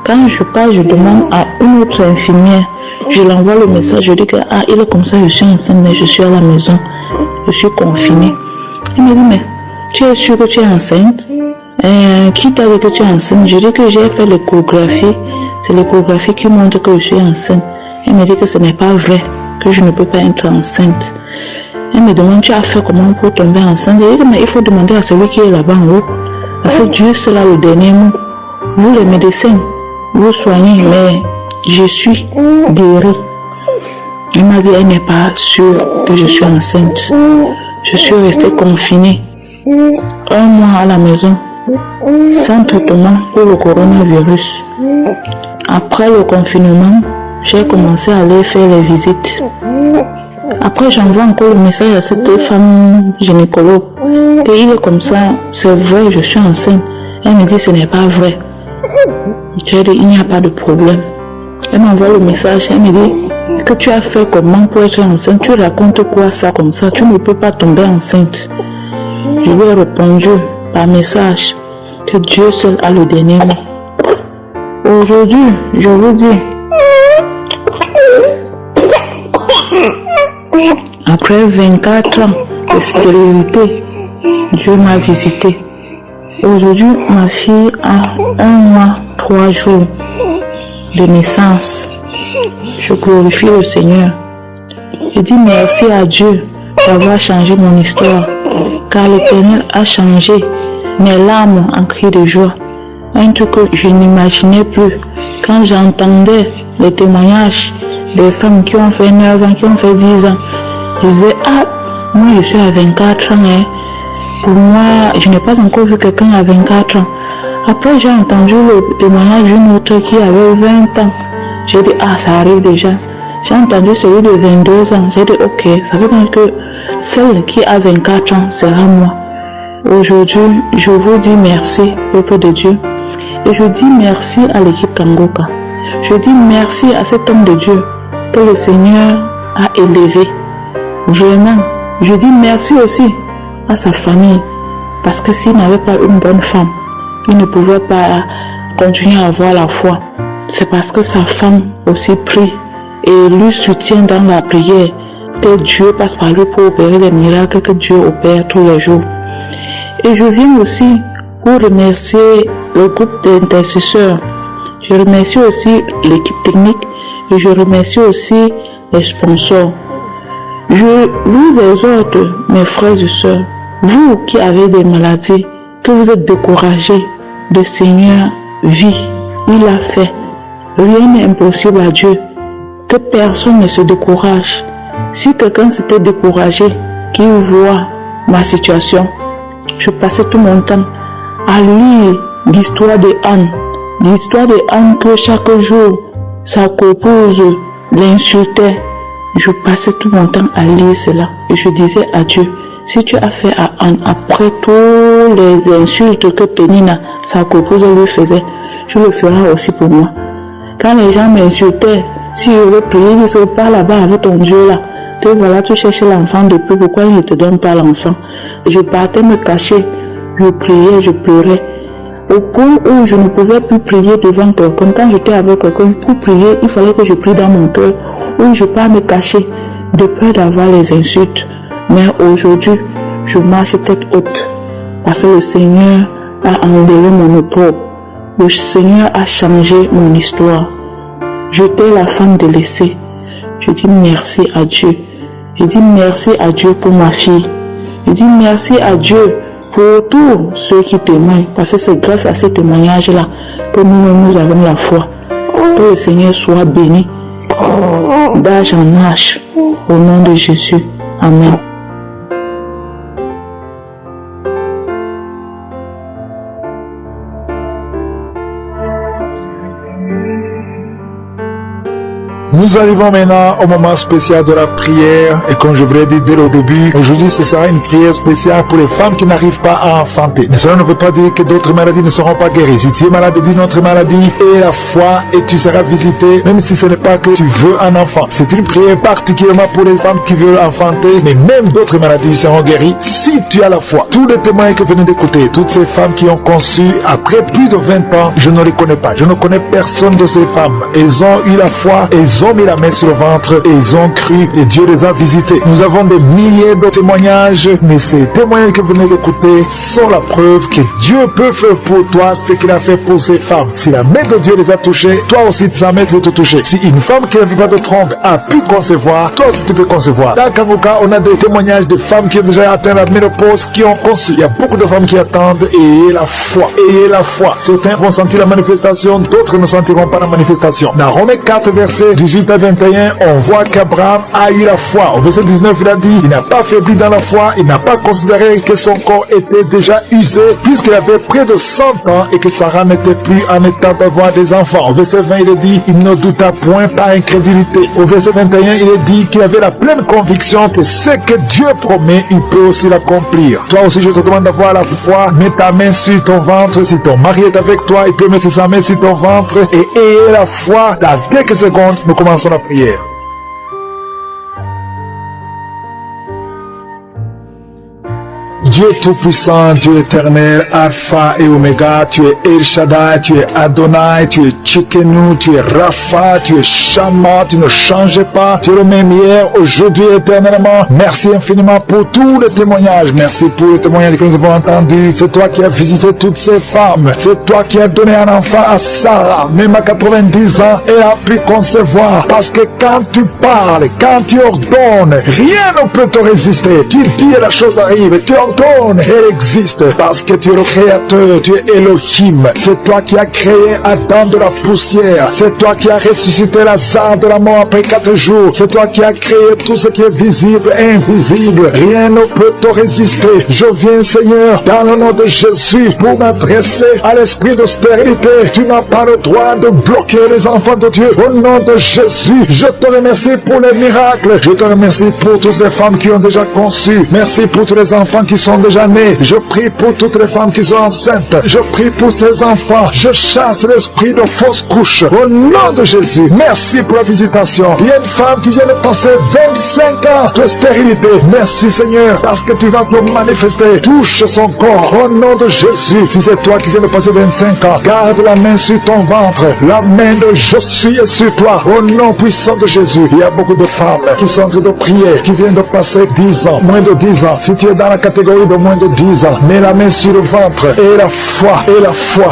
Quand je pars, je demande à une autre infirmière, je l'envoie le message, je dis que il est comme ça, je suis enceinte, mais je suis à la maison, je suis confinée. Elle me dit, mais tu es sûre que tu es enceinte? Qui t'a dit que tu es enceinte? Je dis que j'ai fait l'échographie, c'est l'échographie qui montre que je suis enceinte. Elle me dit que ce n'est pas vrai, que je ne peux pas être enceinte. Elle me demande, tu as fait comment pour tomber enceinte? Je dis, mais il faut demander à celui qui est là-bas en haut, parce que Dieu sera le dernier mot. Vous les médecins, vous soignez, mais je suis guérie. Elle m'a dit, elle n'est pas sûre que je suis enceinte. Je suis restée confinée 1 mois à la maison, sans traitement pour le coronavirus. Après le confinement, j'ai commencé à aller faire les visites. Après, j'envoie encore le message à cette femme gynécologue. Et il est comme ça, c'est vrai, je suis enceinte. Elle me dit, ce n'est pas vrai. J'ai dit, il n'y a pas de problème. Elle m'envoie le message, elle me dit, que tu as fait comment pour être enceinte? Tu racontes quoi ça comme ça? Tu ne peux pas tomber enceinte. Je lui ai répondu par message que Dieu seul a le dernier mot. Aujourd'hui, je vous dis, après 24 ans de stérilité, Dieu m'a visité. Aujourd'hui, ma fille a 1 mois, 3 jours de naissance. Je glorifie le Seigneur. Je dis merci à Dieu d'avoir changé mon histoire, car l'Éternel a changé mes larmes en cris de joie. Un truc que je n'imaginais plus. Quand j'entendais les témoignages des femmes qui ont fait 9 ans, qui ont fait 10 ans, je disais, moi je suis à 24 ans. Pour moi, je n'ai pas encore vu quelqu'un à 24 ans. Après, j'ai entendu le témoignage d'une autre qui avait 20 ans. J'ai dit, ça arrive déjà. J'ai entendu celui de 22 ans. J'ai dit, ok, ça veut dire que celle qui a 24 ans sera moi. Aujourd'hui, je vous dis merci, peuple de Dieu. Et je dis merci à l'équipe Kangoka. Je dis merci à cet homme de Dieu que le Seigneur a élevé. Vraiment, je dis merci aussi à sa famille. Parce que s'il n'avait pas une bonne femme, il ne pouvait pas continuer à avoir la foi. C'est parce que sa femme aussi prie et lui soutient dans la prière que Dieu passe par lui pour opérer les miracles que Dieu opère tous les jours. Et je viens aussi pour remercier le groupe d'intercesseurs. Je remercie aussi l'équipe technique et je remercie aussi les sponsors. Je vous exhorte, mes frères et sœurs, vous qui avez des maladies, que vous êtes découragés, le Seigneur vit, il a fait. Rien n'est impossible à Dieu. Que personne ne se décourage. Si quelqu'un s'était découragé, qu'il voit ma situation, je passais tout mon temps à lire l'histoire de Anne. L'histoire de Anne que chaque jour, sa copose l'insultait. Je passais tout mon temps à lire cela. Et je disais à Dieu, si tu as fait à Anne, après toutes les insultes que Pénina, sa copose, lui faisait, je le ferai aussi pour moi. Quand les gens m'insultaient, si je veux prier, ils disent, pas là-bas avec ton Dieu là. Te voilà, tu cherches l'enfant depuis, pourquoi il ne te donne pas l'enfant? Je partais me cacher, je priais, je pleurais. Au point où je ne pouvais plus prier devant quelqu'un, quand j'étais avec quelqu'un, pour prier, il fallait que je prie dans mon cœur, où je pars me cacher, de peur d'avoir les insultes. Mais aujourd'hui, je marche tête haute, parce que le Seigneur a enlevé mon opprobre. Le Seigneur a changé mon histoire. J'étais la femme délaissée. Je dis merci à Dieu. Je dis merci à Dieu pour ma fille. Je dis merci à Dieu pour tous ceux qui témoignent. Parce que c'est grâce à ces témoignages-là que nous avons la foi. Que le Seigneur soit béni d'âge en âge. Au nom de Jésus. Amen. Nous arrivons maintenant au moment spécial de la prière et comme je vous l'ai dit dès le début, aujourd'hui ce sera une prière spéciale pour les femmes qui n'arrivent pas à enfanter. Mais cela ne veut pas dire que d'autres maladies ne seront pas guéries. Si tu es malade d'une autre maladie, et la foi et tu seras visité, même si ce n'est pas que tu veux un enfant. C'est une prière particulièrement pour les femmes qui veulent enfanter, mais même d'autres maladies seront guéries si tu as la foi. Tous les témoins que vous venez d'écouter, toutes ces femmes qui ont conçu après plus de 20 ans, je ne les connais pas. Je ne connais personne de ces femmes. Elles ont eu la foi, elles ont mis la main sur le ventre et ils ont cru et Dieu les a visités. Nous avons des milliers de témoignages, mais ces témoignages que vous venez d'écouter sont la preuve que Dieu peut faire pour toi ce qu'il a fait pour ces femmes. Si la main de Dieu les a touchées, toi aussi sa main peut te toucher. Si une femme qui n'avait pas de trompe a pu concevoir, toi aussi tu peux concevoir. Dans Kanguka, on a des témoignages de femmes qui ont déjà atteint la ménopause, qui ont conçu. Il y a beaucoup de femmes qui attendent et ayez la foi. Ayez la foi. Certains vont sentir la manifestation, d'autres ne sentiront pas la manifestation. Dans Romains 4, verset 18 à 21, on voit qu'Abraham a eu la foi. Au verset 19, il a dit, il n'a pas faibli dans la foi, il n'a pas considéré que son corps était déjà usé, puisqu'il avait près de 100 ans et que Sarah n'était plus en état d'avoir des enfants. Au verset 20, il est dit, il ne douta point par incrédulité. Au verset 21, il est dit qu'il avait la pleine conviction que ce que Dieu promet, il peut aussi l'accomplir. Toi aussi, je te demande d'avoir la foi. Mets ta main sur ton ventre. Si ton mari est avec toi, il peut mettre sa main sur ton ventre et ayez la foi. Dans quelques secondes, nous commençons la prière. Dieu Tout-Puissant, Dieu éternel, Alpha et Oméga, tu es El Shaddai, tu es Adonai, tu es Tchikenu, tu es Rapha, tu es Shama, tu ne changes pas, tu es le même hier, aujourd'hui, éternellement. Merci infiniment pour tous les témoignages, merci pour les témoignages que nous avons entendus. C'est toi qui as visité toutes ces femmes, c'est toi qui as donné un enfant à Sarah, même à 90 ans, elle a pu concevoir, parce que quand tu parles, quand tu ordonnes, rien ne peut te résister. Tu dis et la chose arrive, tu ordonnes, elle existe parce que tu es le créateur, tu es Elohim. C'est toi qui as créé Adam de la poussière. C'est toi qui as ressuscité Lazare de la mort après 4 jours. C'est toi qui as créé tout ce qui est visible et invisible. Rien ne peut te résister. Je viens, Seigneur, dans le nom de Jésus, pour m'adresser à l'esprit de stérilité. Tu n'as pas le droit de bloquer les enfants de Dieu. Au nom de Jésus, je te remercie pour les miracles. Je te remercie pour toutes les femmes qui ont déjà conçu. Merci pour tous les enfants qui sont déjà nés. Je prie pour toutes les femmes qui sont enceintes. Je prie pour ces enfants. Je chasse l'esprit de fausse couche. Au nom de Jésus, merci pour la visitation. Il y a une femme qui vient de passer 25 ans de stérilité. Merci Seigneur, parce que tu vas te manifester. Touche son corps. Au nom de Jésus, si c'est toi qui viens de passer 25 ans, garde la main sur ton ventre. La main de je suis est sur toi. Au nom puissant de Jésus, il y a beaucoup de femmes qui sont en train de prier, qui viennent de passer 10 ans, moins de 10 ans. Si tu es dans la catégorie de moins de 10 ans, mets la main sur le ventre et la foi,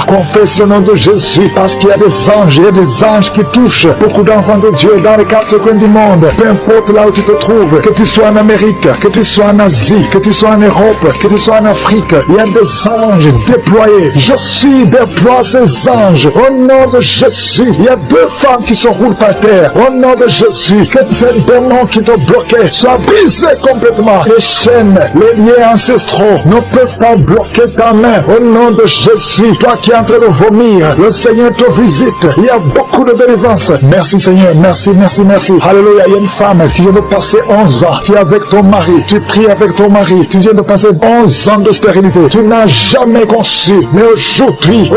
confesse le nom de Jésus, parce qu'il y a des anges, il y a des anges qui touchent beaucoup d'enfants de Dieu dans les 4 coins du monde, peu importe là où tu te trouves, que tu sois en Amérique, que tu sois en Asie, que tu sois en Europe, que tu sois en Afrique, il y a des anges déployés. Je suis déploie ces anges au nom de Jésus. Il y a 2 femmes qui se roulent par terre au nom de Jésus, que ces démons qui te bloquaient soient brisés complètement. Les chaînes, les liens ancestraux ne peuvent pas bloquer ta main au nom de Jésus. Toi qui es en train de vomir, le Seigneur te visite. Il y a beaucoup de délivrance. Merci Seigneur, merci. Alléluia. Il y a une femme qui vient de passer 11 ans. Tu es avec ton mari, tu pries avec ton mari. Tu viens de passer 11 ans de stérilité. Tu n'as jamais conçu. Mais aujourd'hui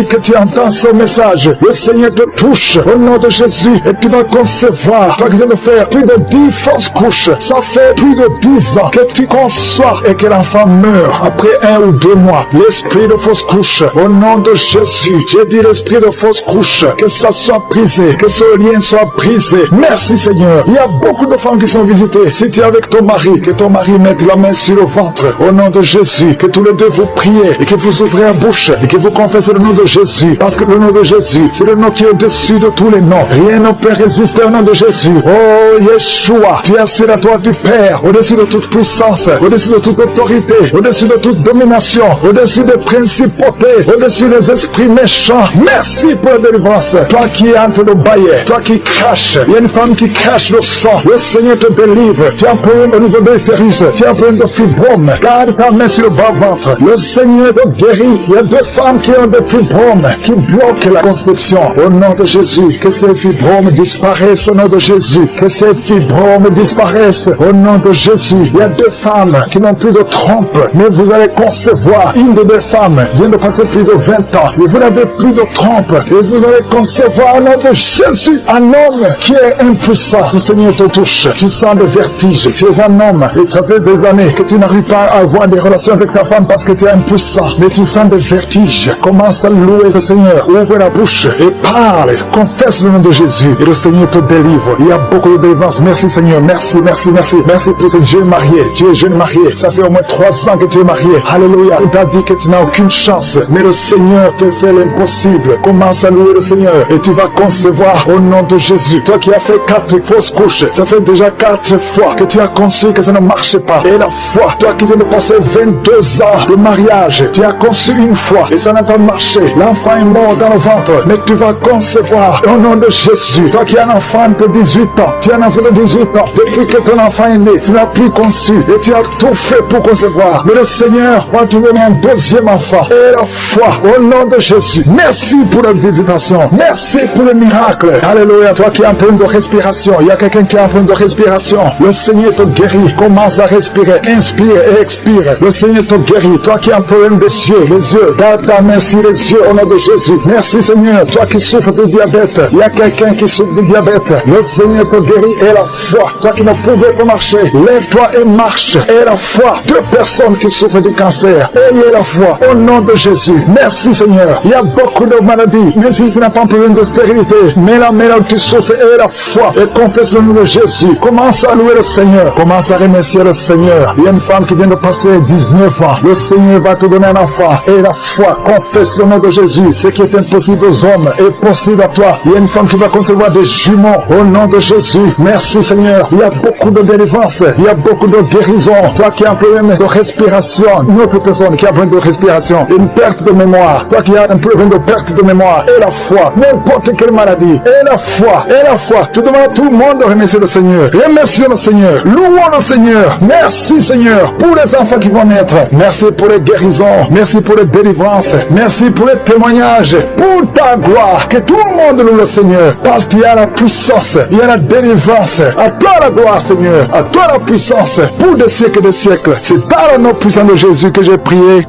que tu entends ce message, le Seigneur te touche au nom de Jésus et tu vas concevoir. Toi qui viens de faire plus de 10 fausses couches, ça fait plus de 10 ans que tu conçois soit et que l'enfant meure après 1 ou 2 mois. L'esprit de fausse couche, au nom de Jésus, j'ai dit l'esprit de fausse couche, que ça soit brisé, que ce lien soit brisé. Merci Seigneur. Il y a beaucoup de femmes qui sont visitées. Si tu es avec ton mari, que ton mari mette la main sur le ventre, au nom de Jésus, que tous les deux vous priez et que vous ouvrez la bouche et que vous confessez le nom de Jésus, parce que le nom de Jésus, c'est le nom qui est au-dessus de tous les noms. Rien ne peut résister au nom de Jésus. Oh Yeshua, tu es assis à toi du Père, au-dessus de toute puissance, au-dessus de toute autorité, au-dessus de toute domination, au-dessus des principautés, au-dessus des esprits méchants. Merci pour la délivrance. Toi qui es en train de bailler, toi qui craches, il y a une femme qui crache le sang. Le Seigneur te délivre. Tu as un problème au niveau de l'utérus, tu as un problème de fibrome. Garde ta main sur le bas-ventre. Le Seigneur te guérit. Il y a 2 femmes qui ont des fibromes, qui bloquent la conception. Au nom de Jésus, que ces fibromes disparaissent au nom de Jésus. Que ces fibromes disparaissent au nom de Jésus. Il y a 2 femmes qui n'ont plus de trompe, mais vous allez concevoir. Une des 2 femmes vient de passer plus de 20 ans, et vous n'avez plus de trompe, et vous allez concevoir au nom de Jésus un homme qui est impuissant. Le Seigneur te touche. Tu sens le vertige. Tu es un homme, et ça fait des années que tu n'arrives pas à avoir des relations avec ta femme parce que tu es impuissant, mais tu sens des vertiges. Commence à louer le Seigneur. Ouvre la bouche et parle. Confesse le nom de Jésus et le Seigneur te délivre. Il y a beaucoup de délivrance. Merci Seigneur. Merci, merci, merci. Merci pour ce jeune marié. Tu es jeune marié. Ça fait au moins 3 ans que tu es marié. Alléluia. On t'a dit que tu n'as aucune chance, mais le Seigneur peut faire l'impossible. Commence à louer le Seigneur et tu vas concevoir au nom de Jésus. Toi qui as fait 4 fausses couches, ça fait déjà 4 fois que tu as conçu que ça ne marche pas. Et la foi, toi qui viens de passer 22 ans de mariage, tu as conçu une fois et ça n'a pas marché. L'enfant est mort dans le ventre, mais tu vas concevoir au nom de Jésus. Toi qui as un enfant de 18 ans, tu as un enfant de 18 ans, depuis que ton enfant est né, tu n'as plus conçu et tu as tout fait pour concevoir. Mais le Seigneur va te donner un 2e enfant. Et la foi au nom de Jésus. Merci pour la visitation. Merci pour le miracle. Alléluia. Toi qui as un problème de respiration, il y a quelqu'un qui a un problème de respiration. Le Seigneur te guérit. Commence à respirer. Inspire et expire. Le Seigneur te guérit. Toi qui as un problème des yeux, les yeux, garde ta main sur les yeux au nom de Jésus. Merci Seigneur. Toi qui souffres de diabète, il y a quelqu'un qui souffre de diabète. Le Seigneur te guérit. Et la foi. Toi qui ne pouvais pas marcher, lève-toi et marche. Et la foi. 2 personnes qui souffrent du cancer. Ayez la foi au nom de Jésus. Merci Seigneur. Il y a beaucoup de maladies, même si tu n'as pas un problème de stérilité, mais la maladie tu souffres et la foi et confesse le nom de Jésus. Commence à louer le Seigneur. Commence à remercier le Seigneur. Il y a une femme qui vient de passer 19 ans. Le Seigneur va te donner un enfant et la foi. Confesse le nom de Jésus. Ce qui est impossible aux hommes est possible à toi. Il y a une femme qui va concevoir des jumeaux au nom de Jésus. Merci Seigneur. Il y a beaucoup de délivrance. Il y a beaucoup de guérison. Toi qui as un problème de respiration, une autre personne qui a un problème de respiration, une perte de mémoire. Toi qui as un problème de perte de mémoire et la foi, n'importe quelle maladie, et la foi, et la foi. Je demande à tout le monde de remercier le Seigneur. Remerciez le Seigneur. Louons le Seigneur. Merci Seigneur pour les enfants qui vont naître. Merci pour les guérisons. Merci pour les délivrances. Merci pour les témoignages. Pour ta gloire. Que tout le monde loue le Seigneur. Parce qu'il y a la puissance. Il y a la délivrance. À toi la gloire Seigneur. À toi la puissance. Pour des siècles et des siècles. C'est dans le nom puissant de Jésus que j'ai prié.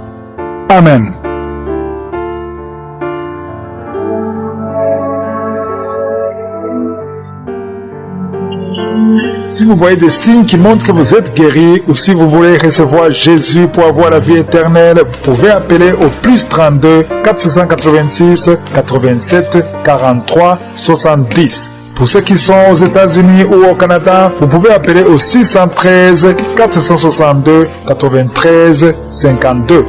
Amen. Si vous voyez des signes qui montrent que vous êtes guéri, ou si vous voulez recevoir Jésus pour avoir la vie éternelle, vous pouvez appeler au plus 32 486 87 43 70. Pour ceux qui sont aux États-Unis ou au Canada, vous pouvez appeler au 613 462 93 52.